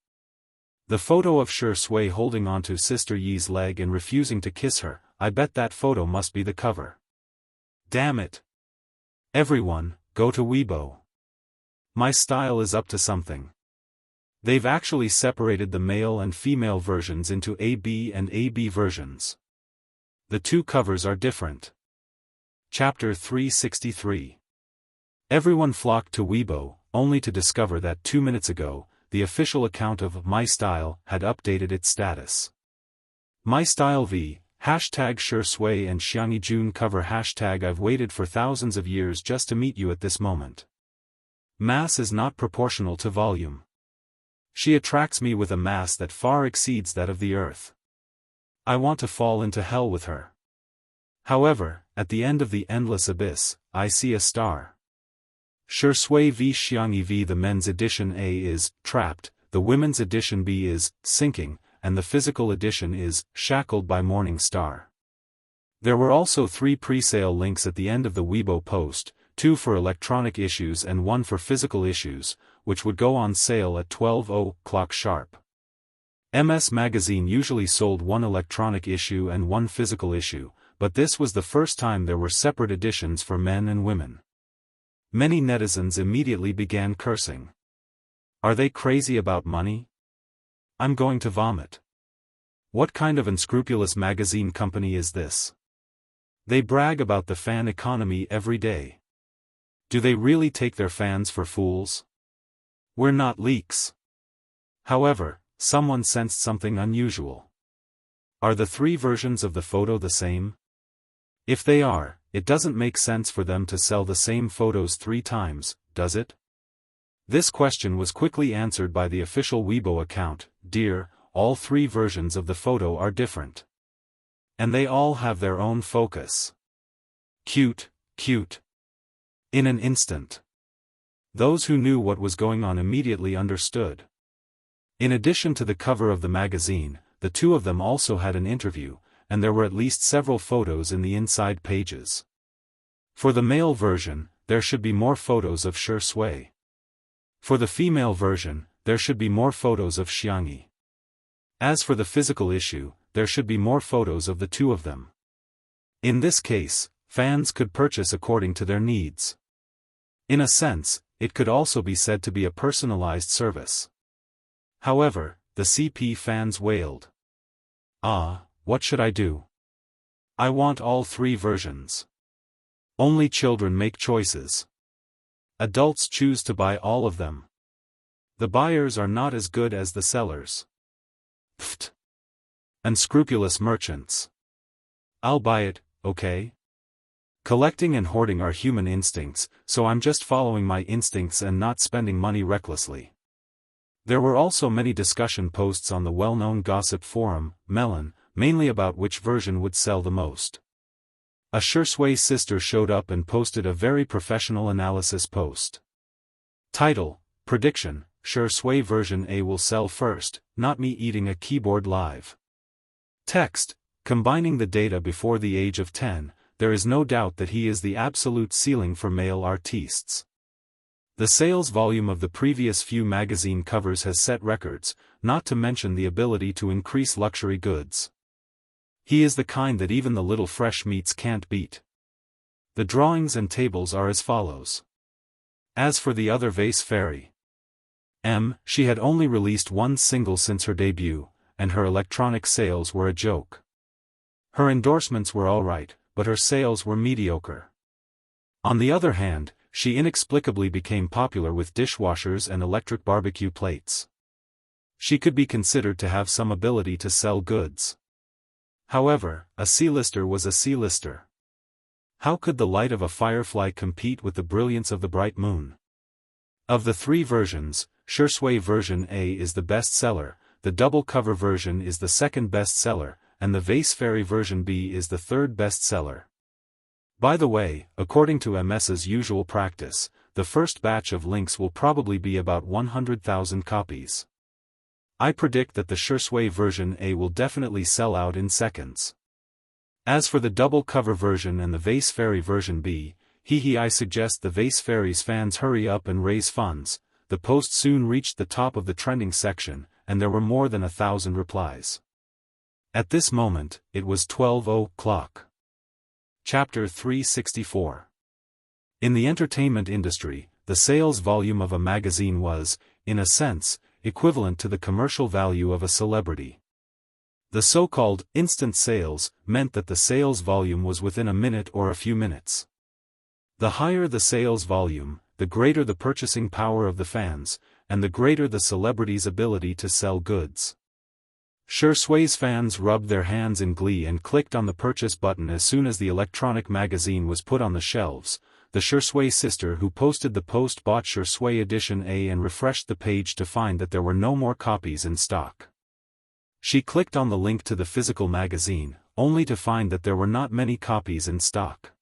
Speaker 1: The photo of Shui holding onto Sister Yi's leg and refusing to kiss her, I bet that photo must be the cover. Damn it. Everyone, go to Weibo. My style is up to something. They've actually separated the male and female versions into AB and AB versions. The two covers are different. Chapter 363. Everyone flocked to Weibo, only to discover that 2 minutes ago, the official account of My Style had updated its status. My Style V, hashtag Shui and Xianxia June cover hashtag I've waited for thousands of years just to meet you at this moment. Mass is not proportional to volume. She attracts me with a mass that far exceeds that of the earth. I want to fall into hell with her. However, at the end of the endless abyss, I see a star. Shui v Xianxia v. The men's edition A is trapped, the women's edition B is sinking, and the physical edition is shackled by morning star. There were also 3 pre-sale links at the end of the Weibo post, 2 for electronic issues and 1 for physical issues, which would go on sale at 12:00 sharp. MS Magazine usually sold 1 electronic issue and 1 physical issue, but this was the first time there were separate editions for men and women. Many netizens immediately began cursing. Are they crazy about money? I'm going to vomit. What kind of unscrupulous magazine company is this? They brag about the fan economy every day. Do they really take their fans for fools? We're not leaks. However, someone sensed something unusual. Are the 3 versions of the photo the same? If they are, it doesn't make sense for them to sell the same photos 3 times, does it? This question was quickly answered by the official Weibo account. Dear, all 3 versions of the photo are different. And they all have their own focus. Cute. In an instant. Those who knew what was going on immediately understood. In addition to the cover of the magazine, the 2 of them also had an interview, and there were at least several photos in the inside pages. For the male version, there should be more photos of Shui. For the female version, there should be more photos of Xianxia. As for the physical issue, there should be more photos of the 2 of them. In this case, fans could purchase according to their needs. In a sense, it could also be said to be a personalized service. However, the CP fans wailed. What should I do? I want all 3 versions. Only children make choices. Adults choose to buy all of them. The buyers are not as good as the sellers. Pfft. Unscrupulous merchants. I'll buy it, okay? Collecting and hoarding are human instincts, so I'm just following my instincts and not spending money recklessly. There were also many discussion posts on the well-known gossip forum, Melon, mainly about which version would sell the most. A Shui sister showed up and posted a very professional analysis post. Title: Prediction, sure Shui version A will sell first, not me eating a keyboard live. Text, combining the data before the age of 10, there is no doubt that he is the absolute ceiling for male artistes. The sales volume of the previous few magazine covers has set records, not to mention the ability to increase luxury goods. He is the kind that even the little fresh meats can't beat. The drawings and tables are as follows. As for the other vase fairy, she had only released one single since her debut, and her electronic sales were a joke. Her endorsements were alright, but her sales were mediocre. On the other hand, she inexplicably became popular with dishwashers and electric barbecue plates. She could be considered to have some ability to sell goods. However, a C-lister was a C-lister. How could the light of a firefly compete with the brilliance of the bright moon? Of the three versions, sure Shui version A is the best seller, the double cover version is the second best seller, and the vase fairy version B is the third best seller. By the way, according to MS's usual practice, the first batch of links will probably be about 100,000 copies. I predict that the sure Shui version A will definitely sell out in seconds. As for the double cover version and the vase fairy version B, I suggest the vase fairy's fans hurry up and raise funds. The post soon reached the top of the trending section, and there were more than 1,000 replies. At this moment, it was 12 o'clock. Chapter 364. In the entertainment industry, the sales volume of a magazine was, in a sense, equivalent to the commercial value of a celebrity. The so-called instant sales meant that the sales volume was within a minute or a few minutes. The higher the sales volume, the greater the purchasing power of the fans, and the greater the celebrity's ability to sell goods. Sure Shui's fans rubbed their hands in glee and clicked on the purchase button as soon as the electronic magazine was put on the shelves. The sure Shui sister who posted the post bought sure Shui edition A and refreshed the page to find that there were no more copies in stock. She clicked on the link to the physical magazine, only to find that there were not many copies in stock.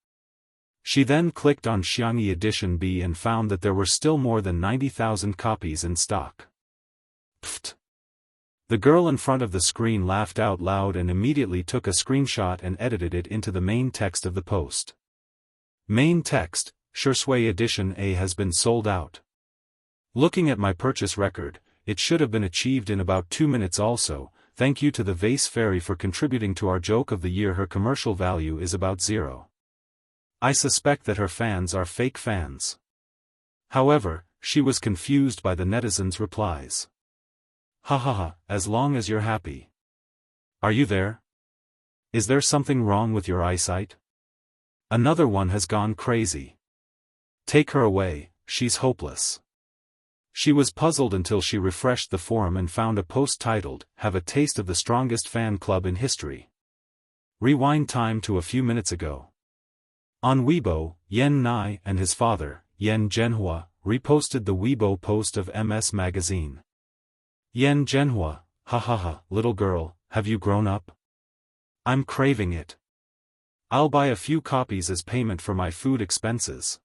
Speaker 1: She then clicked on Xianxia edition B and found that there were still more than 90,000 copies in stock. Pfft! The girl in front of the screen laughed out loud and immediately took a screenshot and edited it into the main text of the post. Main text, sure Shui edition A has been sold out. Looking at my purchase record, it should have been achieved in about 2 minutes also. Thank you to the vase fairy for contributing to our joke of the year. Her commercial value is about 0. I suspect that her fans are fake fans. However, she was confused by the netizens' replies. Ha ha ha, as long as you're happy. Are you there? Is there something wrong with your eyesight? Another one has gone crazy. Take her away, she's hopeless. She was puzzled until she refreshed the forum and found a post titled, "Have a taste of the strongest fan club in history." Rewind time to a few minutes ago. On Weibo, Yan Nai and his father, Yan Zhenhua, reposted the Weibo post of MS Magazine. Yan Zhenhua, ha ha ha, little girl, have you grown up? I'm craving it. I'll buy a few copies as payment for my food expenses.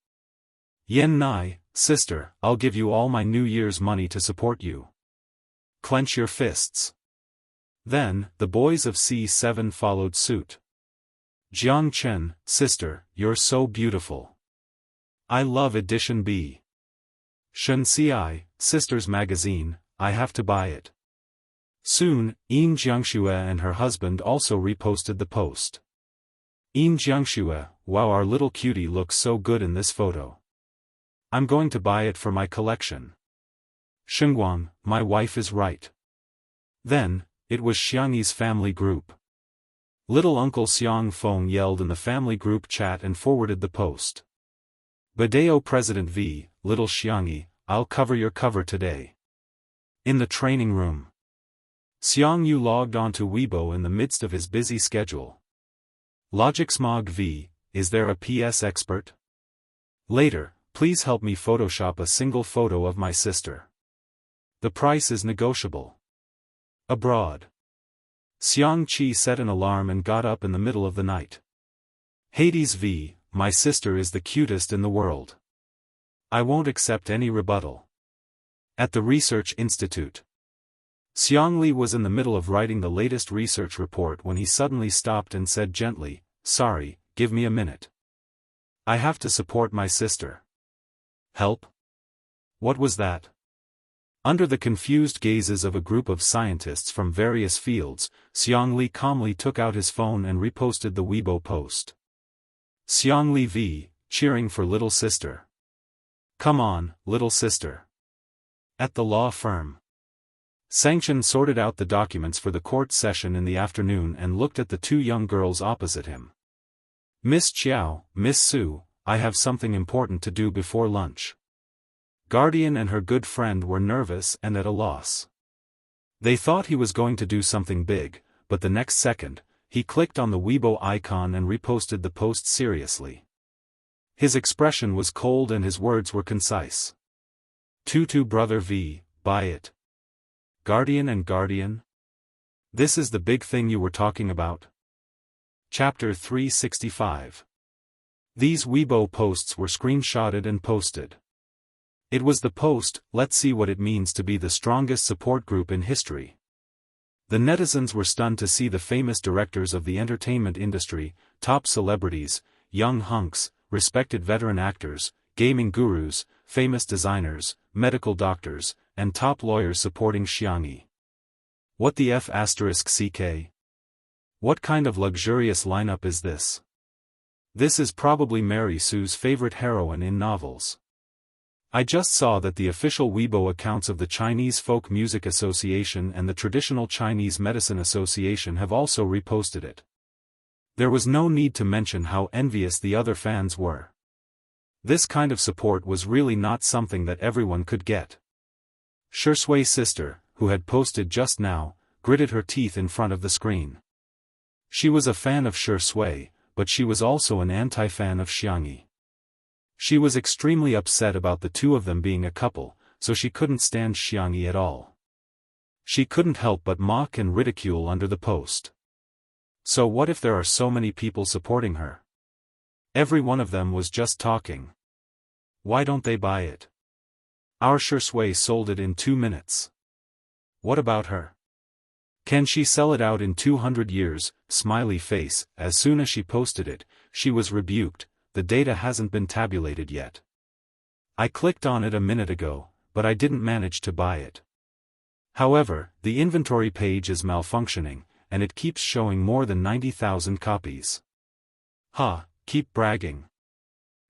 Speaker 1: Yan Nai, sister, I'll give you all my New Year's money to support you. Clench your fists. Then, the boys of C7 followed suit. Jiang Chen, sister, you're so beautiful. I love edition B. Shen Ci, sister's magazine, I have to buy it. Soon, Yin Jiangxue and her husband also reposted the post. Yin Jiangxue, wow, our little cutie looks so good in this photo. I'm going to buy it for my collection. Shengguang, my wife is right. Then, it was Xiangyi's family group. Little Uncle Xiang Feng yelled in the family group chat and forwarded the post. Badeo President V, little Xiangyi, I'll cover your cover today. In the training room. Xiang Yu logged onto Weibo in the midst of his busy schedule. Logic Smog V, is there a PS expert? Later, please help me Photoshop a single photo of my sister. The price is negotiable. Abroad. Xiang Qi set an alarm and got up in the middle of the night. Hades V, my sister is the cutest in the world. I won't accept any rebuttal. At the Research Institute. Xiangli was in the middle of writing the latest research report when he suddenly stopped and said gently, "Sorry, give me a minute. I have to support my sister." "Help? What was that?" Under the confused gazes of a group of scientists from various fields, Xiangli calmly took out his phone and reposted the Weibo post. Xiangli V, cheering for little sister. "Come on, little sister." At the law firm. Xianxia sorted out the documents for the court session in the afternoon and looked at the two young girls opposite him. "Miss Chiao, Miss Su, I have something important to do before lunch." Guardian and her good friend were nervous and at a loss. They thought he was going to do something big, but the next second, he clicked on the Weibo icon and reposted the post seriously. His expression was cold and his words were concise. "Tutu brother V, buy it." Guardian and Guardian? This is the big thing you were talking about? Chapter 365. These Weibo posts were screenshotted and posted. It was the post, "Let's see what it means to be the strongest support group in history." The netizens were stunned to see the famous directors of the entertainment industry, top celebrities, young hunks, respected veteran actors, gaming gurus, famous designers, medical doctors, and top lawyers supporting Xiangli. What the F***ck? What kind of luxurious lineup is this? This is probably Mary Sue's favorite heroine in novels. I just saw that the official Weibo accounts of the Chinese Folk Music Association and the Traditional Chinese Medicine Association have also reposted it. There was no need to mention how envious the other fans were. This kind of support was really not something that everyone could get. Shui's sister, who had posted just now, gritted her teeth in front of the screen. She was a fan of Shui, but she was also an anti-fan of Xiangli. She was extremely upset about the two of them being a couple, so she couldn't stand Xiangli at all. She couldn't help but mock and ridicule under the post. So what if there are so many people supporting her? Every one of them was just talking. Why don't they buy it? Our Shui sold it in 2 minutes. What about her? Can she sell it out in 200 years? Smiley face. As soon as she posted it, she was rebuked. The data hasn't been tabulated yet. I clicked on it a minute ago, but I didn't manage to buy it. However, the inventory page is malfunctioning, and it keeps showing more than 90,000 copies. Ha, keep bragging.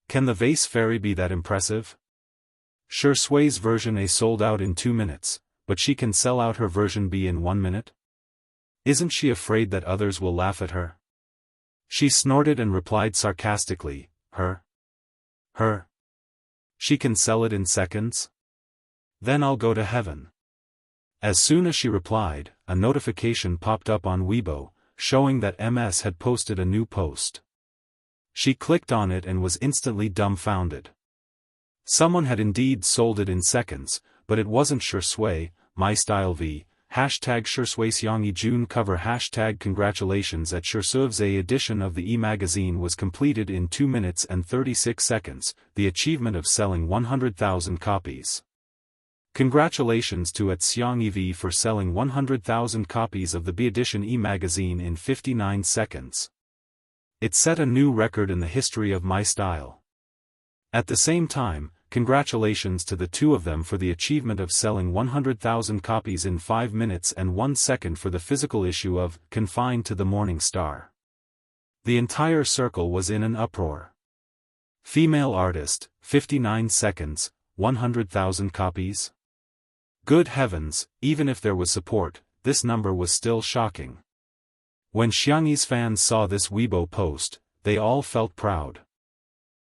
Speaker 1: Can the vase fairy be that impressive? Shui's version A sold out in 2 minutes, but she can sell out her version B in 1 minute? Isn't she afraid that others will laugh at her? She snorted and replied sarcastically, Her? She can sell it in seconds? Then I'll go to heaven. As soon as she replied, a notification popped up on Weibo, showing that MS had posted a new post. She clicked on it and was instantly dumbfounded. Someone had indeed sold it in seconds, but it wasn't Shui, my style V, hashtag Shui Xiangli June cover hashtag congratulations at Shui's A edition of the e-magazine was completed in 2 minutes and 36 seconds, the achievement of selling 100,000 copies. Congratulations to at Xiangli V for selling 100,000 copies of the B edition e-magazine in 59 seconds. It set a new record in the history of my style. At the same time, congratulations to the two of them for the achievement of selling 100,000 copies in 5 minutes and 1 second for the physical issue of Confined to the Morning Star. The entire circle was in an uproar. Female artist, 59 seconds, 100,000 copies? Good heavens, even if there was support, this number was still shocking. When Xiangli's fans saw this Weibo post, they all felt proud.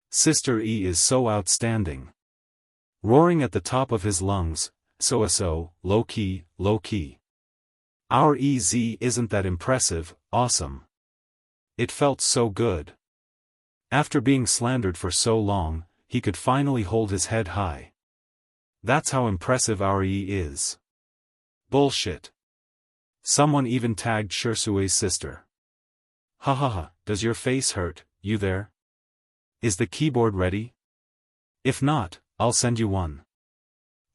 Speaker 1: Sister E is so outstanding. Roaring at the top of his lungs, so, low-key, low-key. Our EZ isn't that impressive, awesome. It felt so good. After being slandered for so long, he could finally hold his head high. That's how impressive our E is. Bullshit. Someone even tagged Shui's sister. Ha ha ha, does your face hurt, you there? Is the keyboard ready? If not, I'll send you one.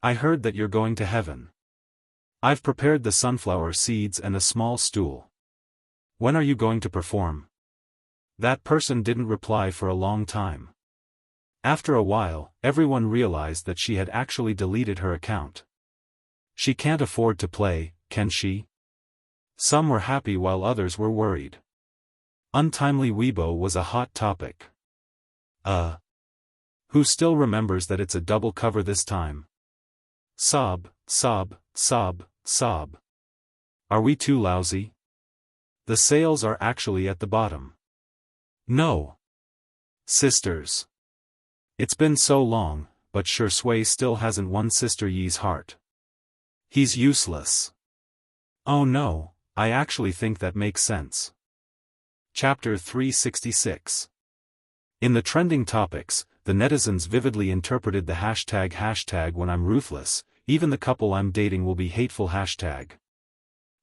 Speaker 1: I heard that you're going to heaven. I've prepared the sunflower seeds and a small stool. When are you going to perform? That person didn't reply for a long time. After a while, everyone realized that she had actually deleted her account. She can't afford to play, can she? Some were happy while others were worried. Untimely Weibo was a hot topic. Who still remembers that it's a double cover this time? Sob, sob, sob, sob. Are we too lousy? The sales are actually at the bottom. No. Sisters. It's been so long, but Shui still hasn't won Sister Yi's heart. He's useless. Oh no, I actually think that makes sense. Chapter 366. In the trending topics, the netizens vividly interpreted the hashtag when I'm ruthless, even the couple I'm dating will be hateful hashtag.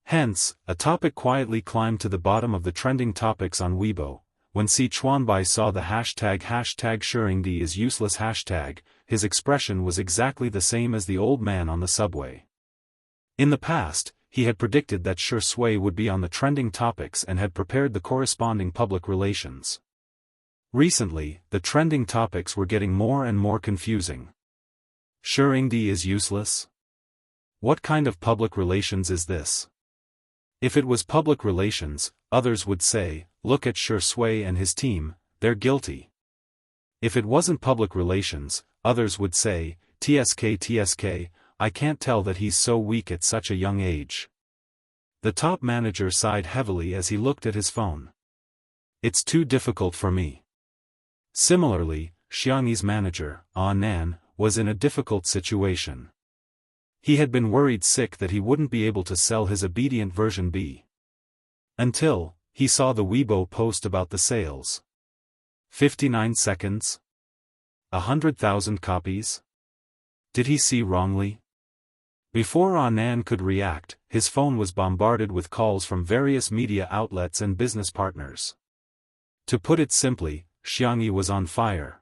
Speaker 1: Hence, a topic quietly climbed to the bottom of the trending topics on Weibo. When Si Chuanbai saw the hashtag Shuringdi is useless hashtag, his expression was exactly the same as the old man on the subway. In the past, he had predicted that Shui would be on the trending topics and had prepared the corresponding public relations. Recently, the trending topics were getting more and more confusing. Shuringdi is useless? What kind of public relations is this? If it was public relations, others would say, look at Shui and his team, they're guilty. If it wasn't public relations, others would say, TSK, I can't tell that he's so weak at such a young age. The top manager sighed heavily as he looked at his phone. It's too difficult for me. Similarly, Xiangyi's manager, Nan, was in a difficult situation. He had been worried sick that he wouldn't be able to sell his obedient version B. Until he saw the Weibo post about the sales. 59 seconds? 100,000 copies? Did he see wrongly? Before Nan could react, his phone was bombarded with calls from various media outlets and business partners. To put it simply, Xiangyi was on fire.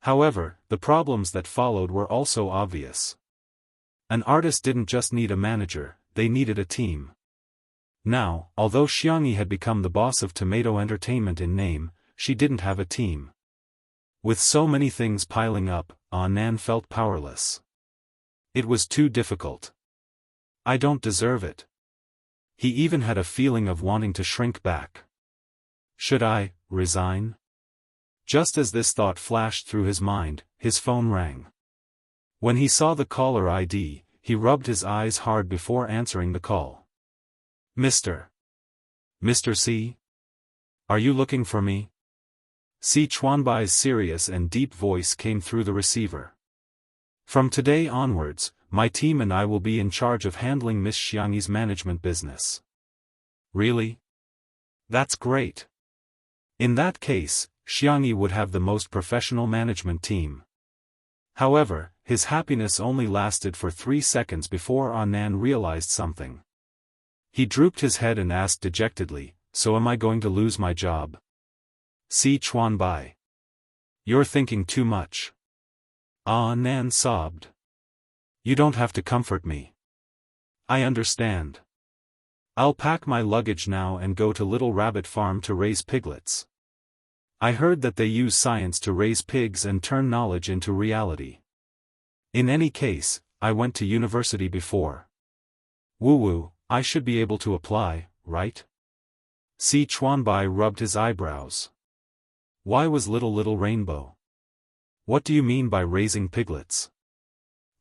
Speaker 1: However, the problems that followed were also obvious. An artist didn't just need a manager, they needed a team. Now, although Xiangyi had become the boss of Tomato Entertainment in name, she didn't have a team. With so many things piling up, Nan felt powerless. It was too difficult. I don't deserve it. He even had a feeling of wanting to shrink back. Should I resign? Just as this thought flashed through his mind, his phone rang. When he saw the caller ID, he rubbed his eyes hard before answering the call. Mr. C? Are you looking for me? Si Chuanbai's serious and deep voice came through the receiver. From today onwards, my team and I will be in charge of handling Miss Xiangyi's management business. Really? That's great. In that case, Xiangyi would have the most professional management team. However, his happiness only lasted for 3 seconds before Nan realized something. He drooped his head and asked dejectedly, so am I going to lose my job? Si Chuanbai. You're thinking too much. Nan sobbed. You don't have to comfort me. I understand. I'll pack my luggage now and go to Little Rabbit Farm to raise piglets. I heard that they use science to raise pigs and turn knowledge into reality. In any case, I went to university before. Woo-woo, I should be able to apply, right? Si Chuanbai rubbed his eyebrows. Why was Little Rainbow? What do you mean by raising piglets?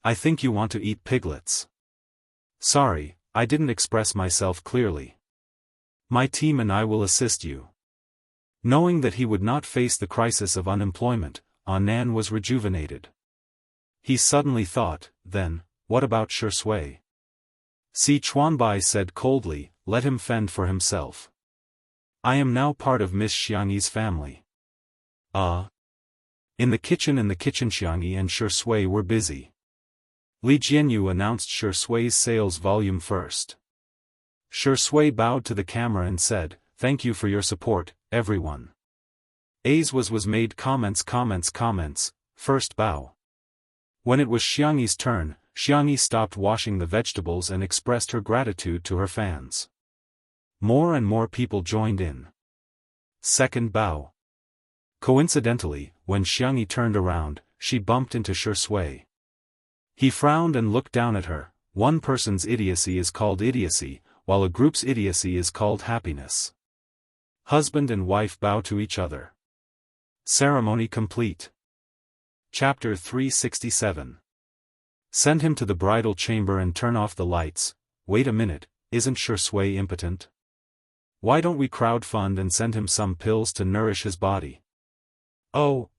Speaker 1: I think you want to eat piglets. Sorry, I didn't express myself clearly. My team and I will assist you. Knowing that he would not face the crisis of unemployment, Nan was rejuvenated. He suddenly thought, then, what about Shui? Si Chuanbai said coldly, let him fend for himself. I am now part of Miss Xiangyi's family. In the kitchen Xiangyi and Shui were busy. Li Jianyu announced Shui's sales volume first. Shui bowed to the camera and said, thank you for your support, everyone. Was made comments, first bow. When it was Xiangyi's turn, Xiangyi stopped washing the vegetables and expressed her gratitude to her fans. More and more people joined in. Second bow. Coincidentally, when Xiangyi turned around, she bumped into Shi Sui. He frowned and looked down at her. One person's idiocy is called idiocy, while a group's idiocy is called happiness. Husband and wife bow to each other. Ceremony complete. Chapter 367. Send him to the bridal chamber and turn off the lights. Wait a minute, isn't Shi Sui impotent? Why don't we crowdfund and send him some pills to nourish his body? Oh,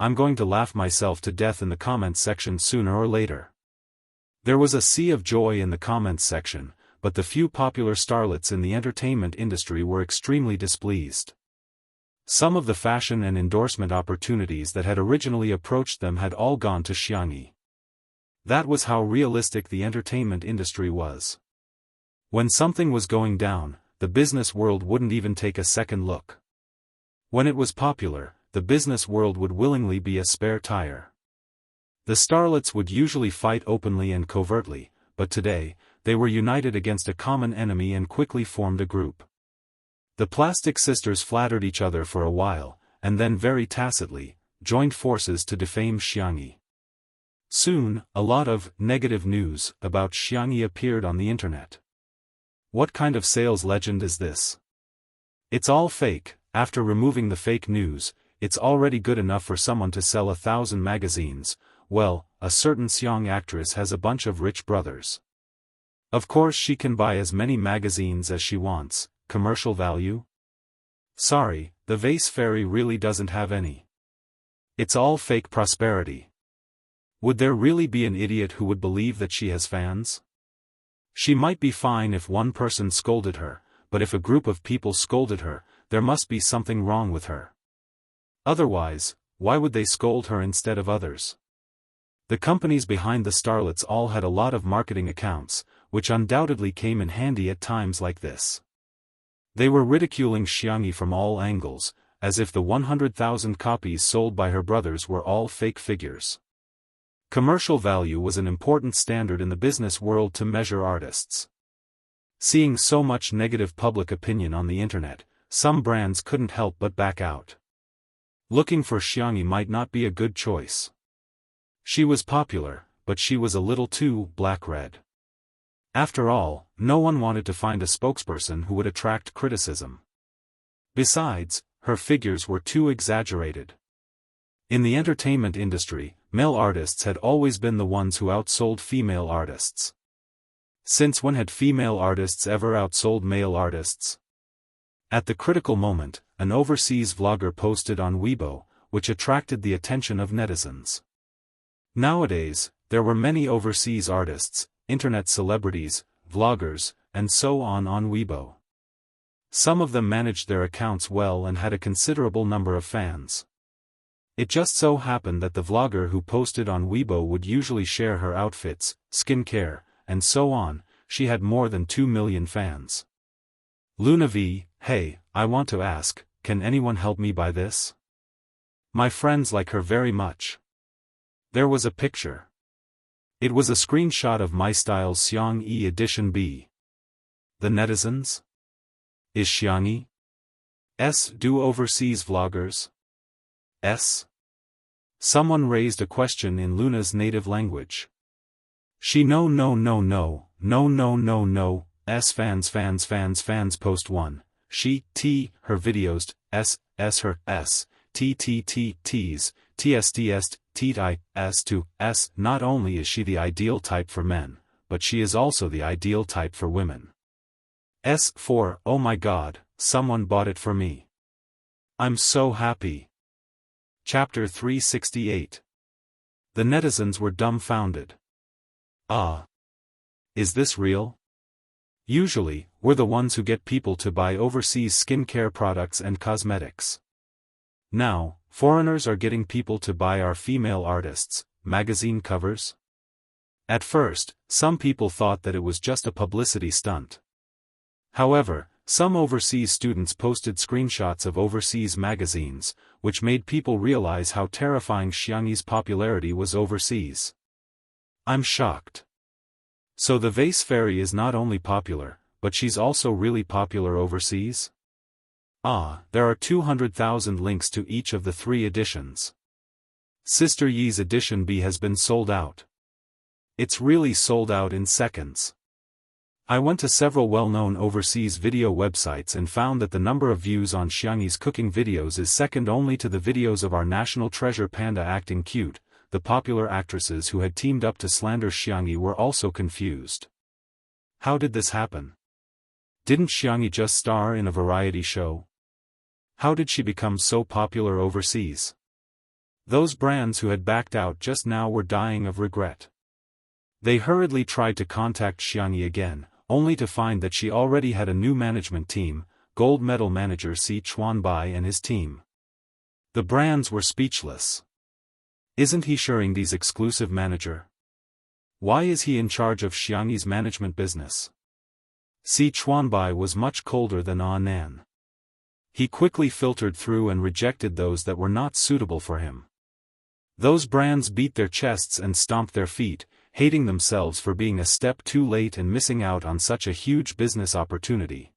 Speaker 1: I'm going to laugh myself to death in the comments section sooner or later. There was a sea of joy in the comments section, but the few popular starlets in the entertainment industry were extremely displeased. Some of the fashion and endorsement opportunities that had originally approached them had all gone to Xiangyi. That was how realistic the entertainment industry was. When something was going down, the business world wouldn't even take a second look. When it was popular, the business world would willingly be a spare tire. The starlets would usually fight openly and covertly, but today, they were united against a common enemy and quickly formed a group. The Plastic Sisters flattered each other for a while, and then very tacitly, joined forces to defame Xiangyi. Soon, a lot of negative news about Xiangyi appeared on the internet. What kind of sales legend is this? It's all fake. After removing the fake news, it's already good enough for someone to sell 1,000 magazines. Well, a certain Xiang actress has a bunch of rich brothers. Of course she can buy as many magazines as she wants. Commercial value? Sorry, the vase fairy really doesn't have any. It's all fake prosperity. Would there really be an idiot who would believe that she has fans? She might be fine if one person scolded her, but if a group of people scolded her, there must be something wrong with her. Otherwise, why would they scold her instead of others? The companies behind the starlets all had a lot of marketing accounts, which undoubtedly came in handy at times like this. They were ridiculing Xiangyi from all angles, as if the 100,000 copies sold by her brothers were all fake figures. Commercial value was an important standard in the business world to measure artists. Seeing so much negative public opinion on the internet, some brands couldn't help but back out. Looking for Xiangyi might not be a good choice. She was popular, but she was a little too black-red. After all, no one wanted to find a spokesperson who would attract criticism. Besides, her figures were too exaggerated. In the entertainment industry, male artists had always been the ones who outsold female artists. Since when had female artists ever outsold male artists? At the critical moment, an overseas vlogger posted on Weibo, which attracted the attention of netizens. Nowadays, there were many overseas artists, internet celebrities, vloggers, and so on Weibo. Some of them managed their accounts well and had a considerable number of fans. It just so happened that the vlogger who posted on Weibo would usually share her outfits, skincare, and so on. She had more than 2 million fans. Luna V, hey, I want to ask, can anyone help me buy this? My friends like her very much. There was a picture. It was a screenshot of My Style's Xiangyi Edition B. The netizens? Is Xiangyi? Do overseas vloggers? Someone raised a question in Luna's native language. She no, fans post 1. She, her videos, not only is she the ideal type for men, but she is also the ideal type for women. 4, oh my god, someone bought it for me. I'm so happy. Chapter 368. The netizens were dumbfounded. Is this real? Usually, we're the ones who get people to buy overseas skincare products and cosmetics. Now, foreigners are getting people to buy our female artists' magazine covers? At first, some people thought that it was just a publicity stunt. However, Some overseas students posted screenshots of overseas magazines, which made people realize how terrifying Xianxi's popularity was overseas. I'm shocked. So the vase fairy is not only popular, but she's also really popular overseas? Ah, there are 200,000 links to each of the 3 editions. Sister Yi's edition B has been sold out. It's really sold out in seconds. I went to several well-known overseas video websites and found that the number of views on Xianxi's cooking videos is second only to the videos of our national treasure Panda acting cute. The popular actresses who had teamed up to slander Xianxi were also confused. How did this happen? Didn't Xianxi just star in a variety show? How did she become so popular overseas? Those brands who had backed out just now were dying of regret. They hurriedly tried to contact Xianxi again, only to find that she already had a new management team, gold medal manager Si Chuanbai and his team. The brands were speechless. Isn't he Shengdi's exclusive manager? Why is he in charge of Xianxi's management business? Si Chuanbai was much colder than Nan. He quickly filtered through and rejected those that were not suitable for him. Those brands beat their chests and stomped their feet, hating themselves for being a step too late and missing out on such a huge business opportunity.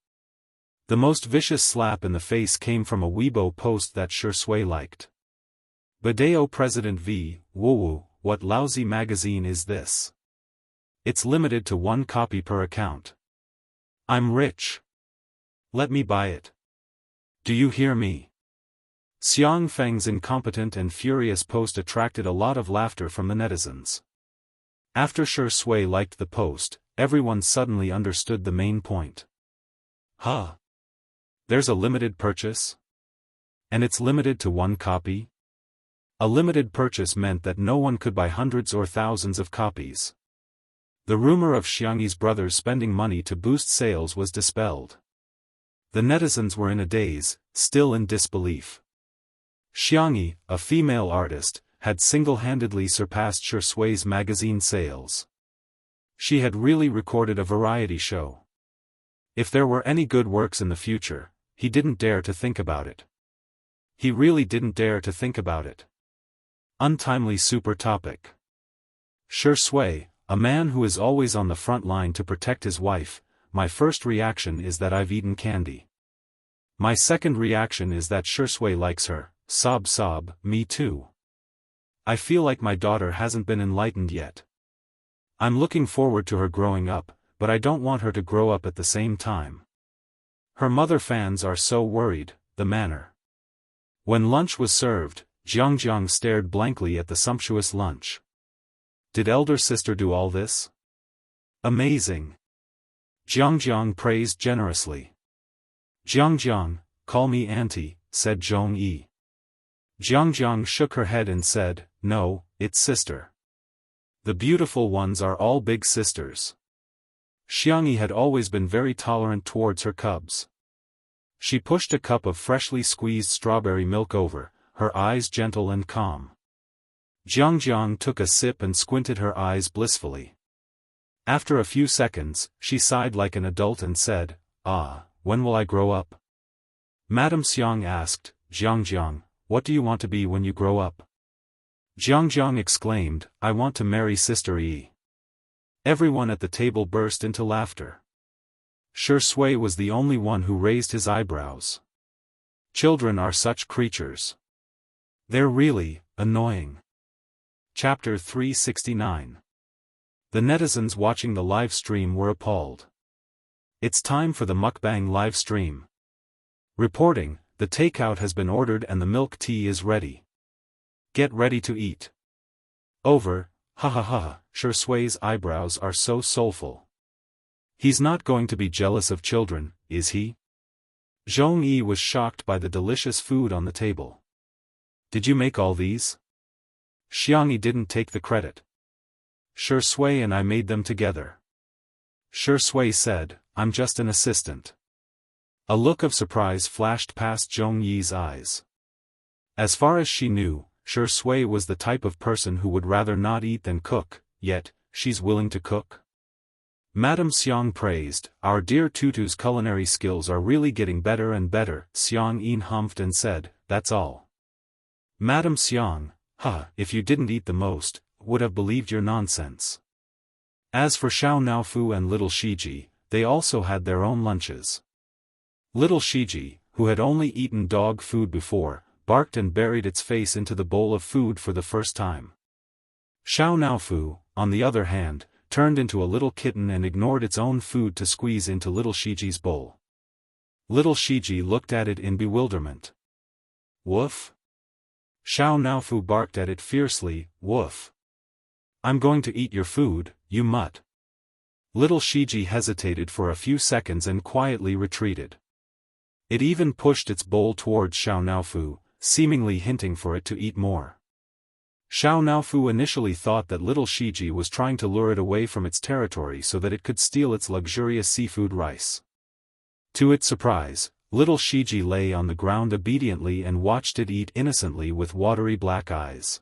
Speaker 1: The most vicious slap in the face came from a Weibo post that Shui liked. Badeo President V. Woo, what lousy magazine is this? It's limited to 1 copy per account. I'm rich. Let me buy it. Do you hear me? Xiang Feng's incompetent and furious post attracted a lot of laughter from the netizens. After Shui liked the post, everyone suddenly understood the main point. Huh? There's a limited purchase? And it's limited to 1 copy? A limited purchase meant that no one could buy hundreds or thousands of copies. The rumor of Xianxi's brothers spending money to boost sales was dispelled. The netizens were in a daze, still in disbelief. Xianxi, a female artist, had single-handedly surpassed Shui's magazine sales. She had really recorded a variety show. If there were any good works in the future, he didn't dare to think about it. He really didn't dare to think about it. Untimely super topic. Shui, a man who is always on the front line to protect his wife, my first reaction is that I've eaten candy. My second reaction is that Shui likes her, sob, me too. I feel like my daughter hasn't been enlightened yet. I'm looking forward to her growing up, but I don't want her to grow up at the same time. Her mother fans are so worried, the manner. When lunch was served, Jianghu stared blankly at the sumptuous lunch. Did elder sister do all this? Amazing. Jianghu praised generously. Jianghu, call me auntie, said Zhongyi. Jianghu shook her head and said, no, it's sister. The beautiful ones are all big sisters. Xianxi had always been very tolerant towards her cubs. She pushed a cup of freshly squeezed strawberry milk over, her eyes gentle and calm. Jianghu took a sip and squinted her eyes blissfully. After a few seconds, she sighed like an adult and said, when will I grow up? Madame Xiang asked, Jianghu, what do you want to be when you grow up? Jianghu exclaimed, I want to marry Sister Yi. Everyone at the table burst into laughter. Shui was the only one who raised his eyebrows. Children are such creatures. They're really annoying. Chapter 369. The netizens watching the live stream were appalled. It's time for the mukbang live stream. Reporting, the takeout has been ordered and the milk tea is ready. Get ready to eat. Over, ha ha ha, Shui's eyebrows are so soulful. He's not going to be jealous of children, is he? Zhongyi was shocked by the delicious food on the table. Did you make all these? Xianxi didn't take the credit. Shui and I made them together. Shui said, I'm just an assistant. A look of surprise flashed past Zhongyi's eyes. As far as she knew, Shui was the type of person who would rather not eat than cook, yet, she's willing to cook? Madame Xiang praised, "Our dear Tutu's culinary skills are really getting better and better." Xiang Yin humphed and said, "That's all." Madame Xiang, if you didn't eat the most, would have believed your nonsense. As for Xiao Naofu and little Shiji, they also had their own lunches. Little Shiji, who had only eaten dog food before, barked and buried its face into the bowl of food for the first time. Xiao Naofu, on the other hand, turned into a little kitten and ignored its own food to squeeze into little Shiji's bowl. Little Shiji looked at it in bewilderment. "Woof?" Xiao Naofu barked at it fiercely, "Woof. I'm going to eat your food, you mutt." Little Shiji hesitated for a few seconds and quietly retreated. It even pushed its bowl towards Xiao Naofu, seemingly hinting for it to eat more. Xiao Naofu initially thought that little Shiji was trying to lure it away from its territory so that it could steal its luxurious seafood rice. To its surprise, little Shiji lay on the ground obediently and watched it eat innocently with watery black eyes.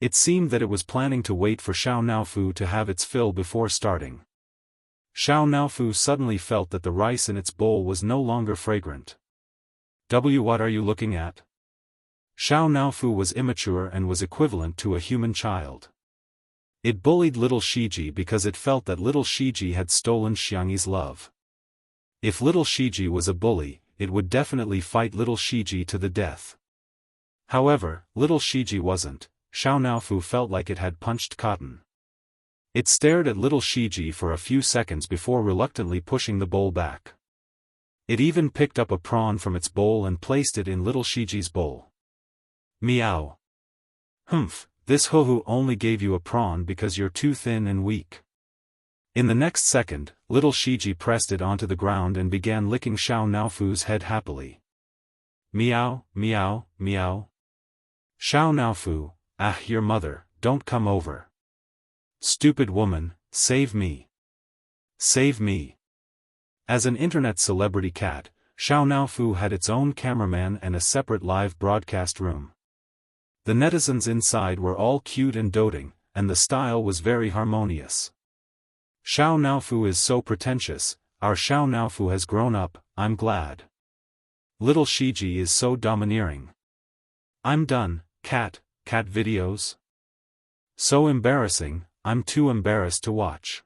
Speaker 1: It seemed that it was planning to wait for Xiao Naofu to have its fill before starting. Xiao Naofu suddenly felt that the rice in its bowl was no longer fragrant. What are you looking at?" Xiao Naofu was immature and was equivalent to a human child. It bullied little Shiji because it felt that little Shiji had stolen Xiangyi's love. If little Shiji was a bully, it would definitely fight little Shiji to the death. However, little Shiji wasn't. Xiao Naofu felt like it had punched cotton. It stared at little Shiji for a few seconds before reluctantly pushing the bowl back. It even picked up a prawn from its bowl and placed it in little Shiji's bowl. "Meow. Humph, this hohu only gave you a prawn because you're too thin and weak." In the next second, little Shiji pressed it onto the ground and began licking Xiao Naofu's head happily. "Meow, meow, meow. Xiao Naofu, your mother, don't come over. Stupid woman, save me. Save me." As an internet celebrity cat, Xiao Naofu had its own cameraman and a separate live broadcast room. The netizens inside were all cute and doting, and the style was very harmonious. "Xiao Naofu is so pretentious, our Xiao Naofu has grown up, I'm glad. Little Shiji is so domineering. I'm done, cat videos. So embarrassing, I'm too embarrassed to watch."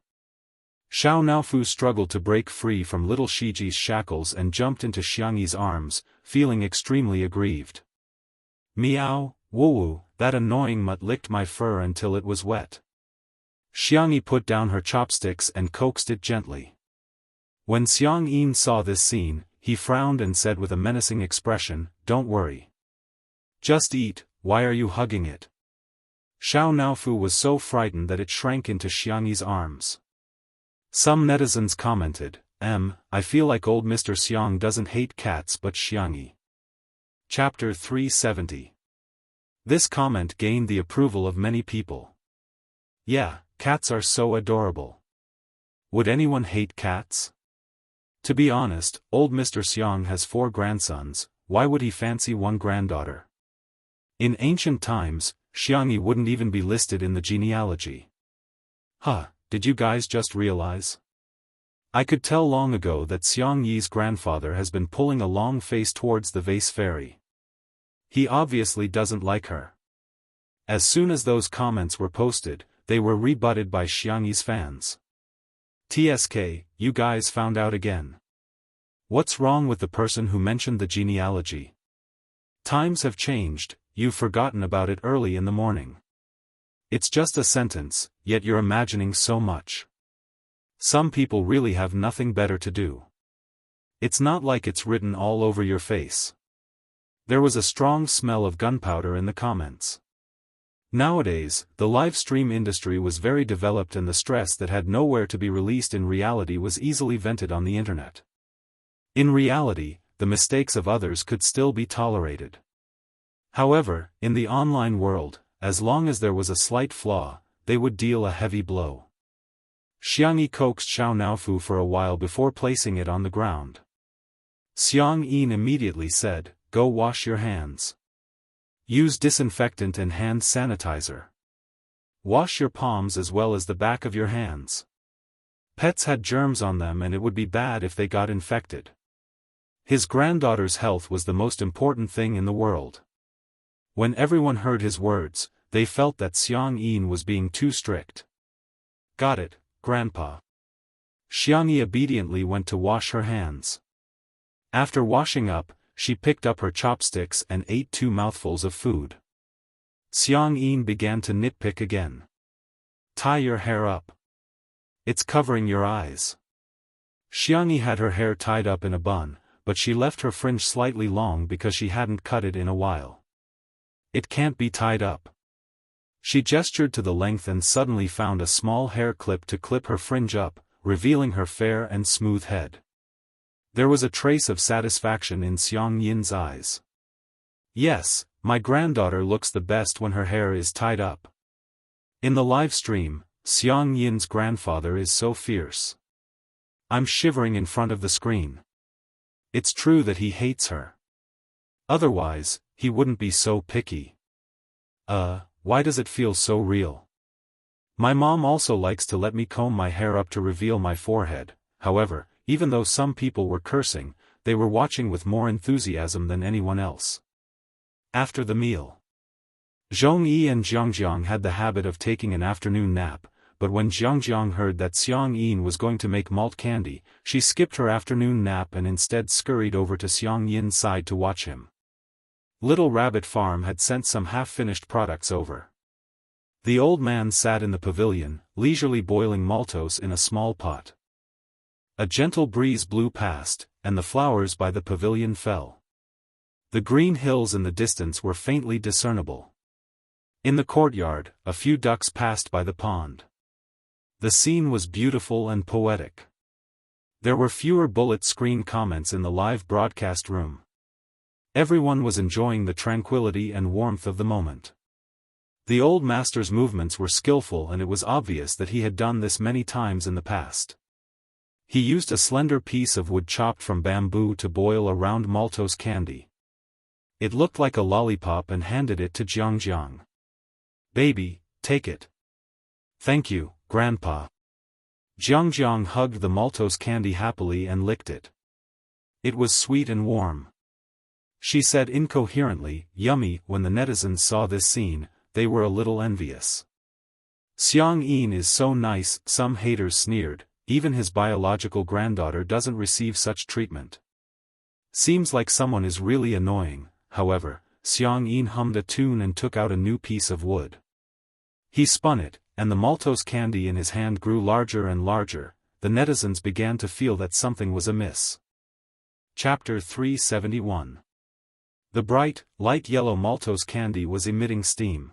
Speaker 1: Xiao Naofu struggled to break free from little Shiji's shackles and jumped into Xiangyi's arms, feeling extremely aggrieved. "Meow, woo-woo, that annoying mutt licked my fur until it was wet." Xiangyi put down her chopsticks and coaxed it gently. When Xiang Yin saw this scene, he frowned and said with a menacing expression, "Don't worry. Just eat, why are you hugging it?" Xiao Naofu was so frightened that it shrank into Xiangyi's arms. Some netizens commented, I feel like old Mr. Xiang doesn't hate cats but Xiangyi." Chapter 370. This comment gained the approval of many people. Yeah, cats are so adorable. Would anyone hate cats? To be honest, old Mr. Xiang has 4 grandsons, why would he fancy one granddaughter? In ancient times, Xiangyi wouldn't even be listed in the genealogy. Did you guys just realize? I could tell long ago that Xiang Yi's grandfather has been pulling a long face towards the vase fairy. He obviously doesn't like her. As soon as those comments were posted, they were rebutted by Xiang Yi's fans. TSK, you guys found out again. What's wrong with the person who mentioned the genealogy? Times have changed, you've forgotten about it early in the morning. It's just a sentence, yet you're imagining so much. Some people really have nothing better to do. It's not like it's written all over your face. There was a strong smell of gunpowder in the comments. Nowadays, the live stream industry was very developed and the stress that had nowhere to be released in reality was easily vented on the internet. In reality, the mistakes of others could still be tolerated. However, in the online world, as long as there was a slight flaw, they would deal a heavy blow. Xiangyi coaxed Xiao Naofu for a while before placing it on the ground. Xiang Yin immediately said, "Go wash your hands. Use disinfectant and hand sanitizer. Wash your palms as well as the back of your hands." Pets had germs on them and it would be bad if they got infected. His granddaughter's health was the most important thing in the world. When everyone heard his words, they felt that Xiang Yin was being too strict. Got it, Grandpa. Xiangyi obediently went to wash her hands. After washing up, she picked up her chopsticks and ate 2 mouthfuls of food. Xiang Yin began to nitpick again. Tie your hair up. It's covering your eyes. Xiangyi had her hair tied up in a bun, but she left her fringe slightly long because she hadn't cut it in a while. It can't be tied up. She gestured to the length and suddenly found a small hair clip to clip her fringe up, revealing her fair and smooth head. There was a trace of satisfaction in Xiang Yin's eyes. Yes, my granddaughter looks the best when her hair is tied up. In the live stream, Xiang Yin's grandfather is so fierce. I'm shivering in front of the screen. It's true that he hates her. Otherwise, he wouldn't be so picky. Why does it feel so real? My mom also likes to let me comb my hair up to reveal my forehead. However, even though some people were cursing, they were watching with more enthusiasm than anyone else. After the meal, Zhongyi and Jiangjiang had the habit of taking an afternoon nap, but when Jiangjiang heard that Xiang Yin was going to make malt candy, she skipped her afternoon nap and instead scurried over to Xiang Yin's side to watch him. Little Rabbit Farm had sent some half-finished products over. The old man sat in the pavilion, leisurely boiling maltose in a small pot. A gentle breeze blew past, and the flowers by the pavilion fell. The green hills in the distance were faintly discernible. In the courtyard, a few ducks passed by the pond. The scene was beautiful and poetic. There were fewer bullet screen comments in the live broadcast room. Everyone was enjoying the tranquility and warmth of the moment. The old master's movements were skillful and it was obvious that he had done this many times in the past. He used a slender piece of wood chopped from bamboo to boil a round maltose candy. It looked like a lollipop and handed it to Jiangjiang. Baby, take it. Thank you, Grandpa. Jiangjiang hugged the maltose candy happily and licked it. It was sweet and warm. She said incoherently, yummy. When the netizens saw this scene, they were a little envious. Xiang Yin is so nice, some haters sneered, even his biological granddaughter doesn't receive such treatment. Seems like someone is really annoying. However, Xiang Yin hummed a tune and took out a new piece of wood. He spun it, and the maltose candy in his hand grew larger and larger. The netizens began to feel that something was amiss. Chapter 371. The bright, light yellow maltose candy was emitting steam.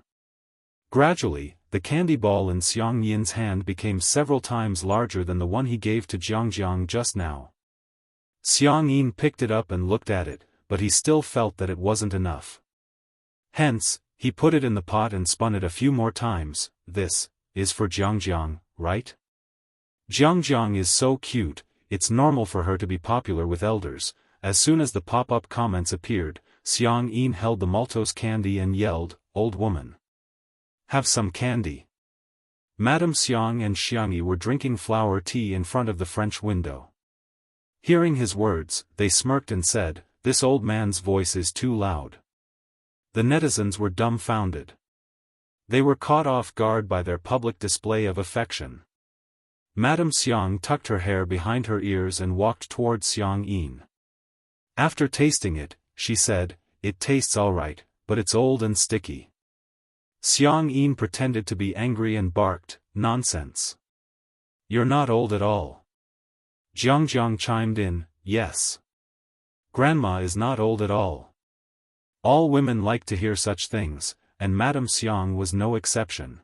Speaker 1: Gradually, the candy ball in Xiang Yin's hand became several times larger than the one he gave to Jiangjiang just now. Xiang Yin picked it up and looked at it, but he still felt that it wasn't enough. Hence, he put it in the pot and spun it a few more times. This is for Jiangjiang, right? Jiangjiang is so cute, it's normal for her to be popular with elders. As soon as the pop-up comments appeared, Xiang Yin held the maltose candy and yelled, "Old woman! Have some candy." Madame Xiang and Xiangyi were drinking flower tea in front of the French window. Hearing his words, they smirked and said, "This old man's voice is too loud." The netizens were dumbfounded. They were caught off guard by their public display of affection. Madame Xiang tucked her hair behind her ears and walked towards Xiang Yin. After tasting it, she said, "It tastes alright, but it's old and sticky." Xiang Yin pretended to be angry and barked, "Nonsense. You're not old at all." Jiangjiang chimed in, "Yes. Grandma is not old at all." All women like to hear such things, and Madame Xiang was no exception.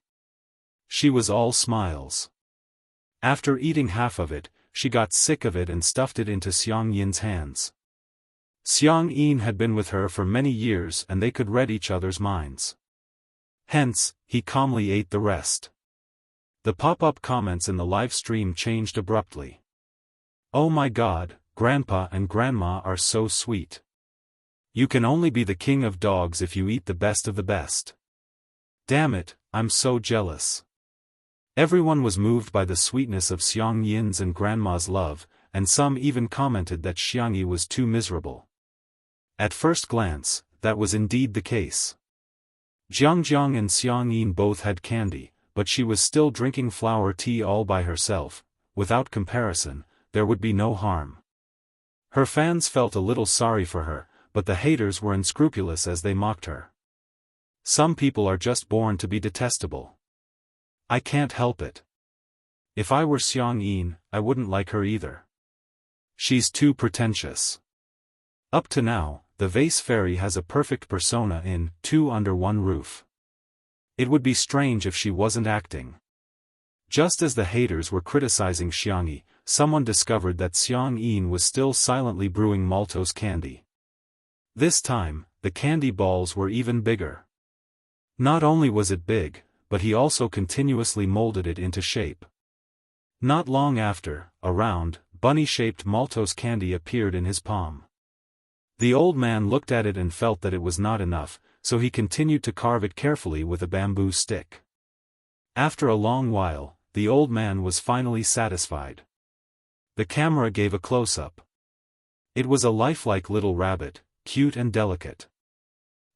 Speaker 1: She was all smiles. After eating half of it, she got sick of it and stuffed it into Xiang Yin's hands. Xiang Yin had been with her for many years and they could read each other's minds. Hence, he calmly ate the rest. The pop-up comments in the live stream changed abruptly. "Oh my God, Grandpa and Grandma are so sweet. You can only be the king of dogs if you eat the best of the best. Damn it, I'm so jealous. Everyone was moved by the sweetness of Xiang Yin's and Grandma's love, and some even commented that Xiangyi was too miserable. At first glance, that was indeed the case. Jiangjiang and Xiang Yin both had candy, but she was still drinking flower tea all by herself. Without comparison, there would be no harm. Her fans felt a little sorry for her, but the haters were unscrupulous as they mocked her. Some people are just born to be detestable. I can't help it. If I were Xiang Yin, I wouldn't like her either. She's too pretentious. Up to now, the vase fairy has a perfect persona in Two Under One Roof. It would be strange if she wasn't acting. Just as the haters were criticizing Xiangyi, someone discovered that Xiang Yin was still silently brewing maltose candy. This time, the candy balls were even bigger. Not only was it big, but he also continuously molded it into shape. Not long after, a round, bunny-shaped maltose candy appeared in his palm. The old man looked at it and felt that it was not enough, so he continued to carve it carefully with a bamboo stick. After a long while, the old man was finally satisfied. The camera gave a close-up. It was a lifelike little rabbit, cute and delicate.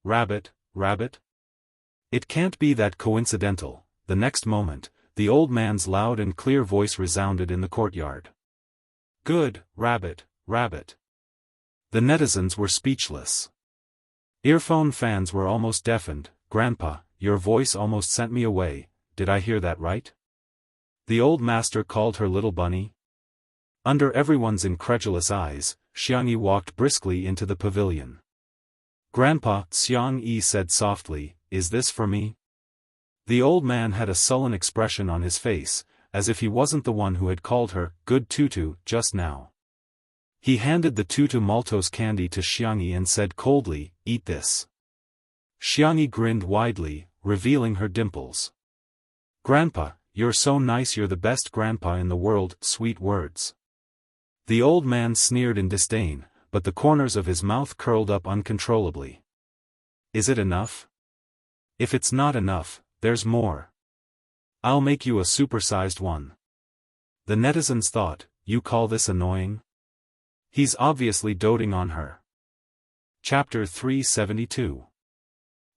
Speaker 1: Rabbit, rabbit? It can't be that coincidental. The next moment, the old man's loud and clear voice resounded in the courtyard. Good, rabbit, rabbit. The netizens were speechless. Earphone fans were almost deafened. Grandpa, your voice almost sent me away, did I hear that right? The old master called her little bunny? Under everyone's incredulous eyes, Xiangyi walked briskly into the pavilion. Grandpa, Xiang Yi said softly, is this for me? The old man had a sullen expression on his face, as if he wasn't the one who had called her, good tutu, just now. He handed the tutu maltose candy to Xiangyi and said coldly, eat this. Xiangyi grinned widely, revealing her dimples. Grandpa, you're so nice, you're the best grandpa in the world, sweet words. The old man sneered in disdain, but the corners of his mouth curled up uncontrollably. Is it enough? If it's not enough, there's more. I'll make you a supersized one. The netizens thought, you call this annoying? He's obviously doting on her. Chapter 372.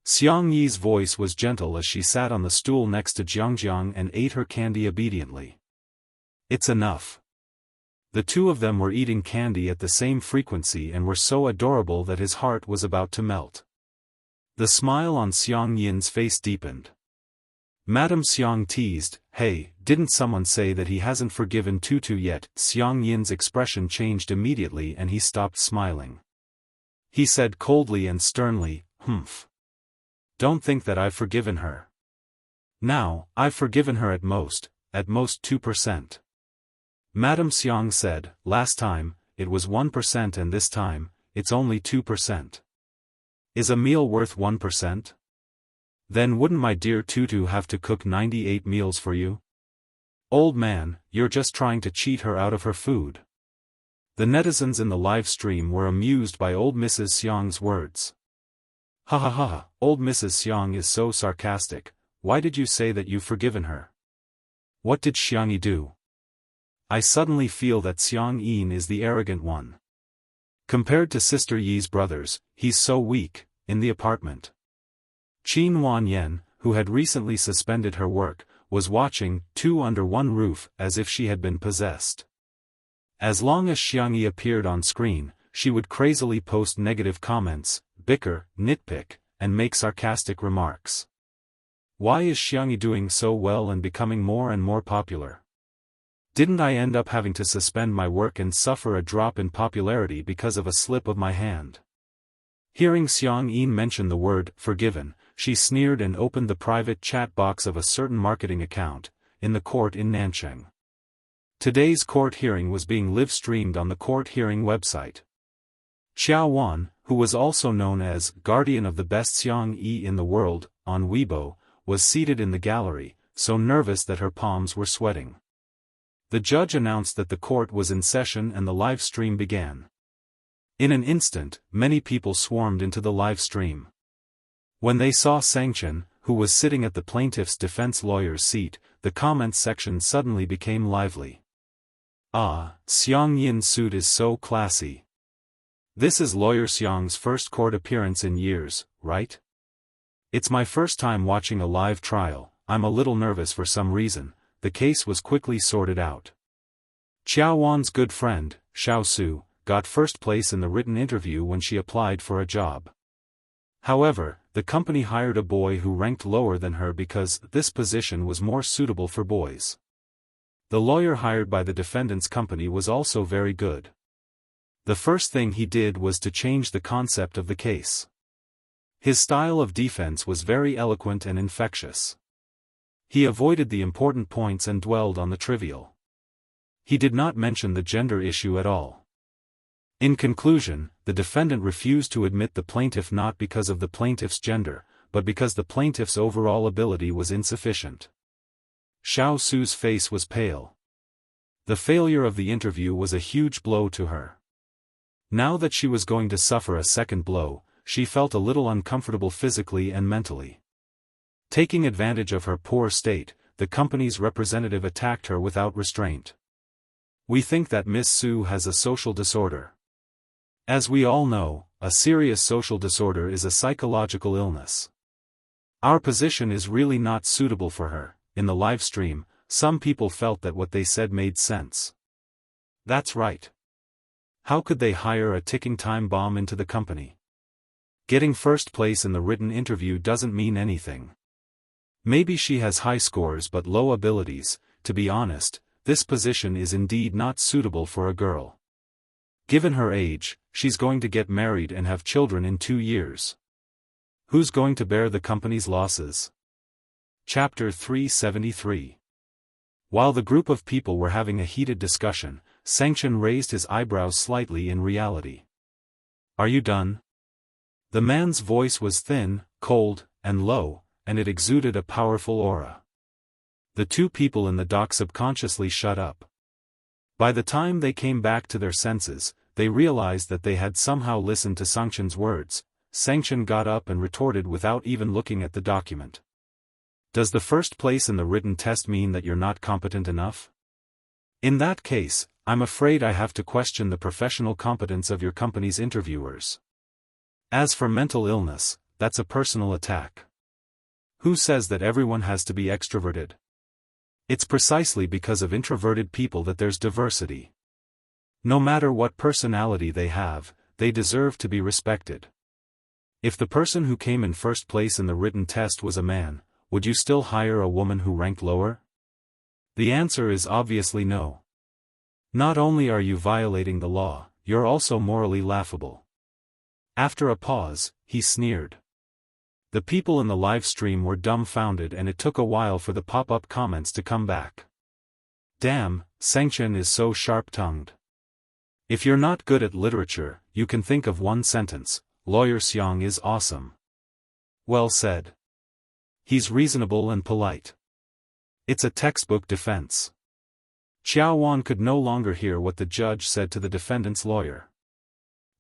Speaker 1: Xiang Yi's voice was gentle as she sat on the stool next to Jiangjiang and ate her candy obediently. It's enough. The two of them were eating candy at the same frequency and were so adorable that his heart was about to melt. The smile on Xiang Yin's face deepened. Madame Xiang teased, hey, didn't someone say that he hasn't forgiven Tutu yet? Xiang Yin's expression changed immediately and he stopped smiling. He said coldly and sternly, humph. Don't think that I've forgiven her. Now, I've forgiven her at most 2%. Madame Xiang said, last time, it was 1% and this time, it's only 2%. Is a meal worth 1%? Then wouldn't my dear Tutu have to cook 98 meals for you? Old man, you're just trying to cheat her out of her food. The netizens in the live stream were amused by old Mrs. Xiang's words. Ha ha ha, old Mrs. Xiang is so sarcastic, why did you say that you've forgiven her? What did Xiangyi do? I suddenly feel that Xiang Yin is the arrogant one. Compared to Sister Yi's brothers, he's so weak, in the apartment. Qin Wanyan, who had recently suspended her work, was watching Two Under One Roof as if she had been possessed. As long as Xiangyi appeared on screen, she would crazily post negative comments, bicker, nitpick, and make sarcastic remarks. Why is Xiangyi doing so well and becoming more and more popular? Didn't I end up having to suspend my work and suffer a drop in popularity because of a slip of my hand? Hearing Xiang Yin mention the word forgiven, she sneered and opened the private chat box of a certain marketing account, in the court in Nanchang. Today's court hearing was being live-streamed on the court hearing website. Xiao Wan, who was also known as Guardian of the Best Xiang Yi in the World, on Weibo, was seated in the gallery, so nervous that her palms were sweating. The judge announced that the court was in session and the live stream began. In an instant, many people swarmed into the live stream. When they saw Sangchen, who was sitting at the plaintiff's defense lawyer's seat, the comments section suddenly became lively. "Ah, Xiang Yin's suit is so classy. This is Lawyer Xiang's first court appearance in years, right? It's my first time watching a live trial. I'm a little nervous for some reason." The case was quickly sorted out. Qiao Wan's good friend, Xiao Su, got first place in the written interview when she applied for a job. However, the company hired a boy who ranked lower than her because this position was more suitable for boys. The lawyer hired by the defendant's company was also very good. The first thing he did was to change the concept of the case. His style of defense was very eloquent and infectious. He avoided the important points and dwelled on the trivial. He did not mention the gender issue at all. In conclusion, the defendant refused to admit the plaintiff not because of the plaintiff's gender, but because the plaintiff's overall ability was insufficient. Xiao Su's face was pale. The failure of the interview was a huge blow to her. Now that she was going to suffer a second blow, she felt a little uncomfortable physically and mentally. Taking advantage of her poor state, the company's representative attacked her without restraint. "We think that Miss Su has a social disorder. As we all know, a serious social disorder is a psychological illness. Our position is really not suitable for her." In the live stream, some people felt that what they said made sense. That's right. How could they hire a ticking time bomb into the company? Getting first place in the written interview doesn't mean anything. Maybe she has high scores but low abilities. To be honest, this position is indeed not suitable for a girl. Given her age, she's going to get married and have children in 2 years. Who's going to bear the company's losses? Chapter 373. While the group of people were having a heated discussion, Xianxia raised his eyebrows slightly in reality. "Are you done?" The man's voice was thin, cold, and low, and it exuded a powerful aura. The two people in the dock subconsciously shut up. By the time they came back to their senses, they realized that they had somehow listened to Xianxia's words. Xianxia got up and retorted without even looking at the document. "Does the first place in the written test mean that you're not competent enough? In that case, I'm afraid I have to question the professional competence of your company's interviewers. As for mental illness, that's a personal attack. Who says that everyone has to be extroverted? It's precisely because of introverted people that there's diversity. No matter what personality they have, they deserve to be respected. If the person who came in first place in the written test was a man, would you still hire a woman who ranked lower? The answer is obviously no. Not only are you violating the law, you're also morally laughable." After a pause, he sneered. The people in the live stream were dumbfounded and it took a while for the pop-up comments to come back. "Damn, Xianxia is so sharp-tongued. If you're not good at literature, you can think of one sentence: Lawyer Xiang is awesome. Well said. He's reasonable and polite. It's a textbook defense." Qiao Wan could no longer hear what the judge said to the defendant's lawyer.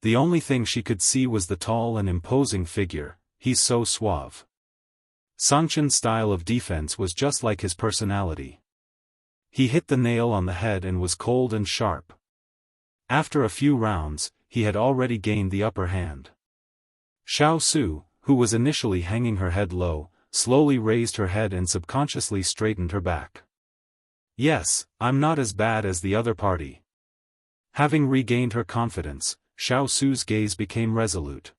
Speaker 1: The only thing she could see was the tall and imposing figure. He's so suave. Xianxia's style of defense was just like his personality. He hit the nail on the head and was cold and sharp. After a few rounds, he had already gained the upper hand. Xiao Su, who was initially hanging her head low, slowly raised her head and subconsciously straightened her back. "Yes, I'm not as bad as the other party." Having regained her confidence, Xiao Su's gaze became resolute.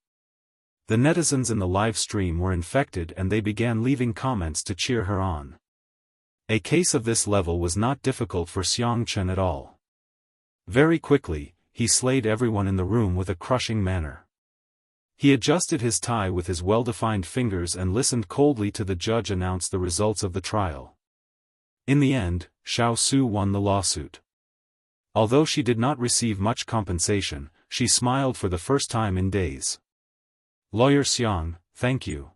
Speaker 1: The netizens in the live stream were infected and they began leaving comments to cheer her on. A case of this level was not difficult for Xianxia at all. Very quickly, he slayed everyone in the room with a crushing manner. He adjusted his tie with his well-defined fingers and listened coldly to the judge announce the results of the trial. In the end, Xiao Su won the lawsuit. Although she did not receive much compensation, she smiled for the first time in days. "Lawyer Xiang, thank you."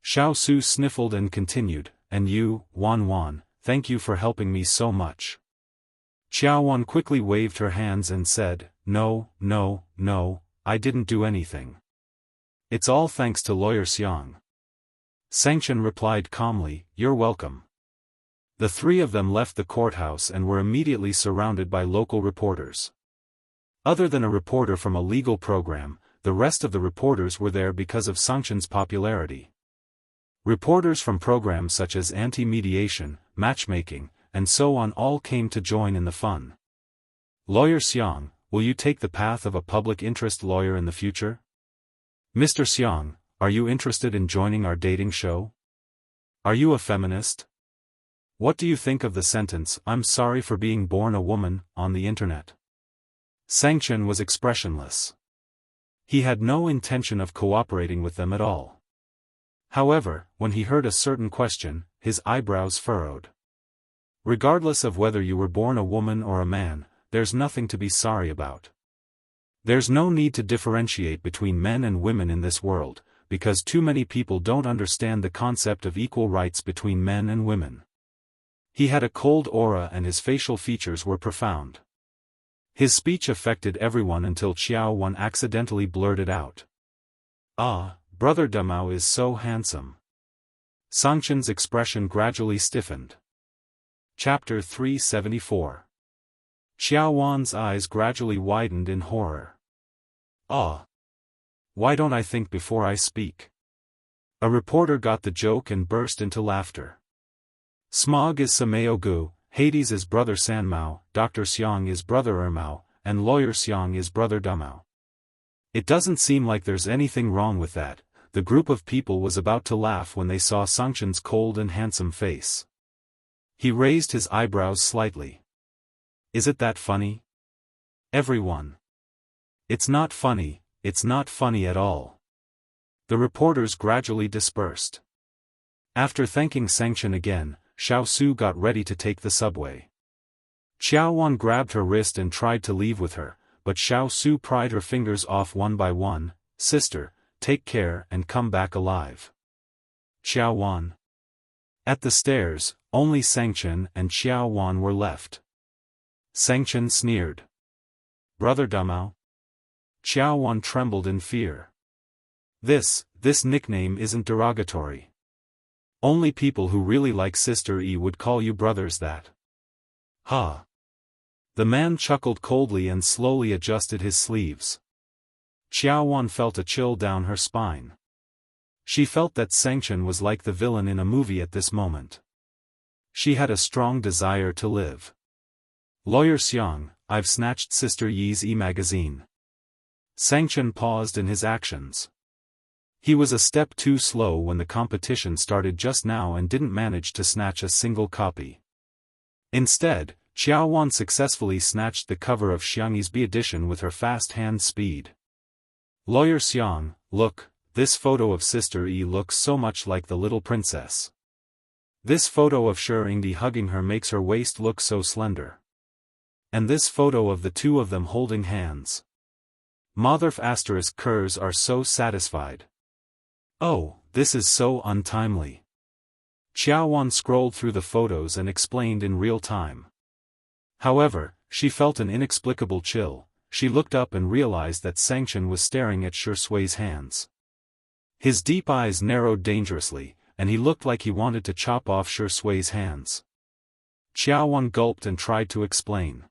Speaker 1: Xiao Su sniffled and continued, "And you, Wan, thank you for helping me so much." Qiao Wan quickly waved her hands and said, No, I didn't do anything. It's all thanks to Lawyer Xiang. Xianxia replied calmly, "You're welcome." The three of them left the courthouse and were immediately surrounded by local reporters. Other than a reporter from a legal program, the rest of the reporters were there because of Xianxia's popularity. Reporters from programs such as anti-mediation, matchmaking, and so on all came to join in the fun. "Lawyer Xiang, will you take the path of a public interest lawyer in the future? Mr. Xiang, are you interested in joining our dating show? Are you a feminist? What do you think of the sentence, 'I'm sorry for being born a woman,' on the internet?" Xianxia was expressionless. He had no intention of cooperating with them at all. However, when he heard a certain question, his eyebrows furrowed. "Regardless of whether you were born a woman or a man, there's nothing to be sorry about. There's no need to differentiate between men and women in this world, because too many people don't understand the concept of equal rights between men and women." He had a cold aura and his facial features were profound. His speech affected everyone until Xiaowan accidentally blurted out, "Ah, Brother Damao is so handsome." Xianxia's expression gradually stiffened. Chapter 374. Xiaowan's eyes gradually widened in horror. "Ah! Why don't I think before I speak?" A reporter got the joke and burst into laughter. "Smog is Sameo Gu, Hades is Brother Sanmao, Dr. Xiang is Brother Ermao, and Lawyer Xiang is Brother Damao. It doesn't seem like there's anything wrong with that." The group of people was about to laugh when they saw Xianxia's cold and handsome face. He raised his eyebrows slightly. "Is it that funny? Everyone. It's not funny at all." The reporters gradually dispersed. After thanking Xianxia again, Xiao Su got ready to take the subway. Xiaowan grabbed her wrist and tried to leave with her, but Xiao Su pried her fingers off one by one. "Sister, take care and come back alive." Xiaowan. At the stairs, only Xianxia and Xiaowan were left. Xianxia sneered. "Brother Damao?" Xiaowan trembled in fear. This nickname isn't derogatory. Only people who really like Sister E would call you brothers that." "Ha!" The man chuckled coldly and slowly adjusted his sleeves. Xiaowan felt a chill down her spine. She felt that Xianxia was like the villain in a movie at this moment. She had a strong desire to live. "Lawyer Xiang, I've snatched Sister Yi's e-magazine." Xianxia paused in his actions. He was a step too slow when the competition started just now and didn't manage to snatch a single copy. Instead, Xiaowan successfully snatched the cover of Xiangyi's B edition with her fast hand speed. "Lawyer Xiang, look, this photo of Sister E looks so much like the little princess. This photo of Shengdi hugging her makes her waist look so slender. And this photo of the two of them holding hands. Motherf * Kurs are so satisfied. Oh, this is so untimely." Xiaowan scrolled through the photos and explained in real time. However, she felt an inexplicable chill. She looked up and realized that Xianxia was staring at Shui's hands. His deep eyes narrowed dangerously, and he looked like he wanted to chop off Shui's hands. Xiaowan gulped and tried to explain.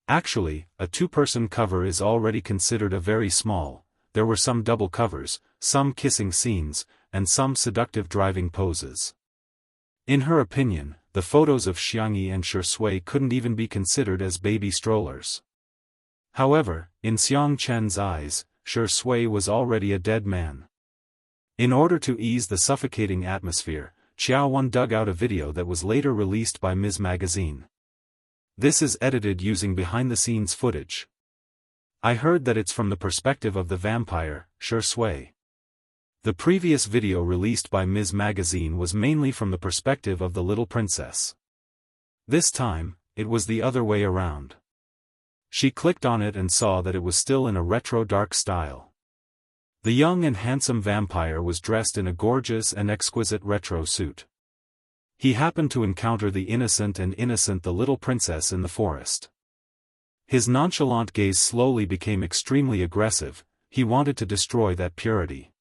Speaker 1: "Actually, a two-person cover is already considered a very small. There were some double covers, some kissing scenes, and some seductive driving poses." In her opinion, the photos of Xiangyi and Shui couldn't even be considered as baby strollers. However, in Xiang Chen's eyes, Shui was already a dead man. In order to ease the suffocating atmosphere, Xiaowan dug out a video that was later released by Ms. Magazine. This is edited using behind-the-scenes footage. I heard that it's from the perspective of the vampire, Shui. The previous video released by Ms. Magazine was mainly from the perspective of the little princess. This time, it was the other way around. She clicked on it and saw that it was still in a retro dark style. The young and handsome vampire was dressed in a gorgeous and exquisite retro suit. He happened to encounter the innocent the little princess in the forest. His nonchalant gaze slowly became extremely aggressive. He wanted to destroy that purity.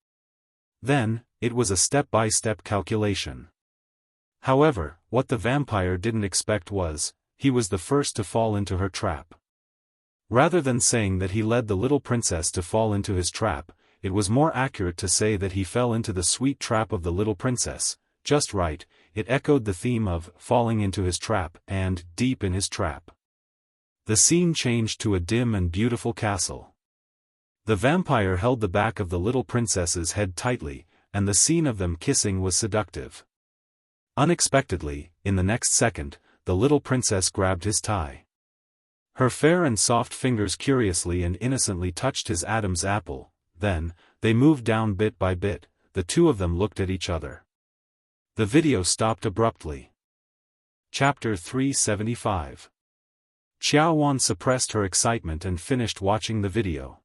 Speaker 1: Then, it was a step-by-step calculation. However, what the vampire didn't expect was, he was the first to fall into her trap. Rather than saying that he led the little princess to fall into his trap, it was more accurate to say that he fell into the sweet trap of the little princess. Just right, it echoed the theme of falling into his trap and deep in his trap. The scene changed to a dim and beautiful castle. The vampire held the back of the little princess's head tightly, and the scene of them kissing was seductive. Unexpectedly, in the next second, the little princess grabbed his tie. Her fair and soft fingers curiously and innocently touched his Adam's apple. Then, they moved down bit by bit. The two of them looked at each other. The video stopped abruptly. Chapter 375. Xiaowan suppressed her excitement and finished watching the video.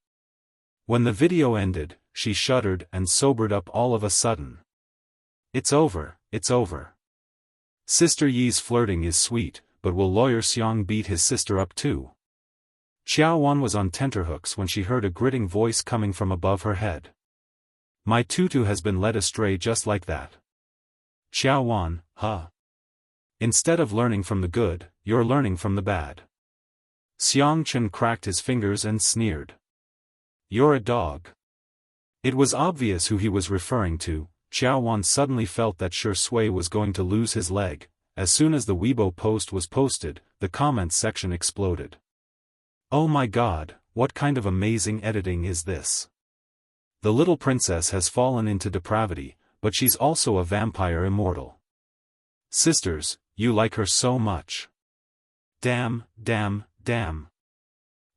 Speaker 1: When the video ended, she shuddered and sobered up all of a sudden. It's over, it's over. Sister Yi's flirting is sweet, but will Lawyer Xiang beat his sister up too? Xiaowan was on tenterhooks when she heard a gritting voice coming from above her head. My tutu has been led astray just like that. Xiaowan, huh? Instead of learning from the good, you're learning from the bad. Xiang Chen cracked his fingers and sneered. You're a dog. It was obvious who he was referring to. Xiaowan suddenly felt that Shi Sui was going to lose his leg. As soon as the Weibo post was posted, the comments section exploded. Oh my god, what kind of amazing editing is this? The little princess has fallen into depravity, but she's also a vampire immortal. Sisters, you like her so much. Damn, damn, damn.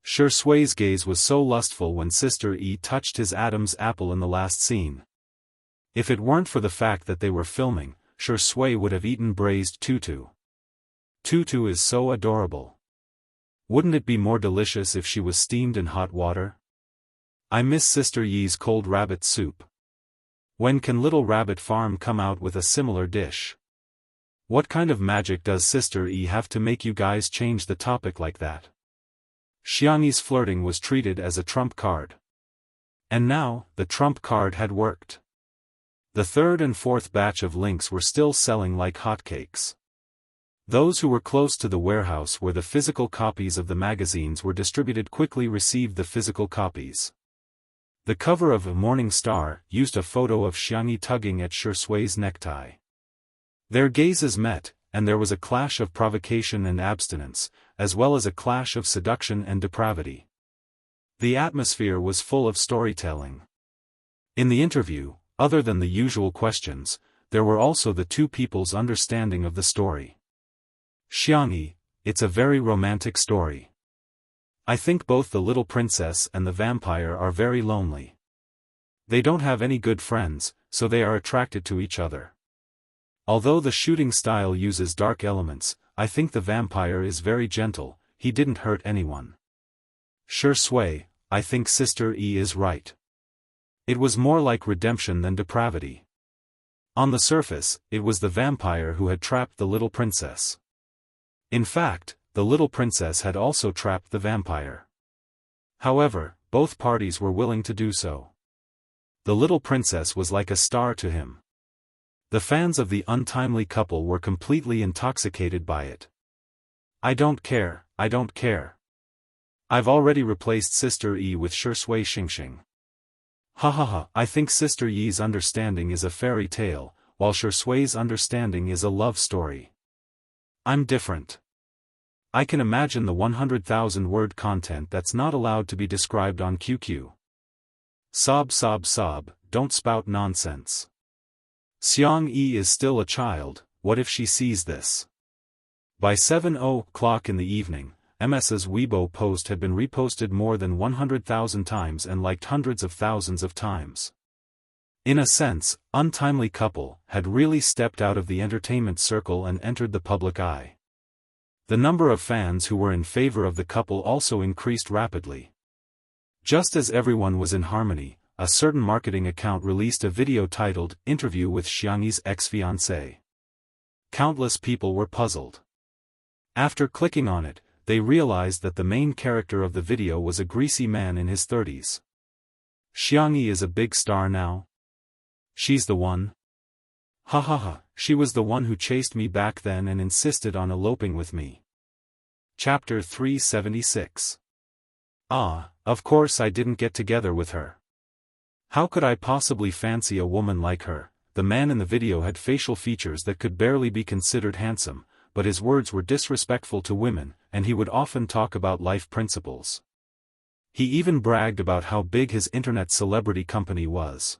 Speaker 1: Shi Sui's gaze was so lustful when Sister Yi touched his Adam's apple in the last scene. If it weren't for the fact that they were filming, Shi Sui would have eaten braised tutu. Tutu is so adorable. Wouldn't it be more delicious if she was steamed in hot water? I miss Sister Yi's cold rabbit soup. When can Little Rabbit Farm come out with a similar dish? What kind of magic does Sister Yi have to make you guys change the topic like that? Xiangyi's flirting was treated as a trump card. And now, the trump card had worked. The third and fourth batch of links were still selling like hotcakes. Those who were close to the warehouse where the physical copies of the magazines were distributed quickly received the physical copies. The cover of Morning Star used a photo of Xiangyi tugging at Shi Sui's necktie. Their gazes met, and there was a clash of provocation and abstinence, as well as a clash of seduction and depravity. The atmosphere was full of storytelling. In the interview, other than the usual questions, there were also the two people's understanding of the story. Xiangyi, it's a very romantic story. I think both the little princess and the vampire are very lonely. They don't have any good friends, so they are attracted to each other. Although the shooting style uses dark elements, I think the vampire is very gentle. He didn't hurt anyone. Shi Sui, I think Sister Yi is right. It was more like redemption than depravity. On the surface, it was the vampire who had trapped the little princess. In fact, the little princess had also trapped the vampire. However, both parties were willing to do so. The little princess was like a star to him. The fans of the untimely couple were completely intoxicated by it. I don't care, I don't care. I've already replaced Sister Yi with Shi Sui Xingxing. Ha ha ha, I think Sister Yi's understanding is a fairy tale, while Shi Sui's understanding is a love story. I'm different. I can imagine the 100,000 word content that's not allowed to be described on QQ. Sob sob sob, don't spout nonsense. Xiang Yi is still a child, what if she sees this? By 7:00 in the evening, MS's Weibo post had been reposted more than 100,000 times and liked hundreds of thousands of times. In a sense, Untimely Couple had really stepped out of the entertainment circle and entered the public eye. The number of fans who were in favor of the couple also increased rapidly. Just as everyone was in harmony, a certain marketing account released a video titled "Interview with Xiangyi's Ex-Fiancé." Countless people were puzzled. After clicking on it, they realized that the main character of the video was a greasy man in his 30s. Xiangyi is a big star now? She's the one. Ha ha ha, she was the one who chased me back then and insisted on eloping with me. Chapter 376. Ah, of course I didn't get together with her. How could I possibly fancy a woman like her? The man in the video had facial features that could barely be considered handsome, but his words were disrespectful to women, and he would often talk about life principles. He even bragged about how big his internet celebrity company was.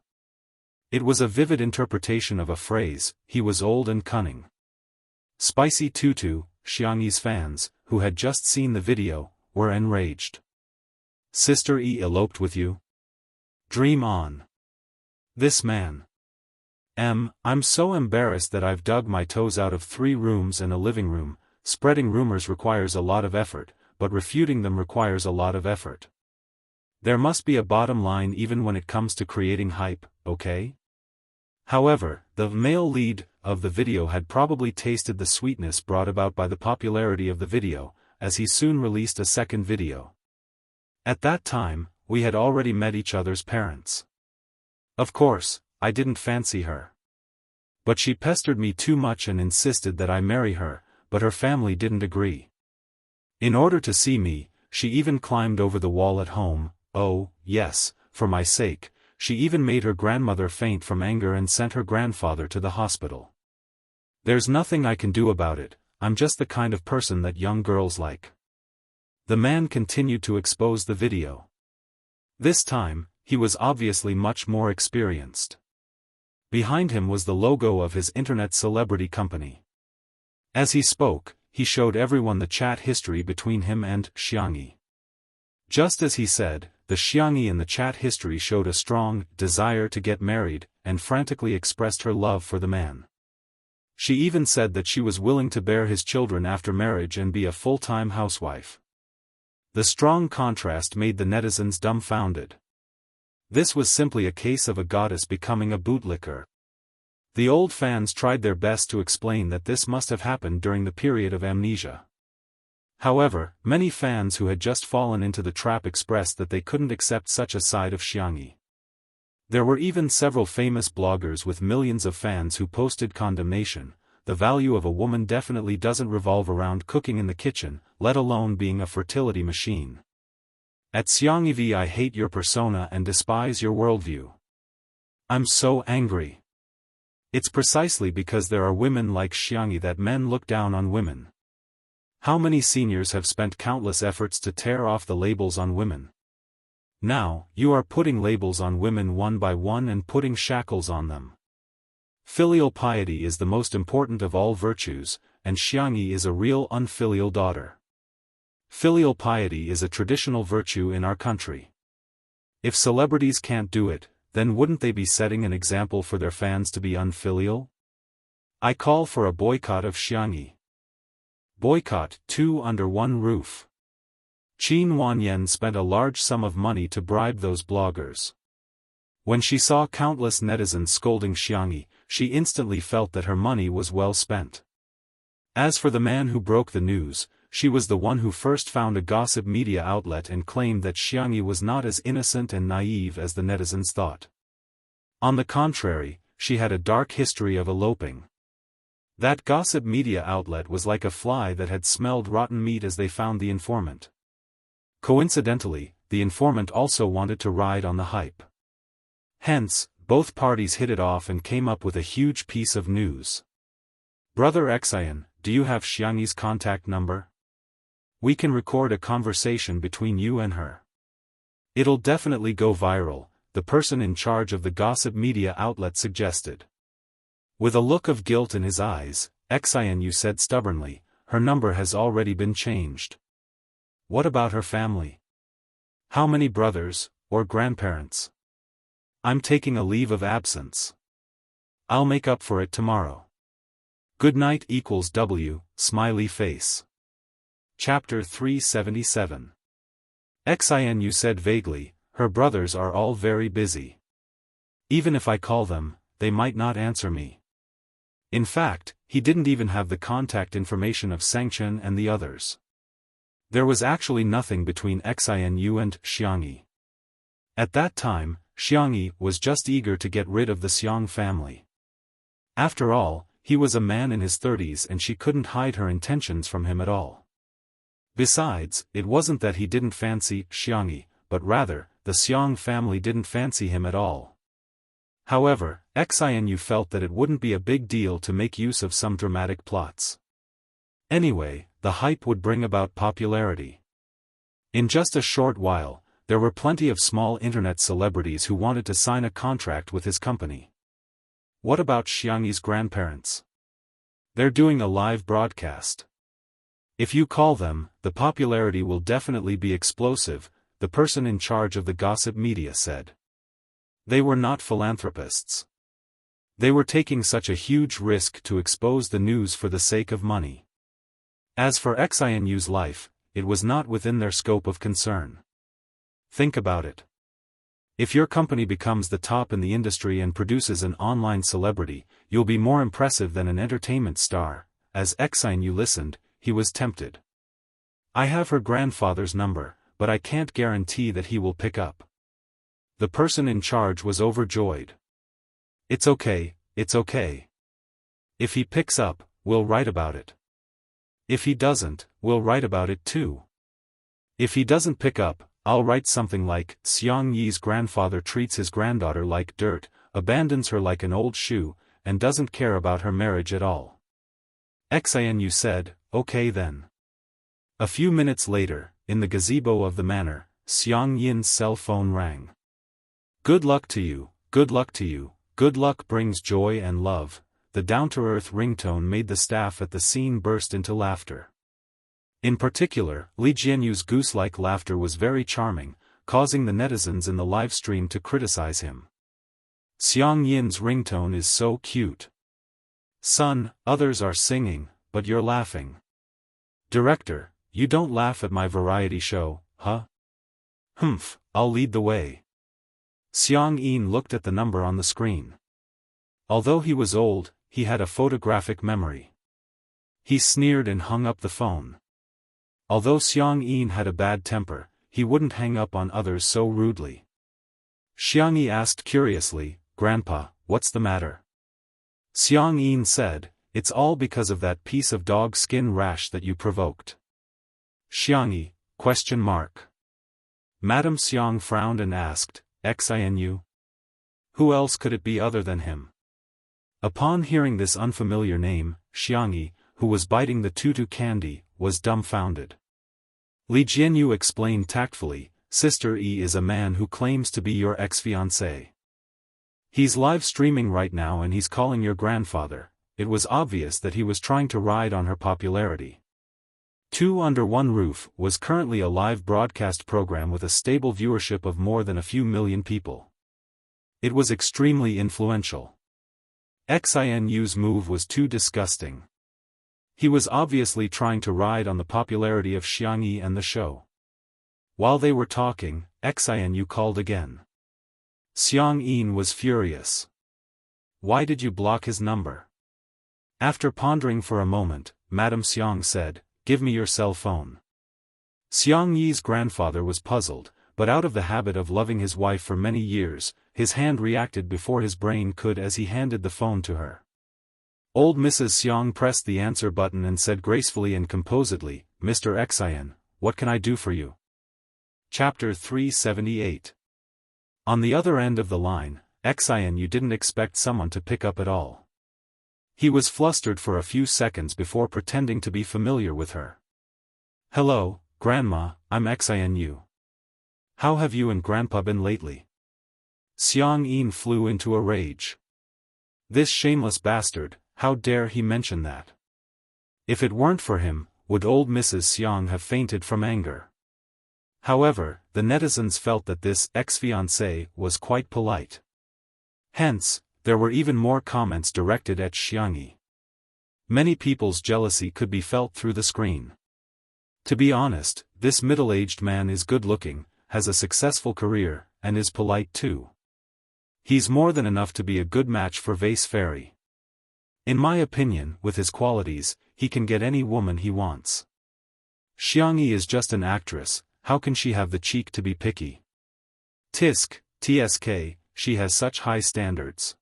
Speaker 1: It was a vivid interpretation of a phrase, he was old and cunning. Spicy Tutu, Xianxi's fans, who had just seen the video, were enraged. Sister E eloped with you? Dream on. This man. I'm so embarrassed that I've dug my toes out of 3 rooms and a living room. Spreading rumors requires a lot of effort, but refuting them requires a lot of effort. There must be a bottom line even when it comes to creating hype, okay? However, the male lead of the video had probably tasted the sweetness brought about by the popularity of the video, as he soon released a second video. At that time, we had already met each other's parents. Of course, I didn't fancy her. But she pestered me too much and insisted that I marry her, but her family didn't agree. In order to see me, she even climbed over the wall at home. Oh, yes, for my sake. She even made her grandmother faint from anger and sent her grandfather to the hospital. There's nothing I can do about it, I'm just the kind of person that young girls like. The man continued to expose the video. This time, he was obviously much more experienced. Behind him was the logo of his internet celebrity company. As he spoke, he showed everyone the chat history between him and Xiangxi. Just as he said, the Xiangxi in the chat history showed a strong desire to get married, and frantically expressed her love for the man. She even said that she was willing to bear his children after marriage and be a full-time housewife. The strong contrast made the netizens dumbfounded. This was simply a case of a goddess becoming a bootlicker. The old fans tried their best to explain that this must have happened during the period of amnesia. However, many fans who had just fallen into the trap expressed that they couldn't accept such a side of Xiangxi. There were even several famous bloggers with millions of fans who posted condemnation. The value of a woman definitely doesn't revolve around cooking in the kitchen, let alone being a fertility machine. At Xiangxi, I hate your persona and despise your worldview. I'm so angry. It's precisely because there are women like Xiangxi that men look down on women. How many seniors have spent countless efforts to tear off the labels on women? Now, you are putting labels on women one by one and putting shackles on them. Filial piety is the most important of all virtues, and Xiangxi is a real unfilial daughter. Filial piety is a traditional virtue in our country. If celebrities can't do it, then wouldn't they be setting an example for their fans to be unfilial? I call for a boycott of Xiangxi. Boycott, 2 under 1 roof. Qin Wanyan spent a large sum of money to bribe those bloggers. When she saw countless netizens scolding Xiangxi, she instantly felt that her money was well spent. As for the man who broke the news, she was the one who first found a gossip media outlet and claimed that Xiangxi was not as innocent and naive as the netizens thought. On the contrary, she had a dark history of eloping. That gossip media outlet was like a fly that had smelled rotten meat as they found the informant. Coincidentally, the informant also wanted to ride on the hype. Hence, both parties hit it off and came up with a huge piece of news. Brother Xian, do you have Xiangxi's contact number? We can record a conversation between you and her. It'll definitely go viral, the person in charge of the gossip media outlet suggested. With a look of guilt in his eyes, Xian said stubbornly, her number has already been changed. What about her family? How many brothers, or grandparents? I'm taking a leave of absence. I'll make up for it tomorrow. Good night equals W, smiley face. Chapter 377. Xian said vaguely, her brothers are all very busy. Even if I call them, they might not answer me. In fact, he didn't even have the contact information of Sangchen and the others. There was actually nothing between Xian and Xiangxi. At that time, Xianxia was just eager to get rid of the Xiang family. After all, he was a man in his 30s and she couldn't hide her intentions from him at all. Besides, it wasn't that he didn't fancy Xianxia, but rather, the Xiang family didn't fancy him at all. However, Xianxia felt that it wouldn't be a big deal to make use of some dramatic plots. Anyway, the hype would bring about popularity. In just a short while, there were plenty of small internet celebrities who wanted to sign a contract with his company. What about Xiangxi's grandparents? They're doing a live broadcast. If you call them, the popularity will definitely be explosive, the person in charge of the gossip media said. They were not philanthropists. They were taking such a huge risk to expose the news for the sake of money. As for Xianxu's life, it was not within their scope of concern. Think about it. If your company becomes the top in the industry and produces an online celebrity, you'll be more impressive than an entertainment star. As Xianxu listened, he was tempted. I have her grandfather's number, but I can't guarantee that he will pick up. The person in charge was overjoyed. It's okay, it's okay. If he picks up, we'll write about it. If he doesn't, we'll write about it too. If he doesn't pick up, I'll write something like, Xiangxi's grandfather treats his granddaughter like dirt, abandons her like an old shoe, and doesn't care about her marriage at all. Xianxu said, okay then. A few minutes later, in the gazebo of the manor, Xiang Yin's cell phone rang. Good luck to you, good luck to you, good luck brings joy and love. The down-to-earth ringtone made the staff at the scene burst into laughter. In particular, Li Jianyu's goose-like laughter was very charming, causing the netizens in the live stream to criticize him. Xiang Yin's ringtone is so cute. Son, others are singing, but you're laughing. Director, you don't laugh at my variety show, huh? Humph, I'll lead the way. Xiang Yin looked at the number on the screen. Although he was old, he had a photographic memory. He sneered and hung up the phone. Although Xiang Yin had a bad temper, he wouldn't hang up on others so rudely. Xiangxi asked curiously, Grandpa, what's the matter? Xiang Yin said, it's all because of that piece of dog skin rash that you provoked. Xiangxi, ? Madame Xiang frowned and asked, Xianxu? Who else could it be other than him? Upon hearing this unfamiliar name, Xiangxi, who was biting the tutu candy, was dumbfounded. Li Jianyu explained tactfully, Sister E is a man who claims to be your ex-fiancé. He's live streaming right now and he's calling your grandfather. It was obvious that he was trying to ride on her popularity. Two Under One Roof was currently a live broadcast program with a stable viewership of more than a few million people. It was extremely influential. Xianxu's move was too disgusting. He was obviously trying to ride on the popularity of Xiangxi and the show. While they were talking, Xianxu called again. Xiang Yin was furious. Why did you block his number? After pondering for a moment, Madame Xiang said, give me your cell phone. Xiang Yi's grandfather was puzzled, but out of the habit of loving his wife for many years, his hand reacted before his brain could as he handed the phone to her. Old Mrs. Xiang pressed the answer button and said gracefully and composedly, Mr. Xian, what can I do for you? Chapter 378. On the other end of the line, Xianxu didn't expect someone to pick up at all. He was flustered for a few seconds before pretending to be familiar with her. Hello, Grandma, I'm Xianxu. How have you and Grandpa been lately? Xiang Yin flew into a rage. This shameless bastard, how dare he mention that? If it weren't for him, would old Mrs. Xiang have fainted from anger? However, the netizens felt that this ex-fiancé was quite polite. Hence, there were even more comments directed at Xiangxi. Many people's jealousy could be felt through the screen. To be honest, this middle-aged man is good-looking, has a successful career, and is polite too. He's more than enough to be a good match for Vase Fairy. In my opinion, with his qualities, he can get any woman he wants. Xiangxi is just an actress, how can she have the cheek to be picky? Tisk, TSK, she has such high standards.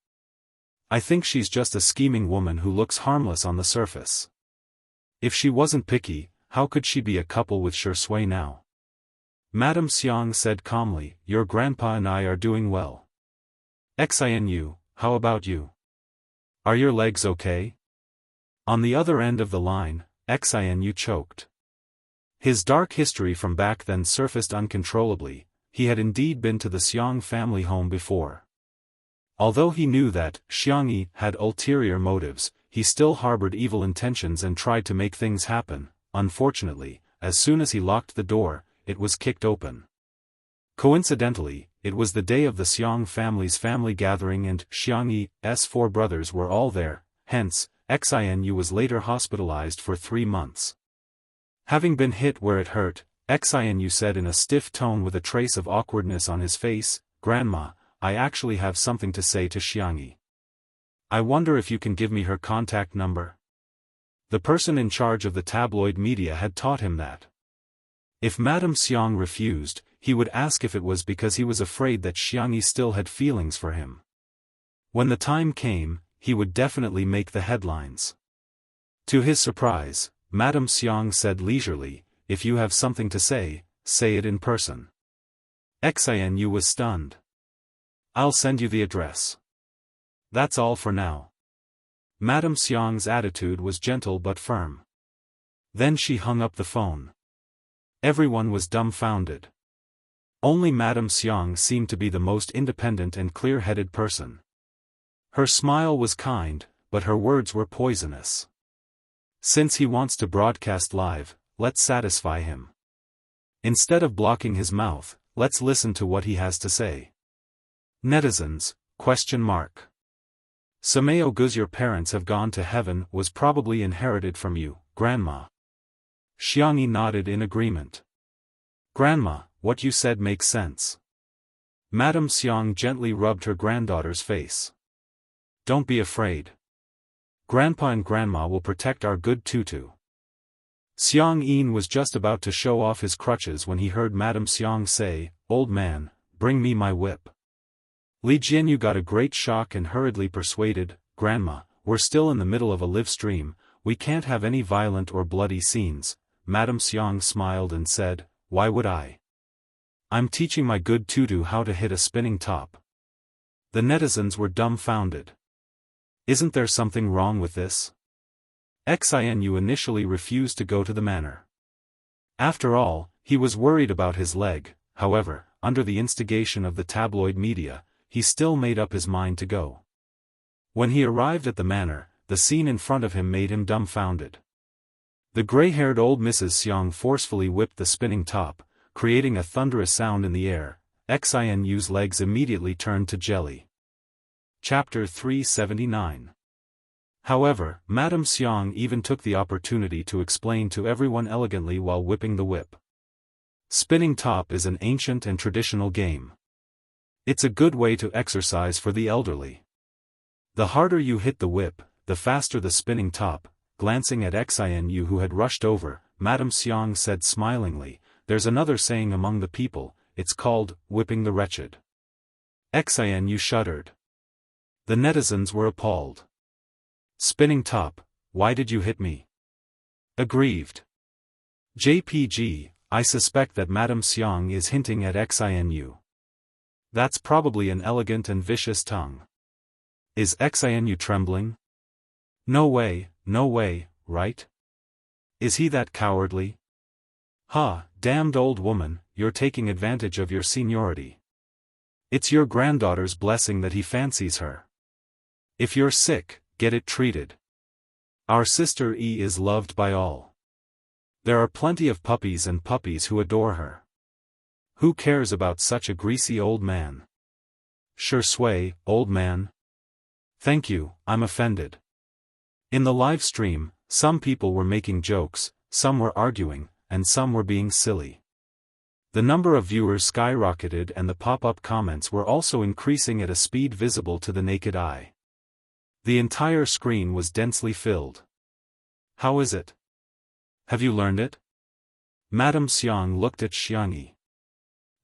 Speaker 1: I think she's just a scheming woman who looks harmless on the surface. If she wasn't picky, how could she be a couple with Shui now? Madame Xiang said calmly, your grandpa and I are doing well. Xinu, how about you? Are your legs okay? On the other end of the line, Xinu choked. His dark history from back then surfaced uncontrollably. He had indeed been to the Xiang family home before. Although he knew that Xiangyi had ulterior motives, he still harbored evil intentions and tried to make things happen. Unfortunately, as soon as he locked the door, it was kicked open. Coincidentally, it was the day of the Xiang family's family gathering and Xiangyi's 4 brothers were all there, hence, Xinu was later hospitalized for 3 months. Having been hit where it hurt, Xinu said in a stiff tone with a trace of awkwardness on his face, Grandma, I actually have something to say to Xiangyi. I wonder if you can give me her contact number? The person in charge of the tabloid media had taught him that. If Madame Xiang refused, he would ask if it was because he was afraid that Xiangyi still had feelings for him. When the time came, he would definitely make the headlines. To his surprise, Madame Xiang said leisurely, if you have something to say it in person. Xinu was stunned. I'll send you the address. That's all for now. Madame Xiang's attitude was gentle but firm. Then she hung up the phone. Everyone was dumbfounded. Only Madame Xiang seemed to be the most independent and clear-headed person. Her smile was kind, but her words were poisonous. Since he wants to broadcast live, let's satisfy him. Instead of blocking his mouth, let's listen to what he has to say. Netizens, ? Sameo Guz, your parents have gone to heaven was probably inherited from you, Grandma. Xiangyi nodded in agreement. Grandma, what you said makes sense. Madame Xiang gently rubbed her granddaughter's face. Don't be afraid. Grandpa and Grandma will protect our good tutu. Xiang Yin was just about to show off his crutches when he heard Madame Xiang say, Old man, bring me my whip. Li Jianyu got a great shock and hurriedly persuaded, Grandma, we're still in the middle of a live stream, we can't have any violent or bloody scenes. Madame Xiang smiled and said, Why would I? I'm teaching my good tutu how to hit a spinning top. The netizens were dumbfounded. Isn't there something wrong with this? Xinu initially refused to go to the manor. After all, he was worried about his leg, however, under the instigation of the tabloid media, he still made up his mind to go. When he arrived at the manor, the scene in front of him made him dumbfounded. The gray-haired old Mrs. Xiang forcefully whipped the spinning top, creating a thunderous sound in the air. Xinu's legs immediately turned to jelly. Chapter 379. However, Madame Xiang even took the opportunity to explain to everyone elegantly while whipping the whip. Spinning top is an ancient and traditional game. It's a good way to exercise for the elderly. The harder you hit the whip, the faster the spinning top. Glancing at Xinu who had rushed over, Madame Xiang said smilingly, there's another saying among the people, it's called, whipping the wretched. Xinu shuddered. The netizens were appalled. Spinning top, why did you hit me? Aggrieved. JPG, I suspect that Madame Xiang is hinting at Xinu. That's probably an elegant and vicious tongue. Is Xinu trembling? No way, right? Is he that cowardly? Ha, damned old woman, you're taking advantage of your seniority. It's your granddaughter's blessing that he fancies her. If you're sick, get it treated. Our sister E is loved by all. There are plenty of puppies and puppies who adore her. Who cares about such a greasy old man? Shui, old man. Thank you, I'm offended. In the live stream, some people were making jokes, some were arguing, and some were being silly. The number of viewers skyrocketed and the pop-up comments were also increasing at a speed visible to the naked eye. The entire screen was densely filled. How is it? Have you learned it? Madame Xiang looked at Xiangyi.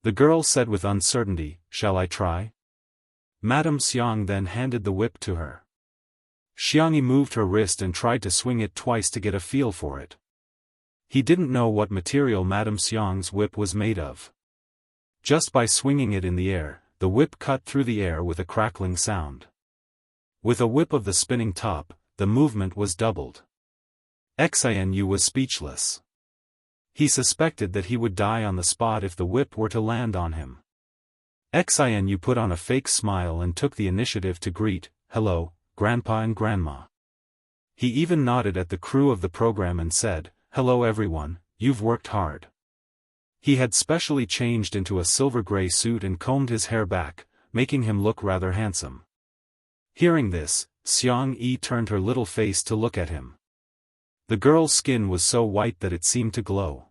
Speaker 1: The girl said with uncertainty, "Shall I try?" Madame Xiang then handed the whip to her. Xiangyi moved her wrist and tried to swing it twice to get a feel for it. He didn't know what material Madame Xiang's whip was made of. Just by swinging it in the air, the whip cut through the air with a crackling sound. With a whip of the spinning top, the movement was doubled. Xianyu was speechless. He suspected that he would die on the spot if the whip were to land on him. Xianyu put on a fake smile and took the initiative to greet, "Hello, Grandpa and Grandma." He even nodded at the crew of the program and said, "Hello everyone, you've worked hard." He had specially changed into a silver-gray suit and combed his hair back, making him look rather handsome. Hearing this, Xiangyi turned her little face to look at him. The girl's skin was so white that it seemed to glow.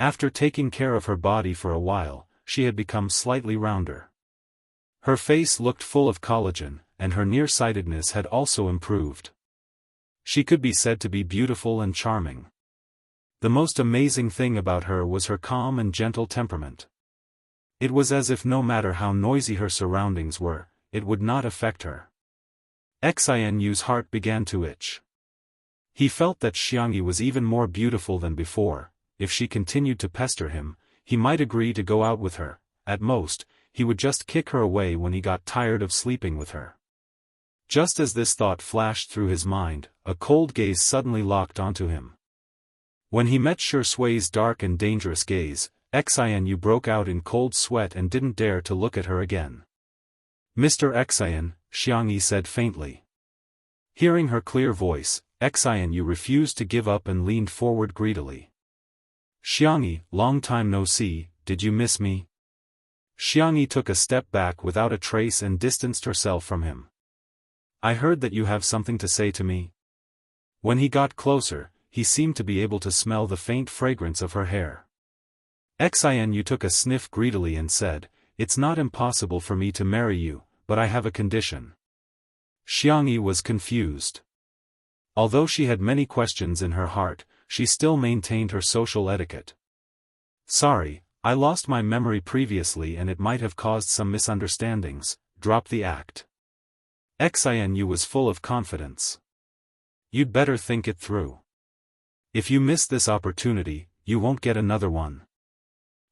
Speaker 1: After taking care of her body for a while, she had become slightly rounder. Her face looked full of collagen, and her nearsightedness had also improved. She could be said to be beautiful and charming. The most amazing thing about her was her calm and gentle temperament. It was as if no matter how noisy her surroundings were, it would not affect her. Xianyu's heart began to itch. He felt that Xiangyi was even more beautiful than before. If she continued to pester him, he might agree to go out with her. At most, he would just kick her away when he got tired of sleeping with her. Just as this thought flashed through his mind, a cold gaze suddenly locked onto him. When he met Shui's dark and dangerous gaze, Xianyu broke out in cold sweat and didn't dare to look at her again. "Mr. Xian," Xiangyi said faintly. Hearing her clear voice, Xianyu refused to give up and leaned forward greedily. "Xiangyi, long time no see, did you miss me?" Xiangyi took a step back without a trace and distanced herself from him. "I heard that you have something to say to me." When he got closer, he seemed to be able to smell the faint fragrance of her hair. Xianyu took a sniff greedily and said, "It's not impossible for me to marry you, but I have a condition." Xiangyi was confused. Although she had many questions in her heart, she still maintained her social etiquette. "Sorry, I lost my memory previously and it might have caused some misunderstandings. Drop the act." Xianyu was full of confidence. "You'd better think it through. If you miss this opportunity, you won't get another one."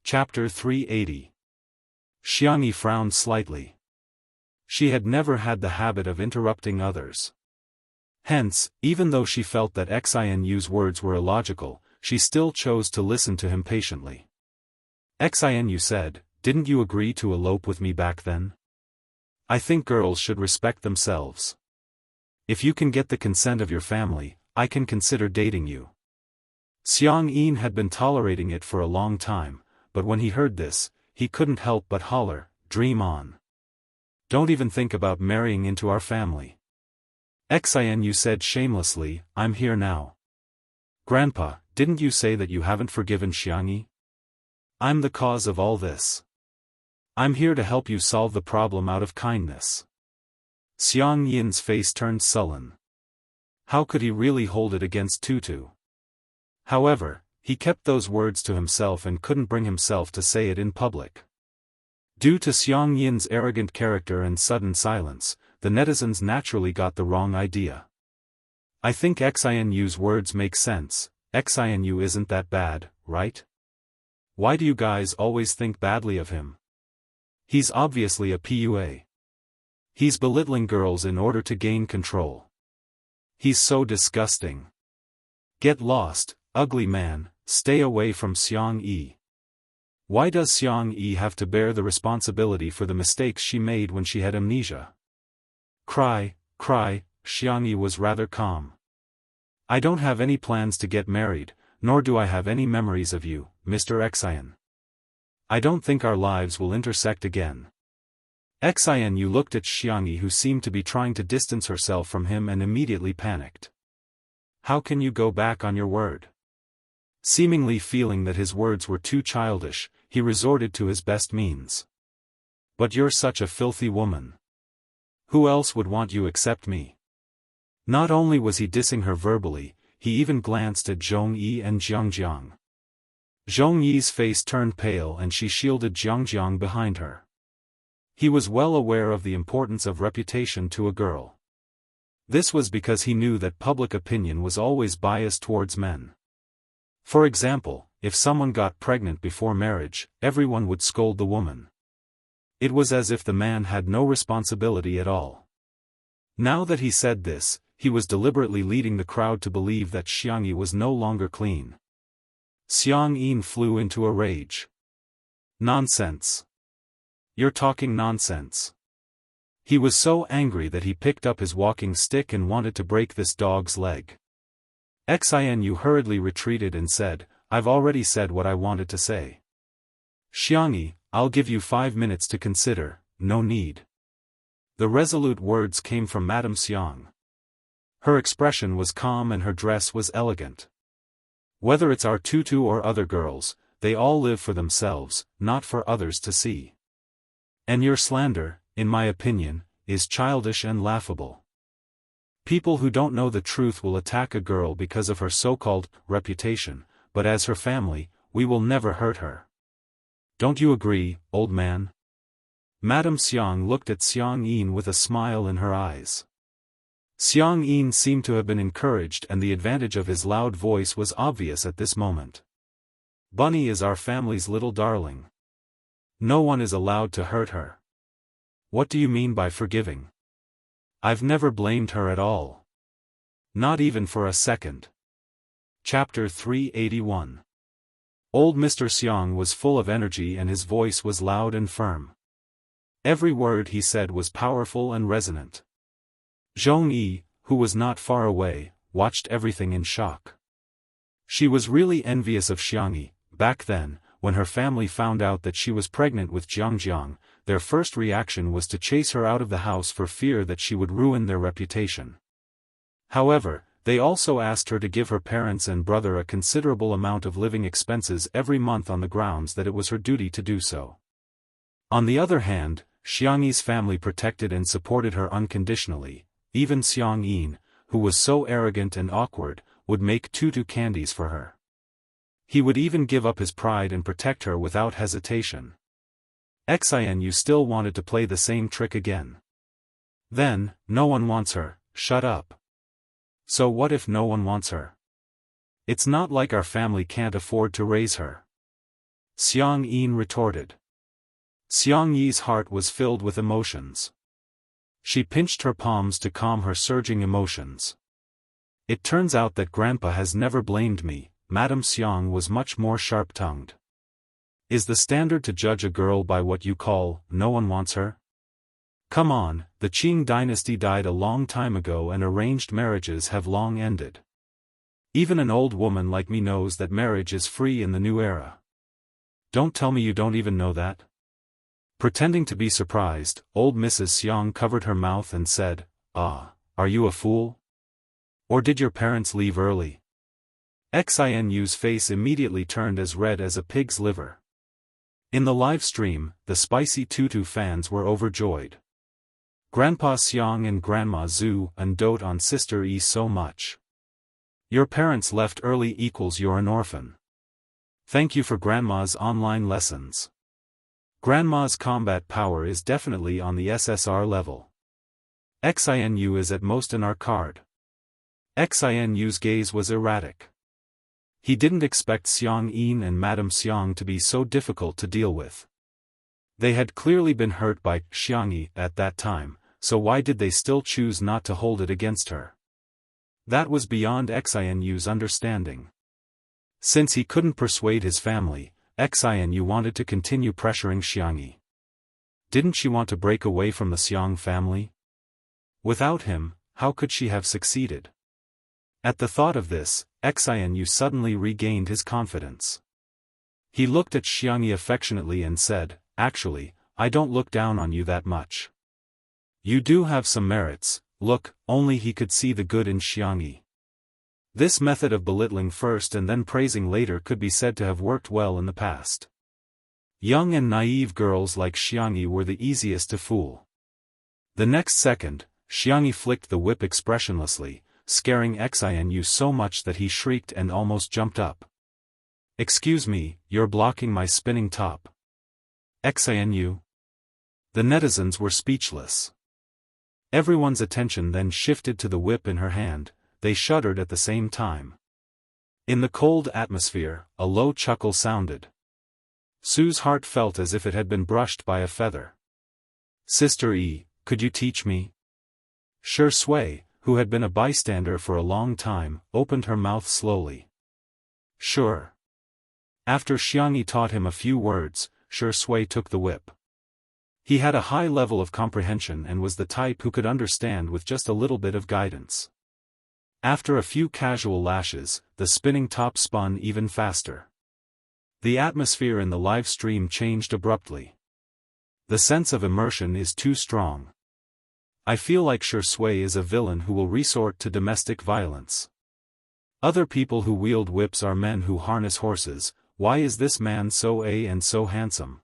Speaker 1: Chapter 380. Xiangyi frowned slightly. She had never had the habit of interrupting others. Hence, even though she felt that Xianyu's words were illogical, she still chose to listen to him patiently. Xianyu said, "Didn't you agree to elope with me back then? I think girls should respect themselves. If you can get the consent of your family, I can consider dating you." Xiang Yin had been tolerating it for a long time, but when he heard this, he couldn't help but holler, "Dream on. Don't even think about marrying into our family." Xianyu said shamelessly, "I'm here now." "Grandpa, didn't you say that you haven't forgiven Xiangyi? I'm the cause of all this. I'm here to help you solve the problem out of kindness." Xiang Yin's face turned sullen. How could he really hold it against Tutu? However, he kept those words to himself and couldn't bring himself to say it in public. Due to Xiang Yin's arrogant character and sudden silence, the netizens naturally got the wrong idea. "I think Xianyu's words make sense. Xianyu isn't that bad, right? Why do you guys always think badly of him? He's obviously a PUA. He's belittling girls in order to gain control. He's so disgusting. Get lost, ugly man, stay away from Xiang Yi. Why does Xiang Yi have to bear the responsibility for the mistakes she made when she had amnesia?" Cry, Xiang Yi was rather calm. "I don't have any plans to get married, nor do I have any memories of you, Mr. Xian. I don't think our lives will intersect again." Xianyu looked at Xiangyi, who seemed to be trying to distance herself from him, and immediately panicked. "How can you go back on your word?" Seemingly feeling that his words were too childish, he resorted to his best means. "But you're such a filthy woman. Who else would want you except me?" Not only was he dissing her verbally, he even glanced at Zhongyi and Jiangjiang. Zhong Yi's face turned pale and she shielded Jiang behind her. He was well aware of the importance of reputation to a girl. This was because he knew that public opinion was always biased towards men. For example, if someone got pregnant before marriage, everyone would scold the woman. It was as if the man had no responsibility at all. Now that he said this, he was deliberately leading the crowd to believe that Xiangyi was no longer clean. Xiang Yin flew into a rage. Nonsense. You're talking nonsense. He was so angry that he picked up his walking stick and wanted to break this dog's leg. Xianyu hurriedly retreated and said, I've already said what I wanted to say. Xiangyi, I'll give you 5 minutes to consider, no need. The resolute words came from Madame Xiang. Her expression was calm and her dress was elegant. Whether it's our tutu or other girls, they all live for themselves, not for others to see. And your slander, in my opinion, is childish and laughable. People who don't know the truth will attack a girl because of her so-called reputation, but as her family, we will never hurt her. Don't you agree, old man? Madame Xiang looked at Xiang Yin with a smile in her eyes. Xiang Yin seemed to have been encouraged and the advantage of his loud voice was obvious at this moment. Bunny is our family's little darling. No one is allowed to hurt her. What do you mean by forgiving? I've never blamed her at all. Not even for a second. Chapter 381. Old Mr. Xiang was full of energy and his voice was loud and firm. Every word he said was powerful and resonant. Zhong Yi, who was not far away, watched everything in shock. She was really envious of Xiangyi. Back then, when her family found out that she was pregnant with Jiang, their first reaction was to chase her out of the house for fear that she would ruin their reputation. However, they also asked her to give her parents and brother a considerable amount of living expenses every month on the grounds that it was her duty to do so. On the other hand, Xiangyi's family protected and supported her unconditionally. Even Xiang Yin, who was so arrogant and awkward, would make tutu candies for her. He would even give up his pride and protect her without hesitation. Xianyu still wanted to play the same trick again. Then, no one wants her, shut up. So what if no one wants her? It's not like our family can't afford to raise her. Xiang Yin retorted. Xiang Yi's heart was filled with emotions. She pinched her palms to calm her surging emotions. It turns out that Grandpa has never blamed me. Madame Xiang was much more sharp-tongued. Is the standard to judge a girl by what you call, no one wants her? Come on, the Qing dynasty died a long time ago and arranged marriages have long ended. Even an old woman like me knows that marriage is free in the new era. Don't tell me you don't even know that. Pretending to be surprised, old Mrs. Xiang covered her mouth and said, Ah, are you a fool? Or did your parents leave early? Xianyu's face immediately turned as red as a pig's liver. In the live stream, the spicy tutu fans were overjoyed. Grandpa Xiang and Grandma Zhu and dote on Sister Yi so much. Your parents left early equals you're an orphan. Thank you for Grandma's online lessons. Grandma's combat power is definitely on the SSR level. Xianyu is at most an arcade. Xianyu's gaze was erratic. He didn't expect Xiang Yin and Madame Xiang to be so difficult to deal with. They had clearly been hurt by Xiangyi at that time, so why did they still choose not to hold it against her? That was beyond Xianyu's understanding. Since he couldn't persuade his family, Xianyu wanted to continue pressuring Xiangyi. Didn't she want to break away from the Xiang family? Without him, how could she have succeeded? At the thought of this, Xianyu suddenly regained his confidence. He looked at Xiangyi affectionately and said, Actually, I don't look down on you that much. You do have some merits. Look, only he could see the good in Xiangyi. This method of belittling first and then praising later could be said to have worked well in the past. Young and naive girls like Xiangyi were the easiest to fool. The next second, Xiangyi flicked the whip expressionlessly, scaring Xianyu so much that he shrieked and almost jumped up. Excuse me, you're blocking my spinning top. XANU? The netizens were speechless. Everyone's attention then shifted to the whip in her hand, they shuddered at the same time. In the cold atmosphere, a low chuckle sounded. Sue's heart felt as if it had been brushed by a feather. Sister E, could you teach me? Shi Sui, who had been a bystander for a long time, opened her mouth slowly. Sure. After Xiangyi taught him a few words, Shi Sui took the whip. He had a high level of comprehension and was the type who could understand with just a little bit of guidance. After a few casual lashes, the spinning top spun even faster. The atmosphere in the live stream changed abruptly. The sense of immersion is too strong. I feel like Shi Sui is a villain who will resort to domestic violence. Other people who wield whips are men who harness horses. Why is this man so and so handsome?